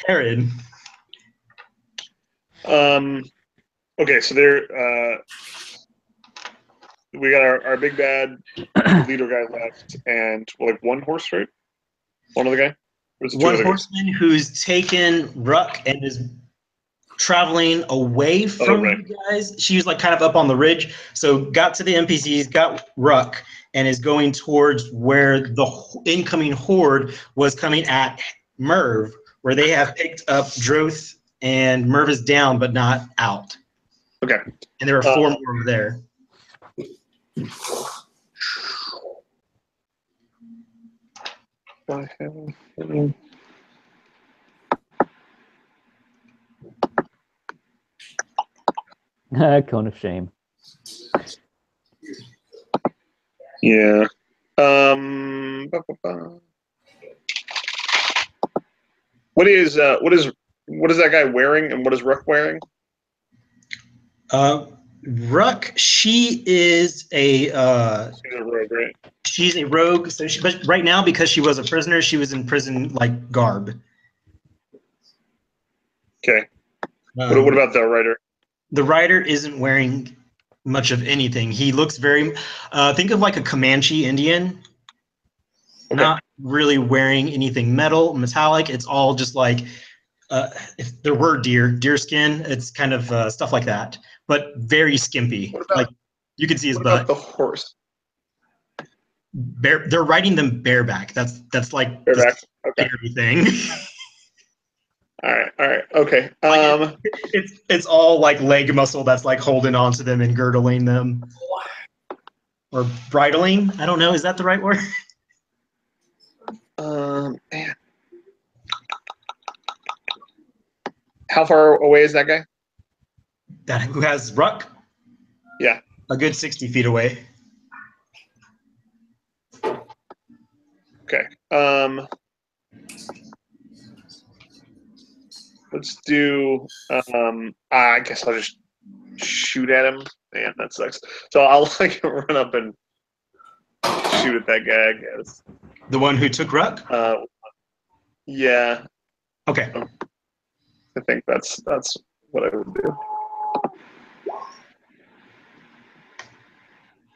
Aaron. Okay, so there. We got our big bad leader guy left, and like one horse, right? One other guy. One horseman who's taken Ruck and is traveling away from you guys. She was like kind of up on the ridge, so got to the NPCs, got Ruck, and is going towards where the incoming horde was coming at Merv, where they have picked up Droth, and Merv is down but not out. Okay. And there are 4 more over there. Cone of shame. Yeah. What is that guy wearing, and what is Ruck wearing? Ruck, she is a she's a rogue, right? She's a rogue, so but right now because she was a prisoner, she was in prison like garb. Okay. What about the rider? The rider isn't wearing much of anything. He looks very think of like a Comanche Indian. not really wearing anything metallic. It's all just like, if there were deer skin, it's kind of stuff like that, but very skimpy. Like you can see his butt. What about the horse? They're riding them bareback. That's like Bareback. the Okay. scary thing. All right. Okay. It's all like leg muscle that's like holding onto them and girdling them, or bridling. I don't know. Is that the right word? Man. How far away is that guy? That who has Ruck? Yeah. A good 60 feet away. Okay. Let's do. I guess I'll just shoot at him. Man, that sucks. So I'll like run up and shoot at that guy, I guess. The one who took Ruck? Yeah. Okay. I think that's what I would do.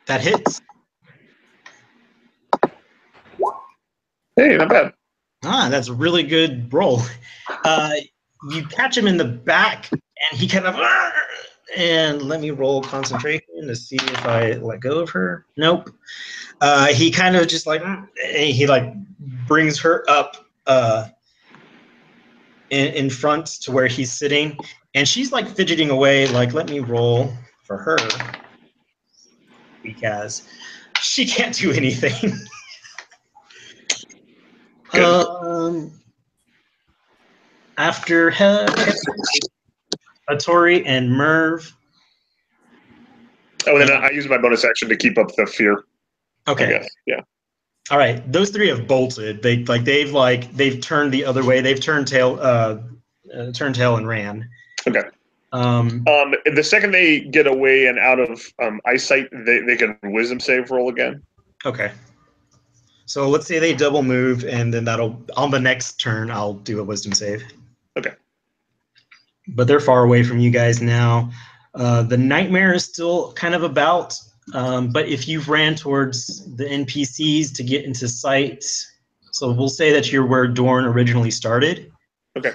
That hits. Hey, not bad. That's a really good roll. You catch him in the back, and he kind of. And let me roll concentration to see if I let go of her. Nope. He kind of just like, and he like brings her up in front to where he's sitting, and she's like fidgeting away. Like, let me roll for her because she can't do anything. After Hattori and Merv. Oh, and then I use my bonus action to keep up the fear. Okay. Yeah. All right. Those three have bolted. They've turned the other way. They've turned tail and ran. Okay. The second they get away and out of eyesight, they can wisdom save roll again. Okay. So let's say they double move, and then that'll on the next turn I'll do a wisdom save. Okay. But they're far away from you guys now. The nightmare is still kind of about, but if you've ran towards the NPCs to get into sight, so we'll say that you're where Dorn originally started. Okay.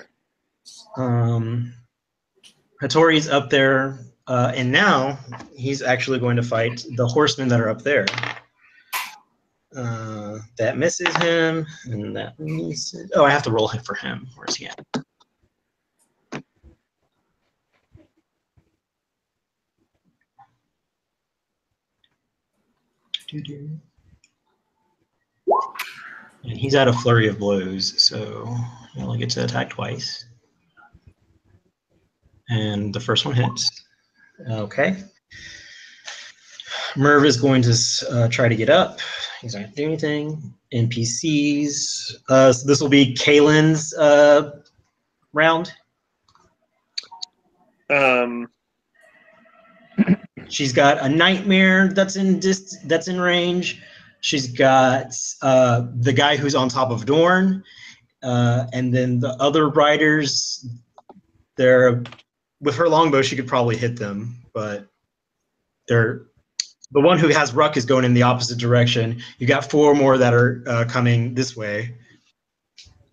Hattori's up there, and now he's actually going to fight the horsemen that are up there. That misses him, and that misses. Oh, I have to roll hit for him. Where's he at? And he's at a flurry of blows, so he only gets to attack twice. And the first one hits. Okay. Merv is going to try to get up. He's not going to do anything. NPCs. So this will be Kaylin's round. She's got a nightmare that's in range. She's got the guy who's on top of Dorn, and then the other riders. They're with her longbow. She could probably hit them, but they're the one who has Ruck is going in the opposite direction. You got four more that are coming this way,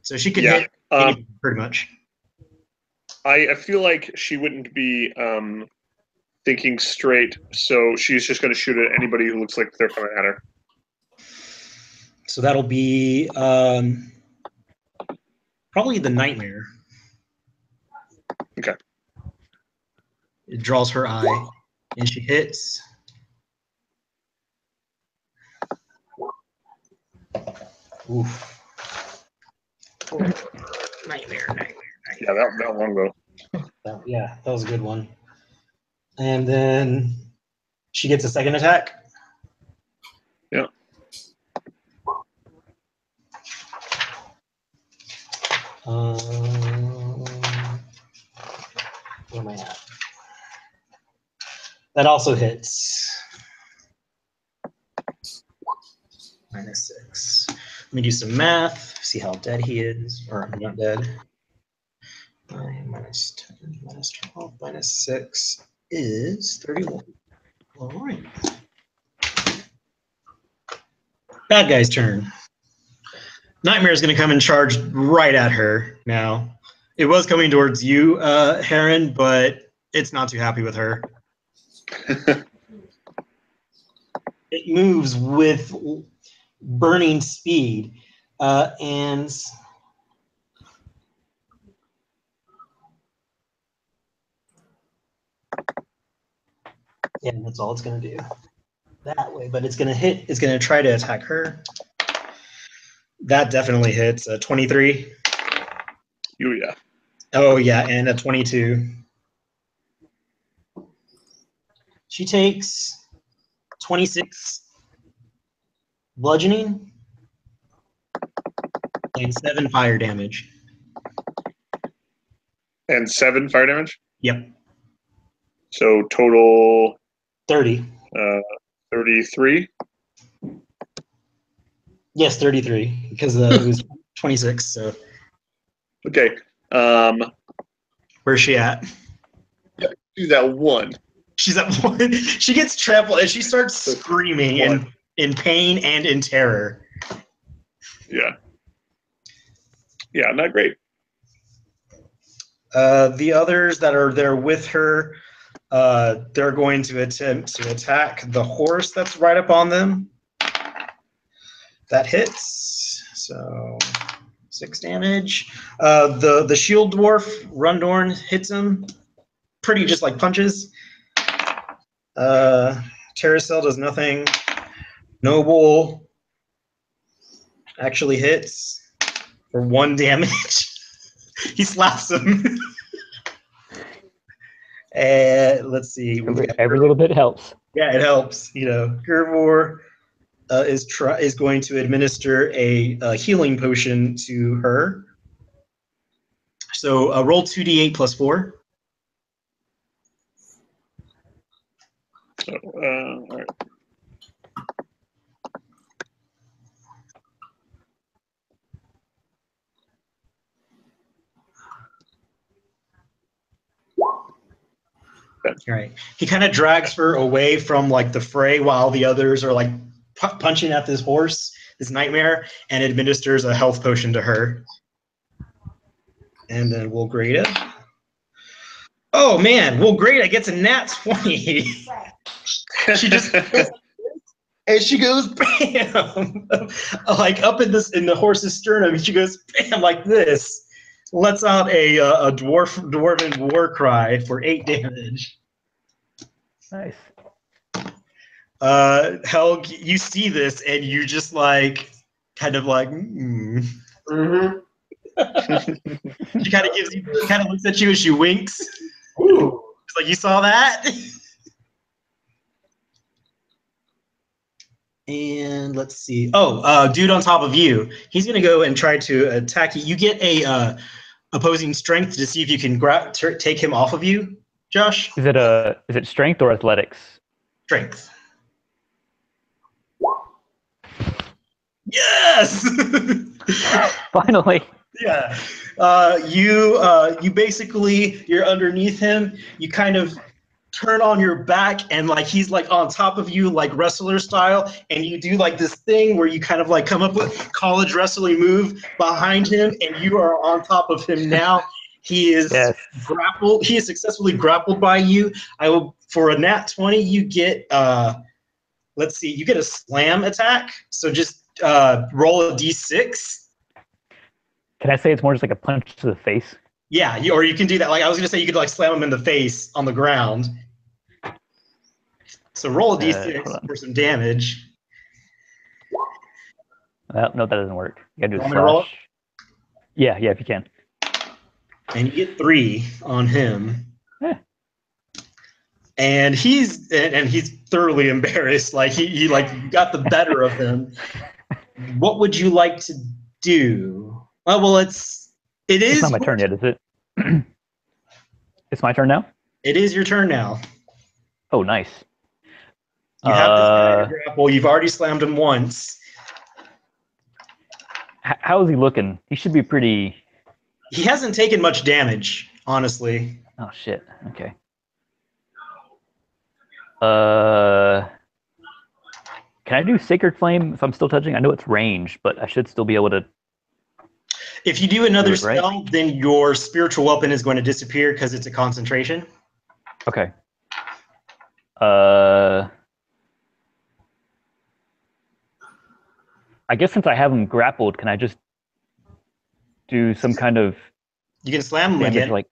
so she could hit anybody, pretty much. I feel like she wouldn't be thinking straight, so she's just going to shoot at anybody who looks like they're coming at her. So that'll be probably the nightmare. Okay. It draws her eye, and she hits. Oof. Nightmare. Yeah, that longbow. Yeah, that was a good one. And then she gets a second attack. Yeah. Where am I at? That also hits. -6. Let me do some math, see how dead he is, or not dead. 9 minus 10 minus 12 minus 6 is 31. All right. Bad guy's turn. Nightmare is going to come and charge right at her now. It was coming towards you, Heron, but it's not too happy with her. It moves with burning speed, and yeah, that's all it's going to do. That way, but it's going to hit. It's going to try to attack her. That definitely hits. 23. Oh yeah. Oh yeah, and a 22. She takes 26 bludgeoning and 7 fire damage. And 7 fire damage. Yep. So total 30. 33. Yes, 33 because it was 26. So Okay. where's she at? Do that one. She's at 1. She gets trampled and she starts screaming in pain and in terror. Yeah. Yeah, not great. The others that are there with her, they're going to attempt to attack the horse that's right up on them. That hits. So 6 damage. The shield dwarf, Rundorn, hits him. Pretty just like punches. Terracell does nothing. Noble actually hits for 1 damage. He slaps him. And let's see. Every little bit helps. Yeah, it helps. You know, Gervor is going to administer a healing potion to her. So roll 2d8 plus 4. All right. All right. He kind of drags her away from like the fray while the others are like punching at this horse, this nightmare, and administers a health potion to her. And then we'll grade it. Oh man, well great, I get a nat 20. She just and she goes bam, like up in the horse's sternum. She goes bam like this. Lets out a dwarven war cry for 8 damage. Nice. Helg, you see this and you just like kind of like. Mm-hmm. She kind of looks at you and she winks. Ooh. It's like, you saw that? And let's see. Oh, dude on top of you. He's gonna go and try to attack you. You get a opposing strength to see if you can take him off of you, Josh. Is it strength or athletics? Strength. Yes. Finally. Yeah. You basically, you're underneath him. You kind of turn on your back and like he's like on top of you like wrestler style, and you do like this thing where you kind of like come up with college wrestling move behind him, and you are on top of him now. He is grappled. He is successfully grappled by you. I will, for a nat 20, you get let's see, you get a slam attack. So just roll a d6. Can I say it's more just like a punch to the face? Yeah, or you can do that. Like I was gonna say, you could like slam him in the face on the ground. So roll a d6 for some damage. No, that doesn't work. You gotta do Want me to roll it? Yeah, if you can. And you get 3 on him. Yeah. And he's thoroughly embarrassed. Like he like got the better of him. What would you like to do? Oh well, it is. It's not my turn yet, is it? It's my turn now? It is your turn now. Oh, nice. You have this guy to grapple. You've already slammed him once. How is he looking? He should be pretty. He hasn't taken much damage, honestly. Oh shit. Okay. Can I do Sacred Flame if I'm still touching? I know it's range, but I should still be able to If you do another Do it, right? spell, then your spiritual weapon is going to disappear because it's a concentration. Okay. I guess since I have him grappled, can I just do some kind of You can slam him damage? again. Like,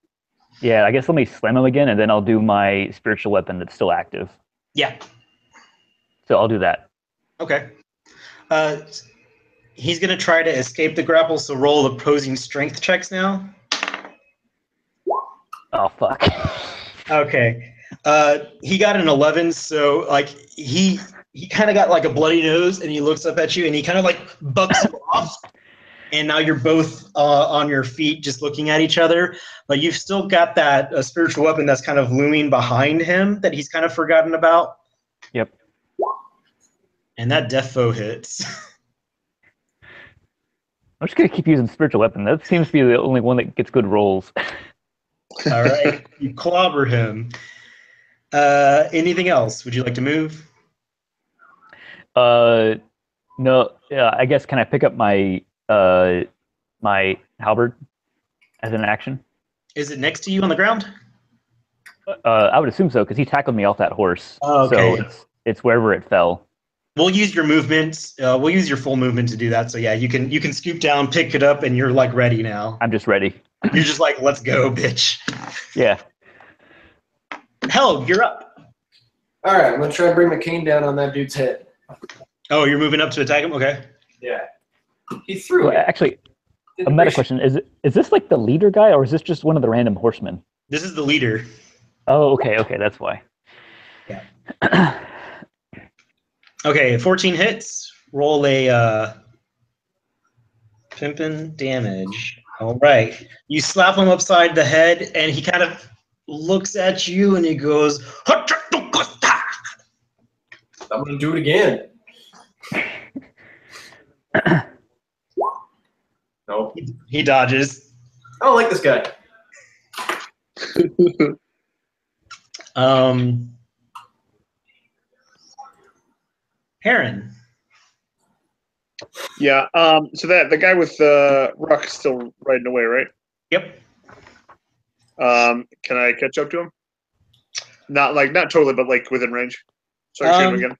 yeah, I guess let me slam him again, and then I'll do my spiritual weapon that's still active. Yeah. So I'll do that. Okay. He's going to try to escape the grapple, so roll opposing strength checks now. Oh fuck. Okay. He got an 11, so like he kind of got like a bloody nose, and he looks up at you, and he kind of like bucks you off. And now you're both on your feet, just looking at each other. But you've still got that spiritual weapon that's kind of looming behind him that he's kind of forgotten about. Yep. And that death foe hits. I'm just gonna keep using spiritual weapon. That seems to be the only one that gets good rolls. All right, you clobber him. Anything else? Would you like to move? No. Yeah, I guess can I pick up my my halberd as an action? Is it next to you on the ground? I would assume so because he tackled me off that horse. Oh, okay. So it's wherever it fell. We'll use your movement. We'll use your full movement to do that. So yeah, you can scoop down, pick it up, and you're like ready now. I'm just ready. You're just like, let's go, bitch. Yeah. Hell, you're up. All right, I'm gonna try to bring my cane down on that dude's head. Oh, you're moving up to attack him? Okay. Yeah. He threw Well, it. actually, a meta question: is this like the leader guy, or is this just one of the random horsemen? This is the leader. Oh, okay, that's why. Yeah. Okay, 14 hits. Roll a pimpin' damage. All right. You slap him upside the head, and he kind of looks at you, and he goes, "Hatratukosta!" I'm gonna do it again. No. He dodges. I don't like this guy. Heron. Yeah. So that the guy with the ruck is still riding away, right? Yep. Can I catch up to him? Not totally, but like within range. So I can shoot him again.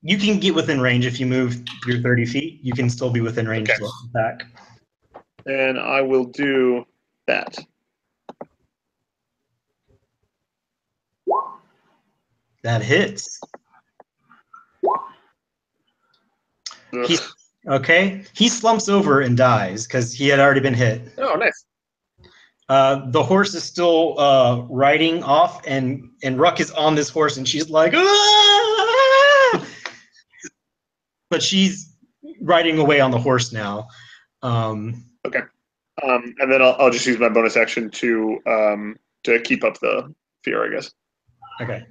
You can get within range if you move your 30 feet. You can still be within range to attack. And I will do that. That hits. He slumps over and dies because he had already been hit. Oh, nice. The horse is still riding off, and Ruck is on this horse, and she's like, "Ah!" But she's riding away on the horse now. Okay. And then I'll just use my bonus action to keep up the fear, I guess. Okay.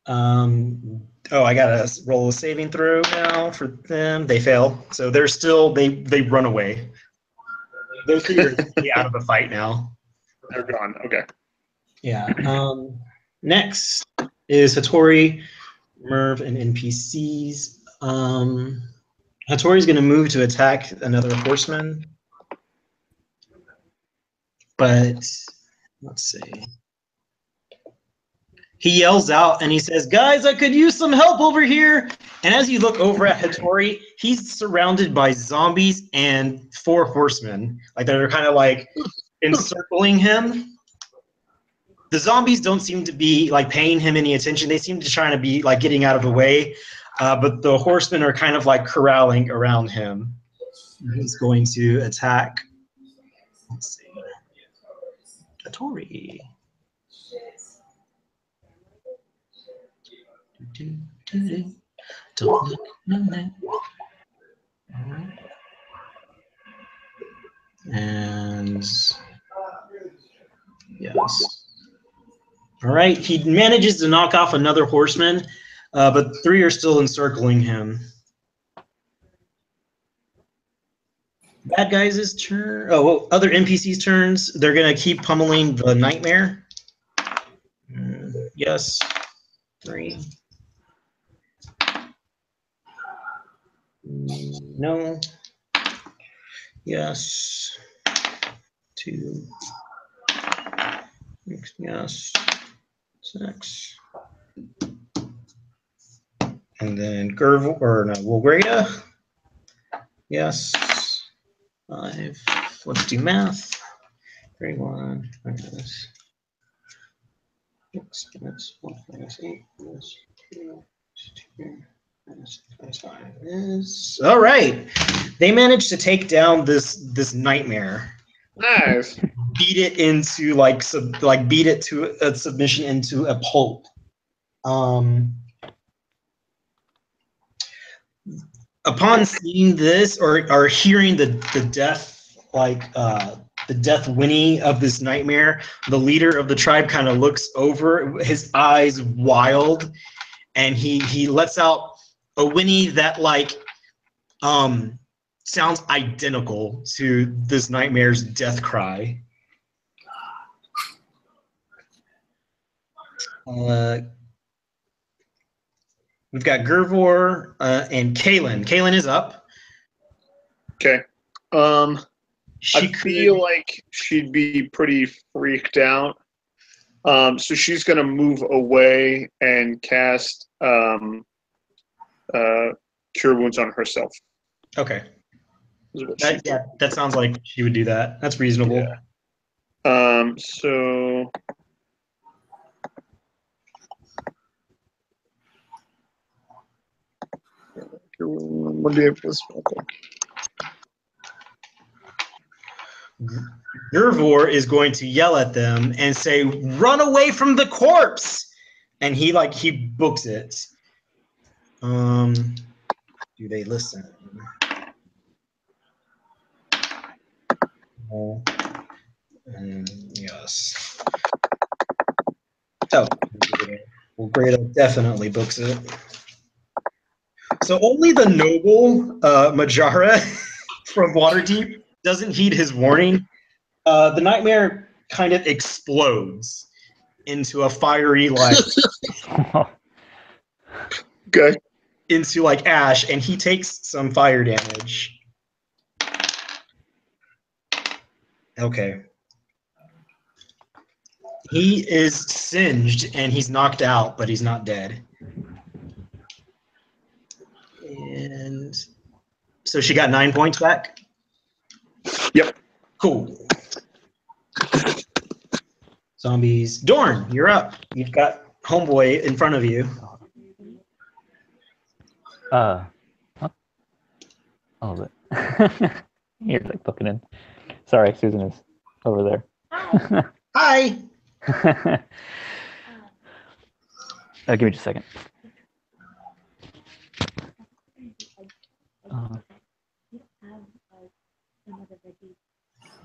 I gotta roll a saving throw now for them. They fail, so they're still they run away. Those two are out of the fight now. They're gone. Okay. Yeah. Next is Hattori, Merv, and NPCs. Hattori's going to move to attack another horseman. But let's see. He yells out and he says, "Guys, I could use some help over here." And as you look over at Hattori, he's surrounded by zombies and 4 horsemen, like that are kind of like encircling him. The zombies don't seem to be like paying him any attention. They seem to try to be like getting out of the way, but the horsemen are kind of like corralling around him. He's going to attack. Let's see. Hattori. Don't look, no. And yes. All right, he manages to knock off another horseman, but 3 are still encircling him. Bad guys' turn. Oh, well, other NPCs' turns. They're gonna keep pummeling the nightmare. Yes. 3. No. Yes. 2. Yes. 6. And then Wolgreta. Yes. 5. Let's do math. 31 minus 6 minus 1 minus 8 minus 2 minus 5 is all right. They managed to take down this nightmare. Nice. Beat it into beat it to a submission into a pulp. Upon seeing this or hearing the death the death whinny of this nightmare, the leader of the tribe kind of looks over, his eyes wild, and he lets out a whinny that sounds identical to this nightmare's death cry. We've got Gervor and Kaylin. Kaylin is up. Okay. I feel like she'd be pretty freaked out. So she's going to move away and cast Cure Wounds on herself. Okay. That sounds like she would do that. That's reasonable. Yeah. So... Gervor is going to yell at them and say, "Run away from the corpse!" And he books it. Do they listen? Yes. So, well, Grado definitely books it. So only the noble Majara from Waterdeep doesn't heed his warning. The nightmare kind of explodes into a fiery okay. Into ash, and he takes some fire damage. Okay. He is singed and he's knocked out, but he's not dead. And so she got 9 points back? Yep. Cool. Zombies. Dorn, you're up. You've got Homeboy in front of you. Huh? Oh, but you're booking in. Sorry, Susan is over there. Hi. Give me just a second.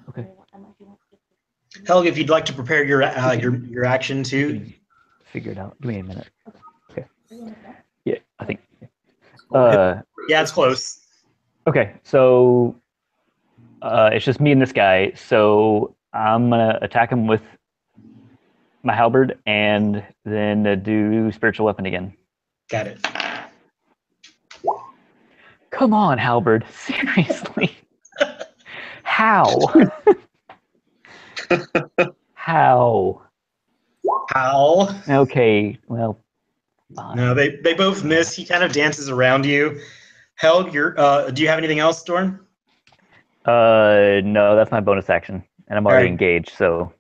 Okay. Helg, if you'd like to prepare your action too. Figure it out. Give me a minute. Okay. Yeah, I think. Yeah, it's close. Okay, so it's just me and this guy. So I'm gonna attack him with my halberd and then do spiritual weapon again. Got it. Come on, halberd. Seriously. How? How? Okay, well. Fine. No, they both miss. He kind of dances around you. Helg, do you have anything else, Dorn? No, that's my bonus action, and I'm already engaged. So,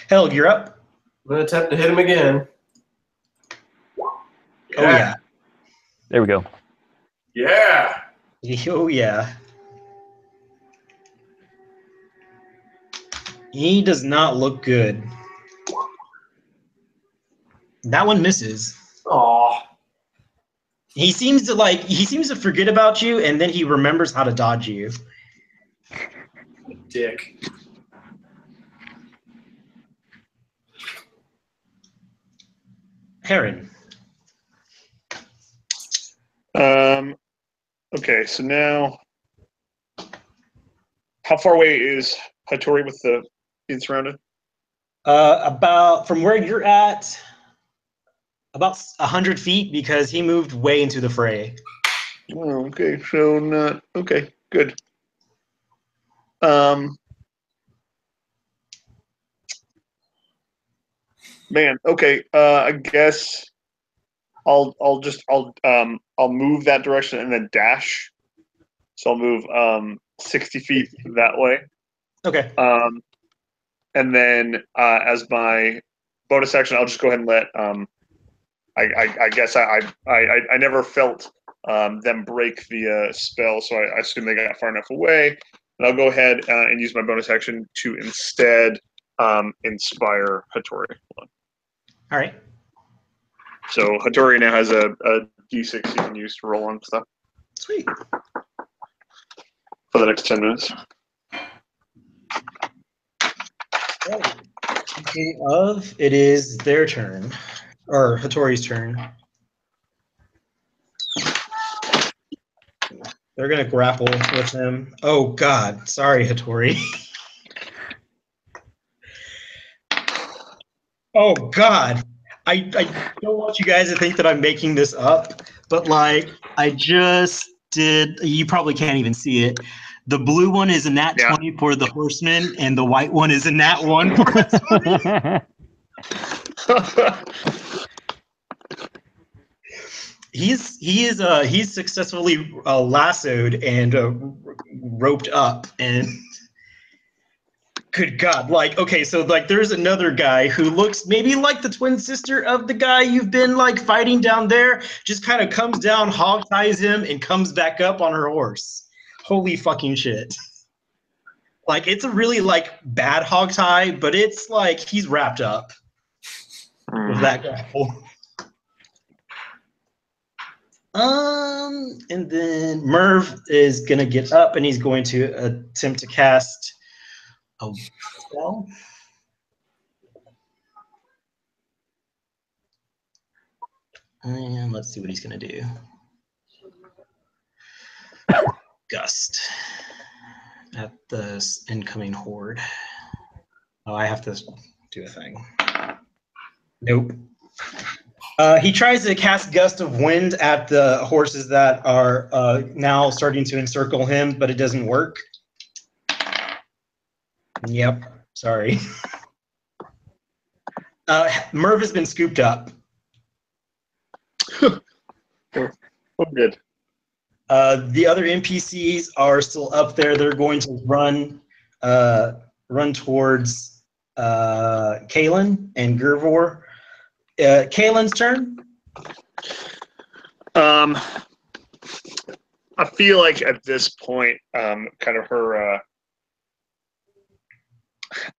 Helg, you're up. I'm gonna attempt to hit him again. Oh yeah. There we go. Yeah. Oh yeah. He does not look good. That one misses. Aw. He seems to forget about you, and then he remembers how to dodge you. Dick. Heron. Okay, so now, how far away is Hattori with the being surrounded? About from where you're at, about 100 feet, because he moved way into the fray. Oh, okay, so not okay. Good. Man, okay. I guess I'll move that direction and then dash. So I'll move 60 feet that way. Okay. And then as my bonus action, I'll just go ahead and let I guess I never felt them break the spell, so I assume they got far enough away. And I'll go ahead and use my bonus action to instead inspire Hattori. All right. So Hattori now has a d6 you can use to roll on stuff. Sweet. For the next 10 minutes. Speaking of, it is their turn, or Hattori's turn. They're gonna grapple with him. Oh God, sorry, Hattori. Oh God, I don't want you guys to think that I'm making this up, but like I just did. You probably can't even see it. The blue one is a nat 20 for the horseman, and the white one is a nat 1 for the He's successfully lassoed and roped up, and good God, like, okay, so like there's another guy who looks maybe like the twin sister of the guy you've been like fighting down there, just kind of comes down, hog ties him, and comes back up on her horse. Holy fucking shit. Like, it's a really, like, bad hog tie, but it's like he's wrapped up with that grapple. And then Merv is going to get up, and he's going to attempt to cast a spell. And let's see what he's going to do. Gust at the incoming horde. Oh, I have to do a thing. Nope. He tries to cast Gust of Wind at the horses that are now starting to encircle him, but it doesn't work. Yep, sorry. Merv has been scooped up. Oh, good. The other NPCs are still up there. They're going to run towards Kalen and Gervor. Kalen's turn. I feel like at this point, kind of her,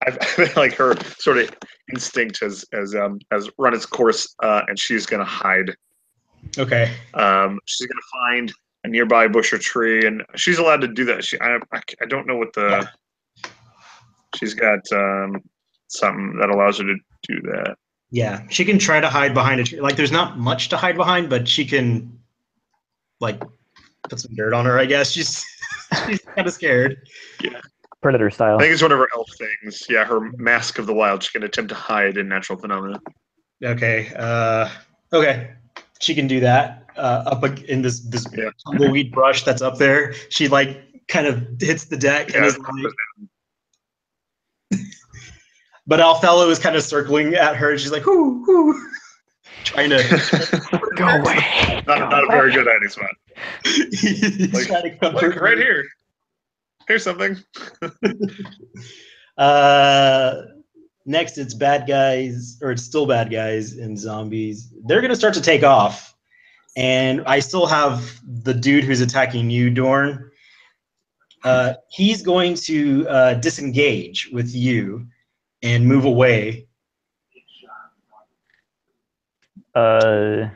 I feel like her sort of instinct has run its course, and she's going to hide. Okay. She's going to find a nearby bush or tree, and she's allowed to do that. I don't know what the. Yeah. She's got something that allows her to do that. Yeah, she can try to hide behind a tree. Like, there's not much to hide behind, but she can, like, put some dirt on her, I guess. She's kind of scared. Yeah. Predator style. I think it's one of her elf things. Yeah, her Mask of the Wild. She can attempt to hide in natural phenomena. Okay. Okay. She can do that. Up in this tumbleweed brush that's up there. She, like, kind of hits the deck and is like... But Othello is kind of circling at her, and she's like, "Whoo, whoo," trying to go away. Not a very good hiding spot. He's like, trying to comfort look, right here. Here's something. Next, it's bad guys, or it's still bad guys and zombies. They're gonna start to take off, and I still have the dude who's attacking you, Dorn. He's going to disengage with you and move away. So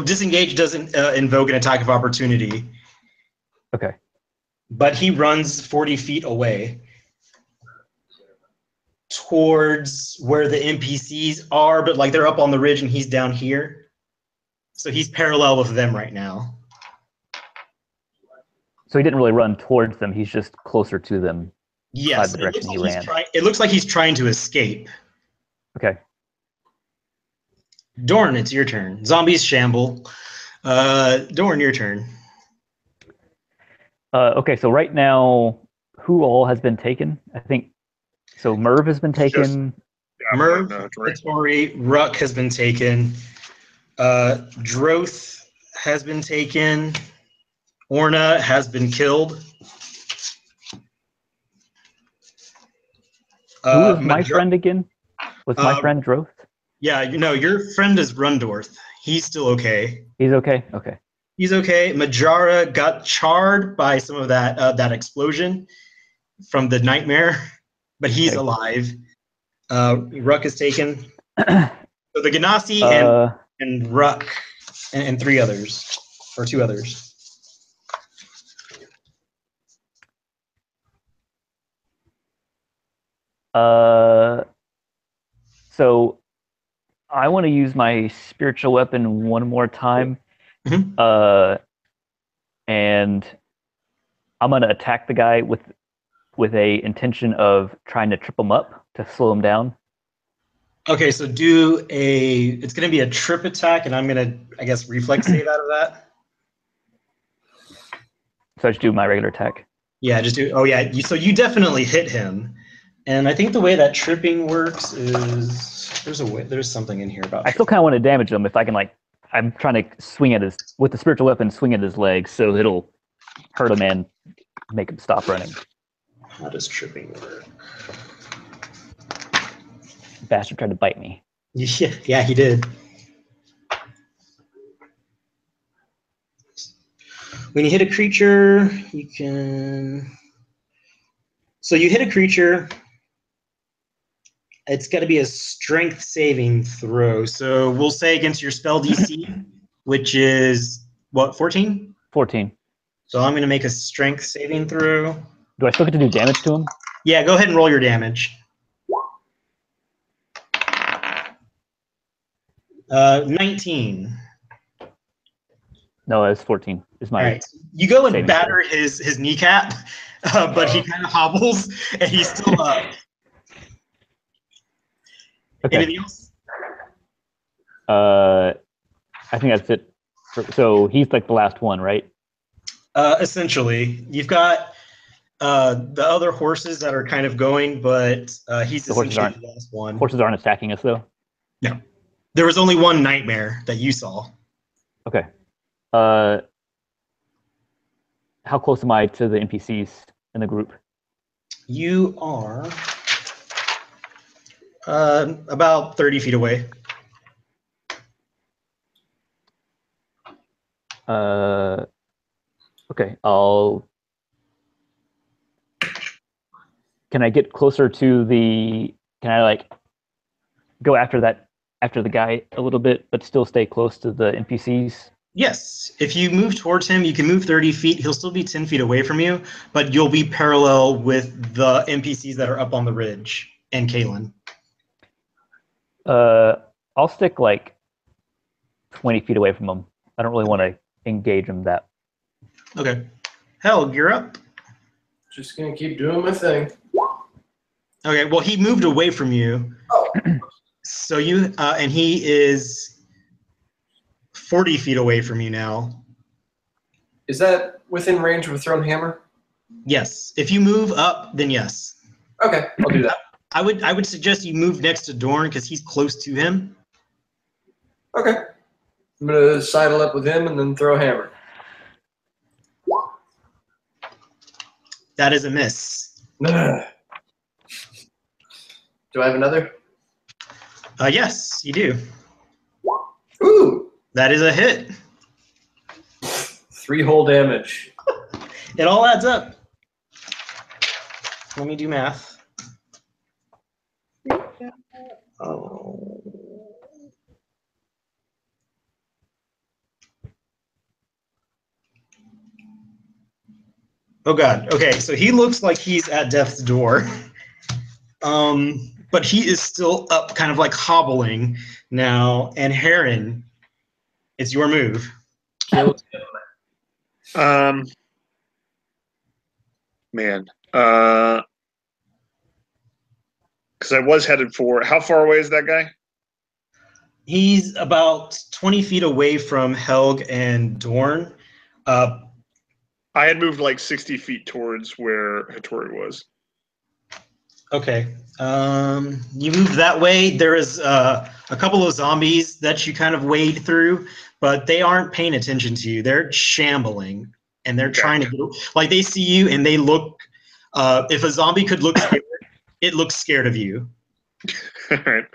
disengage doesn't invoke an attack of opportunity. Okay. But he runs 40 feet away towards where the NPCs are, but like they're up on the ridge and he's down here. So he's parallel with them right now. So he didn't really run towards them. He's just closer to them. Yes, the direction he ran. It looks like he's trying to escape. Okay. Dorn, it's your turn. Zombies shamble. Dorn, your turn. Okay, so right now, who all has been taken? I think so. Merv has been taken. Merv, Tori, Ruck has been taken. Droth has been taken. Orna has been killed. Who was my friend again? Was my friend Droth? Yeah, your friend is Rundorth. He's still okay. He's okay? Okay. He's okay. Majara got charred by some of that explosion from the nightmare, but he's alive. Ruck is taken. So the Ganassi and Ruck and 3 others, or 2 others. So I want to use my spiritual weapon one more time. Mm-hmm. And I'm gonna attack the guy with a intention of trying to trip him up to slow him down. Okay, so it's gonna be a trip attack, and I'm gonna, I guess, reflex save out of that. So I just do my regular attack. Yeah, just do. Oh yeah, so you definitely hit him, and I think the way that tripping works is there's something in here about. I still kind of want to damage him if I can. I'm trying to swing at with the spiritual weapon, swing at his legs, so it'll hurt him and make him stop running. How does tripping work? Bastard tried to bite me. Yeah, he did. When you hit a creature, you can. So you hit a creature. It's got to be a strength saving throw. So we'll say against your spell DC, which is what, 14? 14. So I'm going to make a strength saving throw. Do I still get to do damage to him? Yeah, go ahead and roll your damage. 19. No, it's 14. Is my. All right. You go and batter his kneecap, but he kind of hobbles and he's still up. Okay. Anything else? I think that's it. So he's like the last one, right? Essentially, you've got the other horses that are kind of going, but he's essentially the last one. Horses aren't attacking us, though? No. There was only one nightmare that you saw. Okay. How close am I to the NPCs in the group? You are about 30 feet away. Okay, Can I get closer to the? Can I go after the guy a little bit, but still stay close to the NPCs? Yes. If you move towards him, you can move 30 feet. He'll still be 10 feet away from you, but you'll be parallel with the NPCs that are up on the ridge and Kalen. I'll stick 20 feet away from him. I don't really want to engage him that. Okay. Helg, you're up. Just gonna keep doing my thing. Okay, well, he moved away from you. Oh. So you, and he is 40 feet away from you now. Is that within range of a thrown hammer? Yes. If you move up, then yes. Okay, I'll do that. I would suggest you move next to Dorn because he's close to him. Okay. I'm gonna sidle up with him and then throw a hammer. That is a miss. Do I have another? Yes, you do. Ooh! That is a hit. 3 whole damage. It all adds up. Let me do math. Oh. Oh God. Okay, so he looks like he's at death's door. But he is still up, kind of hobbling now. And Heron, it's your move. Kill Man. Because I was headed for. How far away is that guy? He's about 20 feet away from Helg and Dorn. I had moved like 60 feet towards where Hattori was. Okay. You move that way. There is a couple of zombies that you kind of wade through, but they aren't paying attention to you. They're shambling, and they're trying to get, like, they see you and they look. If a zombie could look scared, it looks scared of you. All right.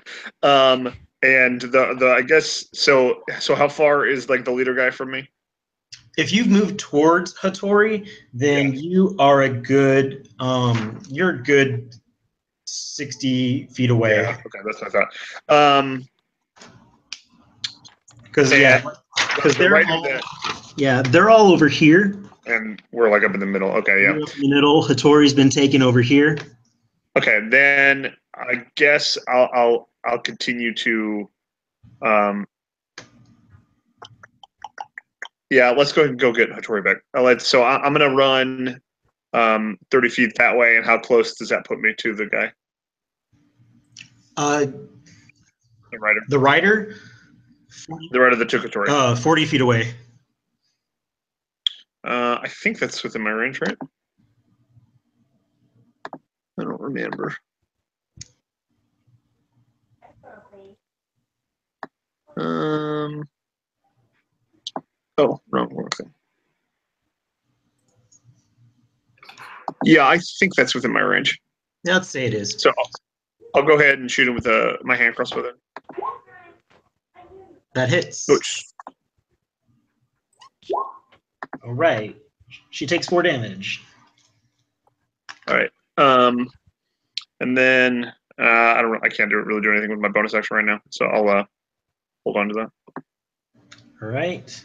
And the I guess so. So how far is like the leader guy from me? If you've moved towards Hattori, then you are a good. You're a good 60 feet away. Yeah. Okay, that's what I thought. Because they're all over here. And we're like up in the middle. Okay, yeah. You're up in the middle. Hattori's been taken over here. Okay, then I guess I'll continue to. Yeah, let's go ahead and go get Hattori back. So I'm gonna run 30 feet that way, and how close does that put me to the guy? The rider. The rider? The rider that took Hattori. 40 feet away. I think that's within my range, right? I don't remember. Oh, wrong thing. Yeah, I think that's within my range. Yeah, let's say it is. So I'll go ahead and shoot him with my hand crossbow then. That hits. Ooch. All right. She takes 4 damage. All right. And then I can't really do anything with my bonus action right now, so I'll hold on to that. All right.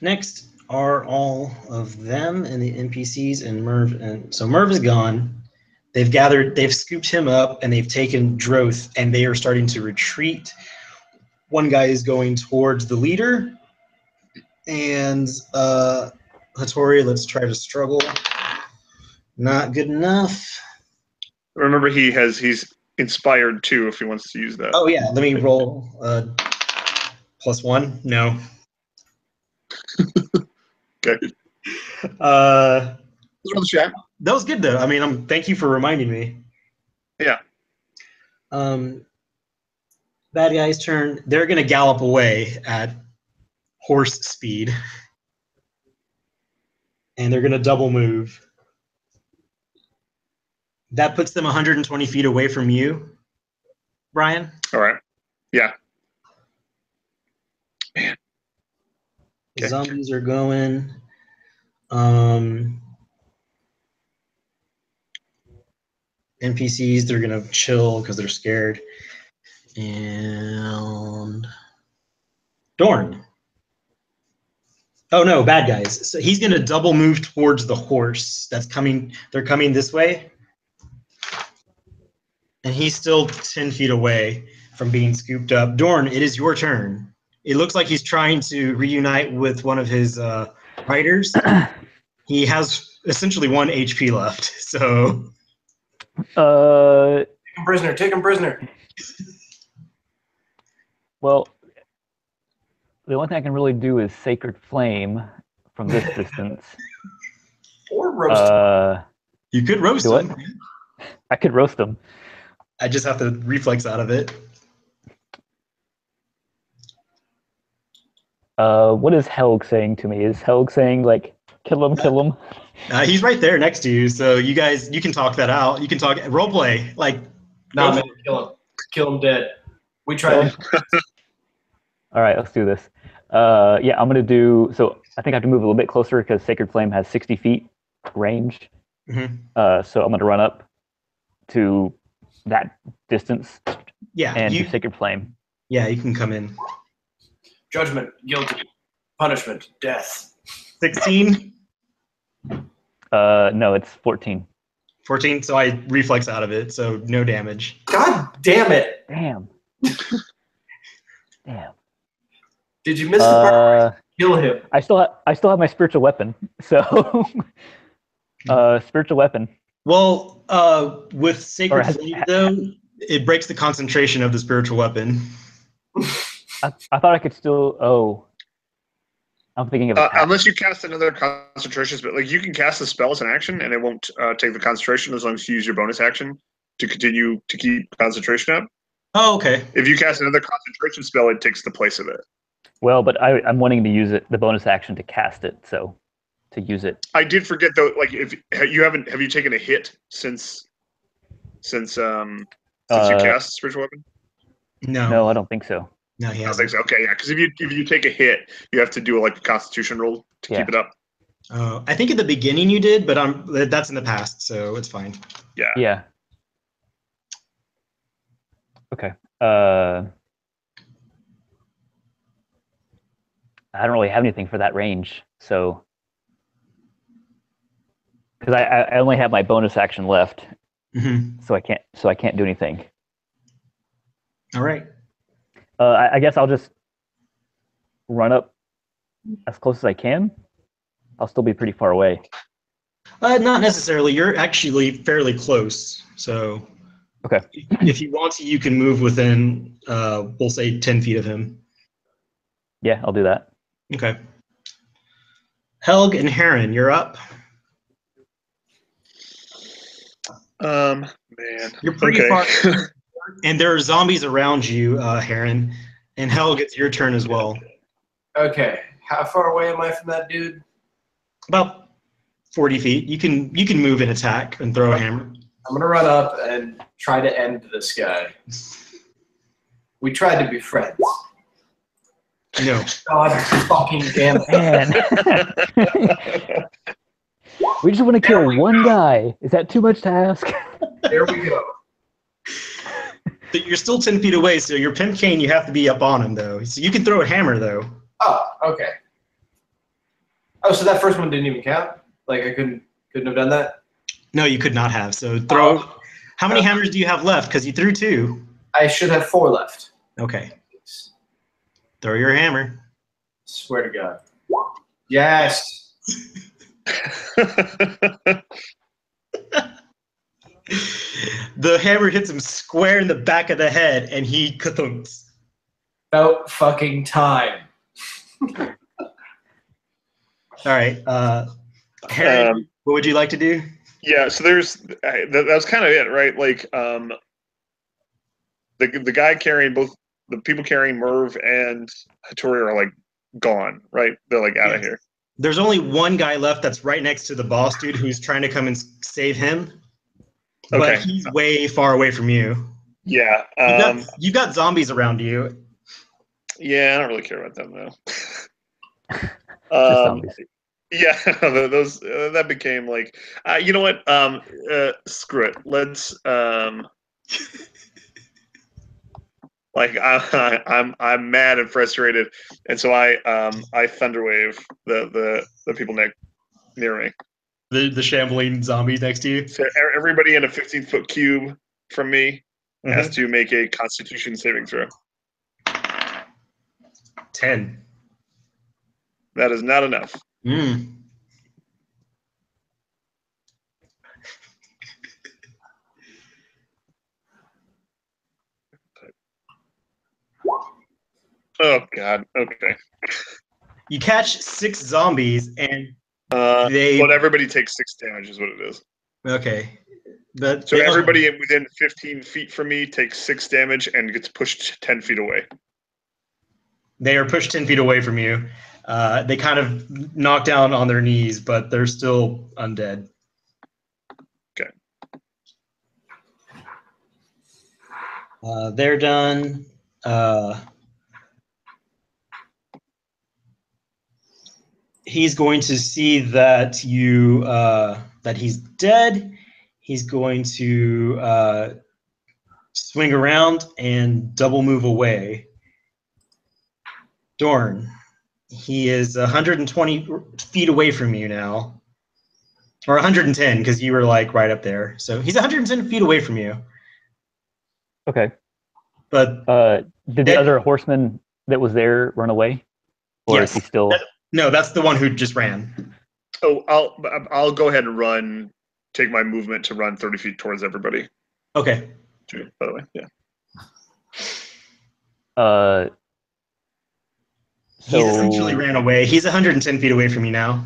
Next are all of them and the NPCs and Merv. And so Merv is gone. They've scooped him up and they've taken Droth and they are starting to retreat. One guy is going towards the leader. And Hattori, let's try to struggle. Not good enough. Remember, he's inspired too if he wants to use that. Oh yeah, let me roll +1. No. Okay. That Shot. was good though. I mean, thank you for reminding me. Yeah. Bad guy's turn. They're gonna gallop away at horse speed, and they're gonna double move. That puts them 120 feet away from you, Brian. All right. Yeah. Man. Okay. Zombies are going. NPCs, they're gonna chill because they're scared. And Dorn. Oh no, bad guys. So he's gonna double move towards the horse that's coming. They're coming this way. And he's still 10 feet away from being scooped up. Dorn, it is your turn. It looks like he's trying to reunite with one of his riders. He has essentially 1 HP left, so. Take him prisoner. Well, the only thing I can really do is Sacred Flame from this distance. Or roast him. You could roast him. I could roast him. I just have to reflex out of it. What is Helg saying to me? Is Helg saying, like, kill him? He's right there next to you, so you can talk that out. You can talk roleplay. Like, no, man, kill him dead. We tried. All right, let's do this. Yeah, I'm gonna do. So I think I have to move a little bit closer because Sacred Flame has 60 feet range. Mm-hmm. So I'm gonna run up to that distance. Yeah, and do Sacred Flame. Yeah, you can come in. Judgment, guilty, punishment, death. 16. No, it's 14. 14. So I reflex out of it, so no damage. God damn it! Damn. Did you miss the part where I kill him? I still have my spiritual weapon. So spiritual weapon. Well, with Sacred Flame though, it breaks the concentration of the spiritual weapon. I thought I could still. Oh. I'm thinking of attack. Unless you cast another concentration spell. Like, you can cast the spell as an action, and it won't take the concentration as long as you use your bonus action to continue to keep concentration up. Oh, okay. If you cast another concentration spell, it takes the place of it. Well, but I'm wanting to use it, the bonus action to cast it, so to use it. I did forget though. Like, if you haven't, have you taken a hit since you cast spiritual weapon? No, I don't think so. No, he I don't hasn't. think so. Okay, yeah, because if you take a hit, you have to do like a Constitution roll to keep it up. I think at the beginning you did, but that's in the past, so it's fine. Yeah. Yeah. Okay. I don't really have anything for that range, so because I only have my bonus action left, so I can't do anything. All right. I guess I'll just run up as close as I can. I'll still be pretty far away. Not necessarily. You're actually fairly close, so Okay. if you want to, you can move within, we'll say, 10 feet of him. Yeah, I'll do that. Okay. Helg and Heron, you're up. Man. You're pretty far, and there are zombies around you, Heron. And Helg, it's your turn as well. Okay. How far away am I from that dude? About 40 feet. You can move and attack and throw a hammer. I'm gonna run up and try to end this guy. We tried to be friends. No. God fucking damn it. Man. We just want to kill one guy. Is that too much to ask? There we go. But you're still 10 feet away, so your pimp cane, you have to be up on him, though. So you can throw a hammer, though. Oh, okay. Oh, so that first one didn't even count? Like, I couldn't have done that? No, you could not have. So throw. How many hammers do you have left? Because you threw 2. I should have 4 left. Okay. Throw your hammer. Swear to God. Yes. The hammer hits him square in the back of the head, and he kathunks. About fucking time. All right. Heron, what would you like to do? Yeah, so that's kind of it, right? Like, the guy carrying both the people carrying Merv and Hattori are like gone, right? They're like out of here. There's only one guy left that's right next to the boss dude who's trying to come and save him. But he's way far away from you. Yeah. You've got zombies around you. Yeah, I don't really care about them though. Just zombies. Yeah, those that became like, you know what? Screw it. Let's like I'm mad and frustrated, and so I thunderwave the people near me. The shambling zombies next to you. So everybody in a 15-foot cube from me has to make a Constitution saving throw. 10. That is not enough. Oh God. Okay. You catch 6 zombies and But everybody takes 6 damage is what it is. Okay. But so everybody within 15 feet from me takes 6 damage and gets pushed 10 feet away. They are pushed 10 feet away from you. They kind of knock down on their knees, but they're still undead. Okay. They're done. He's going to see that that he's dead. He's going to swing around and double move away. Dorn, he is 120 feet away from you now, or 110 because you were like right up there. So he's 110 feet away from you. Okay. But did the other horseman that was there run away, or yes, is he still? No, that's the one who just ran. Oh, I'll go ahead and run. Take my movement to run 30 feet towards everybody. Okay. By the way, yeah. He essentially ran away. He's 110 feet away from you now.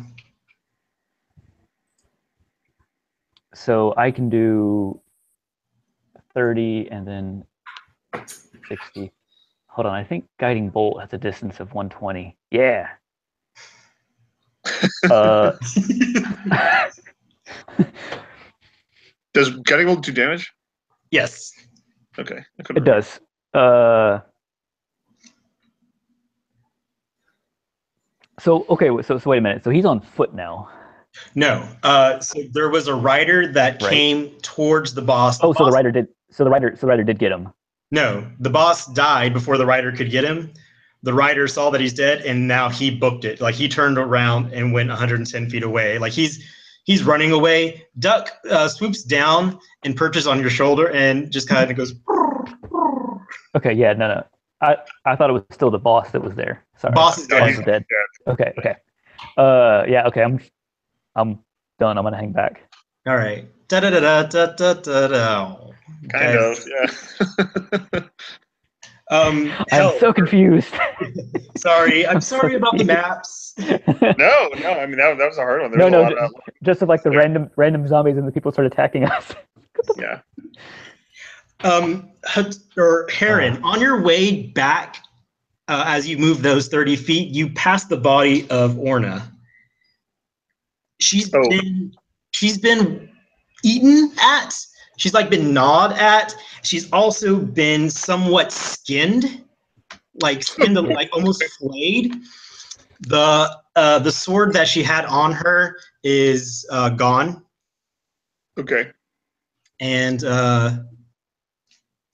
So I can do 30 and then 60. Hold on, I think Guiding Bolt has a distance of 120. Yeah. Does Guiding Bolt do damage? Yes. Okay. It does. So wait a minute. So he's on foot now. No. So there was a rider that came towards the boss. So the rider did. So the rider did get him. No, the boss died before the rider could get him. The rider saw that he's dead, and now he booked it. Like he turned around and went 110 feet away. Like he's running away. Duck swoops down and perches on your shoulder and just kind of goes. Okay. Yeah. No. I thought it was still the boss that was there. Sorry. Boss is dead. Boss is dead. Okay. Yeah. Okay. I'm done. I'm gonna hang back. All right. Da da da da da da da. Kind of. Yeah. I'm so confused. Sorry. I'm sorry about the maps. No. I mean that was a hard one. No. Just like the random zombies and the people start attacking us. Yeah. Heron, on your way back, as you move those 30 feet, you pass the body of Orna. She's been eaten at. She's like been gnawed at. She's also been somewhat skinned, like almost flayed. The sword that she had on her is gone. Okay. And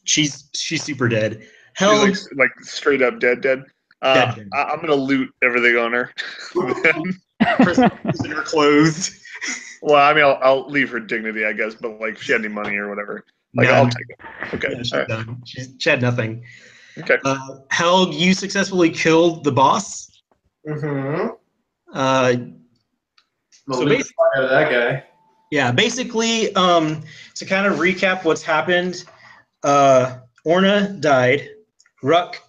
she's super dead. Hell, she's like straight up dead. Dead. I'm gonna loot everything on her. Prisoner clothes. Well, I mean, I'll leave her dignity, I guess. But like, if she had any money or whatever, like I'll take it. Okay. Yeah, she's done. She had nothing. Okay. Helg, you successfully killed the boss. Mm-hmm. So basically, that guy. Yeah, basically, to kind of recap what's happened, Orna died. Ruck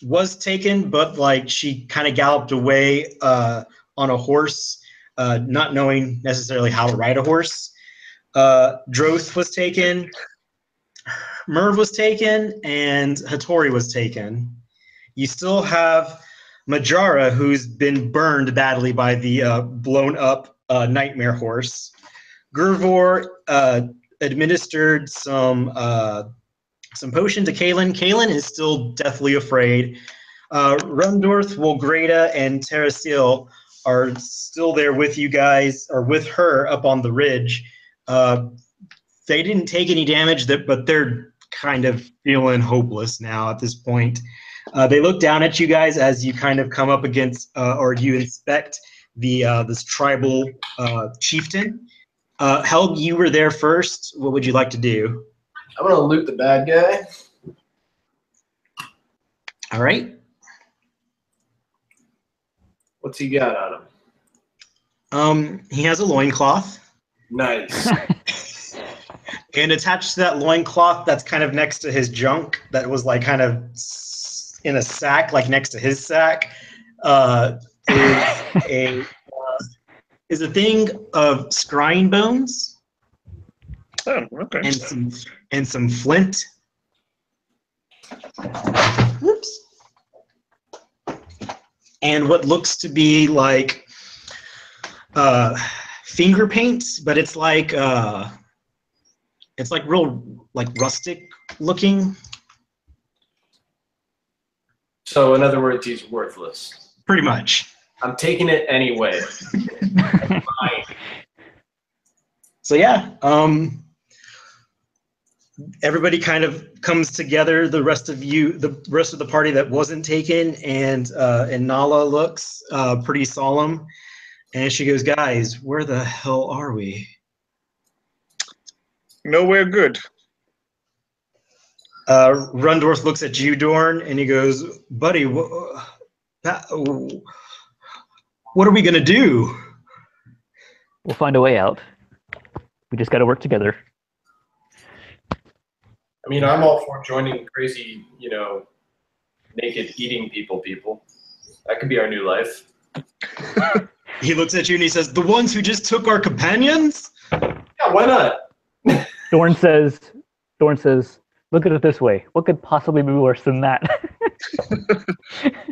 was taken, but like she kind of galloped away on a horse, not knowing necessarily how to ride a horse. Droth was taken. Merv was taken, and Hattori was taken. You still have Majara, who's been burned badly by the blown up nightmare horse. Gurvor administered some potion to Kalen. Kalen is still deathly afraid. Rundorth, Wolgrada, and Terrasil are still there with you guys, or with her up on the ridge. They didn't take any damage, but they're kind of feeling hopeless now at this point. They look down at you guys as you kind of come up against, or you inspect this tribal chieftain. Helg, you were there first. What would you like to do? I'm gonna loot the bad guy. All right. What's he got on him? He has a loincloth. Nice. And attached to that loincloth that's kind of next to his junk, that was like kind of in a sack, like next to his sack, is a thing of scrying bones. Oh, okay. And some flint. Whoops. And what looks to be like finger paint, but it's like real like rustic looking. So in other words, he's worthless. Pretty much. I'm taking it anyway. So yeah, everybody kind of comes together. The rest of the party that wasn't taken, and Nala looks pretty solemn, and she goes, "Guys, where the hell are we?" Nowhere good. Rundorth looks at you, Dorn, and he goes, "Buddy, what are we gonna do?" We'll find a way out. We just got to work together. I mean, I'm all for joining crazy, naked eating people. That could be our new life. He looks at you and he says, "The ones who just took our companions?" Yeah, why not? Thorn says, look at it this way. What could possibly be worse than that?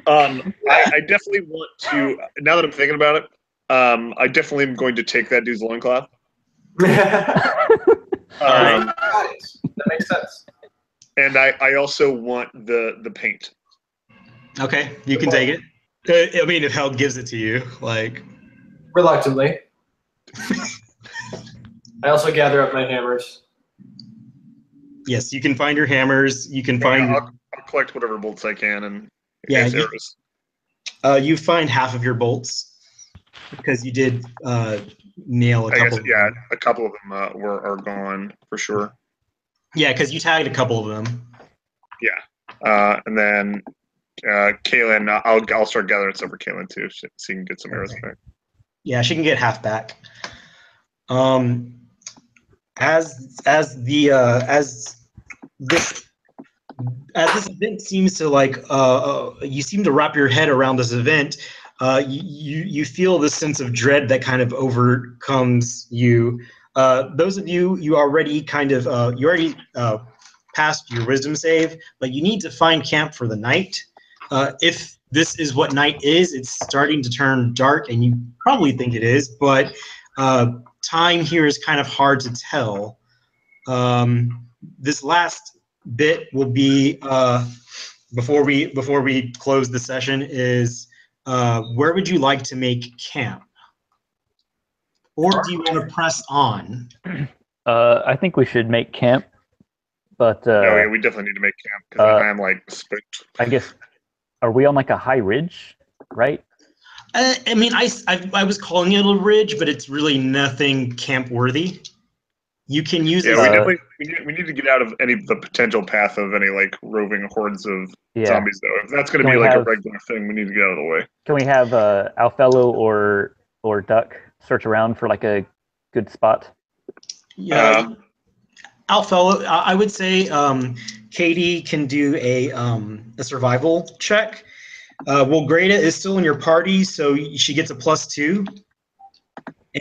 I definitely want to. Now that I'm thinking about it, I definitely am going to take that dude's loincloth. Nice. That makes sense. And I also want the paint. Okay, you can take it. I mean, if Held gives it to you, like. Reluctantly. I also gather up my hammers. Yes, you can find your hammers. You can find. I'll collect whatever bolts I can and Yeah, arrows. You find half of your bolts because you did nail a couple. Yeah, a couple of them are gone for sure. Yeah, because you tagged a couple of them. Yeah, and then Kaylin, I'll start gathering stuff for Kaylin too, so you can get some arrows back. Yeah, she can get half back. As this event seems to like you seem to wrap your head around this event, you feel this sense of dread that kind of overcomes you. Those of you already kind of you already passed your wisdom save, but you need to find camp for the night. If this is what night is, it's starting to turn dark, and you probably think it is, but time here is kind of hard to tell. This last bit will be before we close the session is where would you like to make camp, or do you want to press on? I think we should make camp, but yeah, we definitely need to make camp because I'm like spooked. I guess, are we on like a high ridge, right? I mean, I was calling it a ridge, but it's really nothing camp worthy. You can use we definitely we need to get out of the potential path of any like roving hordes of zombies though. If that's going to be like a regular thing, we need to get out of the way. Can we have Alfello or Duck search around for like a good spot? Yeah, Alfello, I would say Katie can do a survival check. Well, Greta is still in your party, so she gets a +2.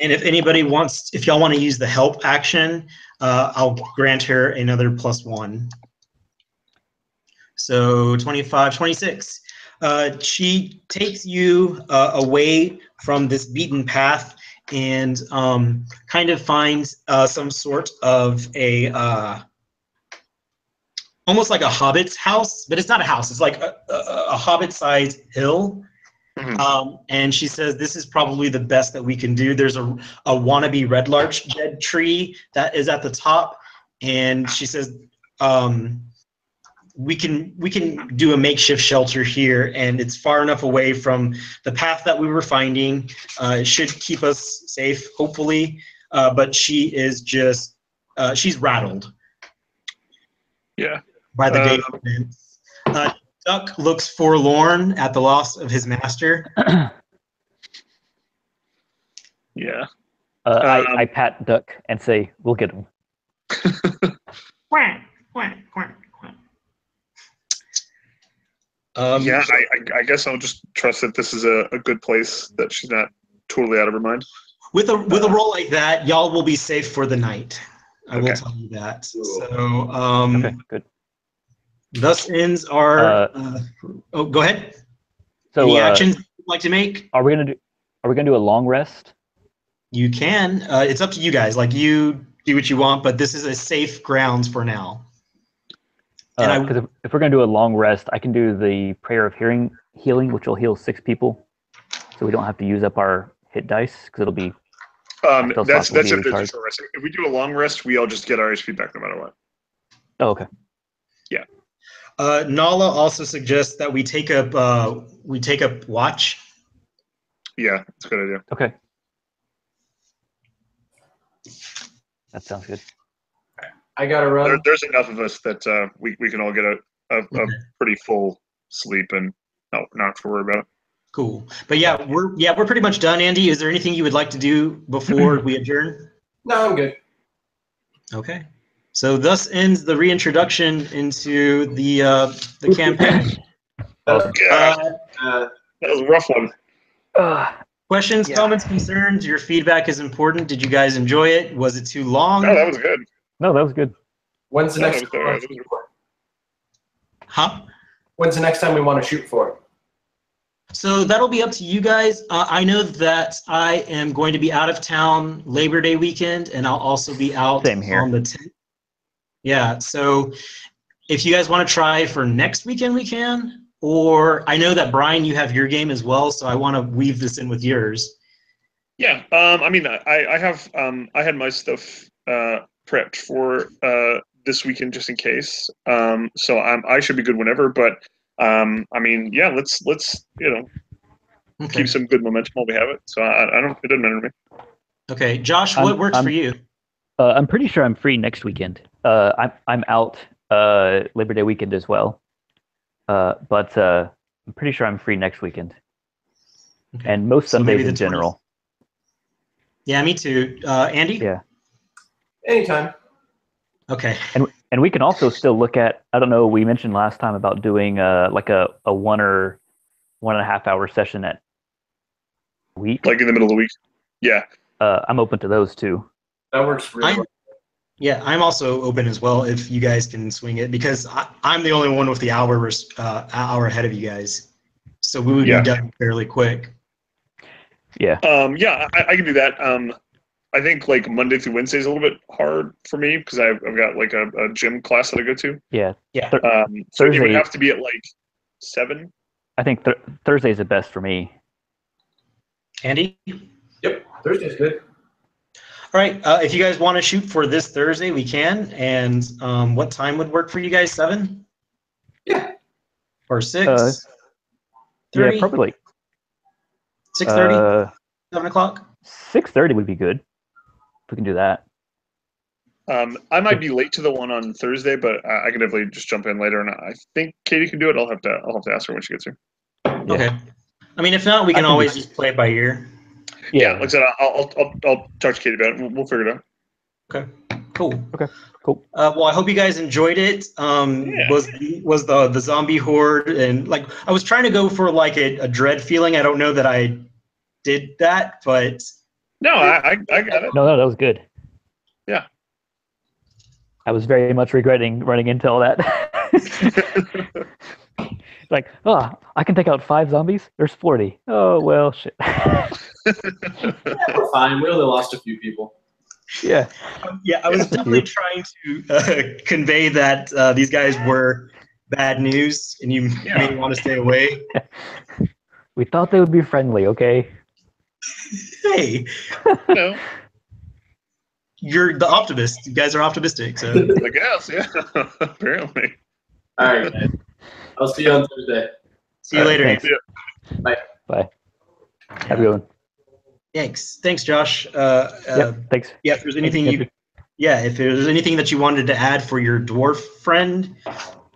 And if anybody wants, if y'all want to use the help action, I'll grant her another +1. So 25, 26. She takes you away from this beaten path and kind of finds some sort of a almost like a hobbit's house, but it's not a house. It's like a hobbit-sized hill. Mm-hmm. And she says, this is probably the best that we can do. There's a wannabe red larch dead tree that is at the top. And she says, we can do a makeshift shelter here, and it's far enough away from the path that we were finding. It should keep us safe, hopefully. But she is just, she's rattled. Yeah. By the day of events. Duck looks forlorn at the loss of his master. Yeah. I pat Duck and say, we'll get him. Quack, quack, quack, quack. Yeah, I guess I'll just trust that this is a good place, that she's not totally out of her mind. With a roll like that, y'all will be safe for the night. I will tell you that. So, okay, good. Thus ends our. Oh, go ahead. So, any actions you'd like to make? Are we gonna do a long rest? You can. It's up to you guys. Like, you do what you want, but this is a safe grounds for now. Because if we're gonna do a long rest, I can do the prayer of healing, which will heal 6 people, so we don't have to use up our hit dice because it'll be. That's if there's a short rest. If we do a long rest, we all just get our HP back no matter what. Oh, okay. Yeah. Nala also suggests that we take up watch. Yeah, it's a good idea. Okay. That sounds good. I gotta run. There's enough of us that we can all get a pretty full sleep and not have to worry about it. Cool. But yeah, we're pretty much done, Andy. Is there anything you would like to do before we adjourn? No, I'm good. Okay. So thus ends the reintroduction into the campaign. That was a rough one. Questions, comments, concerns? Your feedback is important. Did you guys enjoy it? Was it too long? No, that was good. No, that was good. When's the No, next time we want to shoot for? Huh? When's the next time we want to shoot for? So that'll be up to you guys. I know that I am going to be out of town Labor Day weekend, and I'll also be out Same here. on the 10th. Yeah, so if you guys want to try for next weekend, we can. Or I know that, Brian, you have your game as well, so I want to weave this in with yours. Yeah. I mean, I have I had my stuff prepped for this weekend just in case. So I should be good whenever. But I mean, yeah, let's keep some good momentum while we have it. So I don't. It doesn't matter to me. Okay, Josh, what works for you? I'm pretty sure I'm free next weekend. I'm out Labor Day weekend as well. But I'm pretty sure I'm free next weekend. Okay. And most Sundays in general. 20th. Yeah, me too. Andy? Yeah. Anytime. Okay. And we can also still look at, I don't know, we mentioned last time about doing like a 1 or 1.5 hour session at week. Like in the middle of the week. Yeah. I'm open to those too. That works really well. Yeah, I'm also open as well if you guys can swing it, because I'm the only one with the hour ahead of you guys. So we would be done fairly quick. Yeah. Yeah, I can do that. I think like Monday through Wednesday is a little bit hard for me because I've got like a gym class that I go to. Yeah. Yeah. So it would have to be at like 7. I think Thursday's the best for me. Andy? Yep, Thursday's good. All right. If you guys want to shoot for this Thursday, we can. And what time would work for you guys? 7? Yeah. Or 6? 30? Yeah, probably. 6:30? 7 o'clock? 6:30 would be good. If we can do that. I might be late to the one on Thursday, but I can definitely just jump in later. And I think Katie can do it. I'll have to ask her when she gets here. Yeah. Okay. I mean, if not, we can always just play it by ear. Yeah, like I said, I'll talk to Katie about it. We'll figure it out. Okay. Cool. Okay. Cool. Well, I hope you guys enjoyed it. Was the zombie horde, and like I was trying to go for like a dread feeling. I don't know that I did that, but no, I got it. No, that was good. Yeah. I was very much regretting running into all that. Like, I can take out 5 zombies. There's 40. Oh well, shit. We're fine. We only lost a few people. Yeah. Yeah, I was definitely trying to convey that these guys were bad news, and you may want to stay away. We thought they would be friendly, okay? Hey. No. You're the optimist. You guys are optimistic, so. I guess, yeah. Apparently. All right, guys. I'll see you on Thursday. See you later. Thanks. Bye. Bye. Have a good one. Thanks, Josh. Thanks. Yeah, if there's anything if there's anything that you wanted to add for your dwarf friend,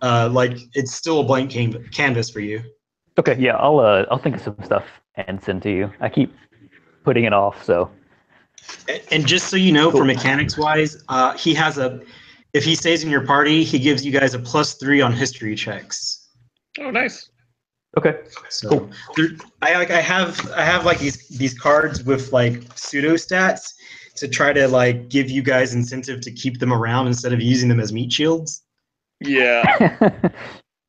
like it's still a blank canvas for you. Okay, yeah, I'll think of some stuff and send to you. I keep putting it off, so. And just so you know, for mechanics wise, he has if he stays in your party, he gives you guys a +3 on history checks. Oh, nice. Okay. So cool. I have like these cards with like pseudo stats to try to like give you guys incentive to keep them around instead of using them as meat shields. Yeah.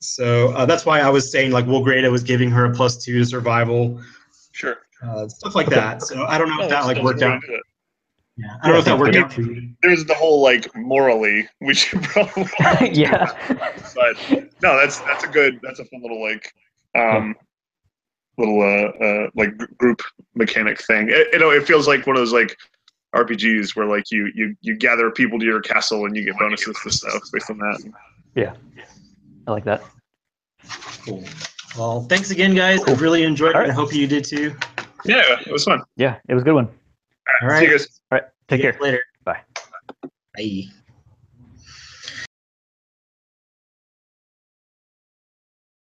So that's why I was saying like Will Greta was giving her a +2 to survival. Sure. Stuff like that. So I don't know if that like worked out. Yeah, I don't know if that worked out for you. There's the whole like morally we should probably yeah. But no, that's a fun little like like group mechanic thing. It feels like one of those like RPGs where like you gather people to your castle and you get bonuses to stuff based on that. Yeah. I like that. Cool. Well, thanks again, guys. I really enjoyed it. I hope you did too. Yeah, it was fun. Yeah, it was a good one. All right. See you guys. All right. Take care. Later. Bye. Bye.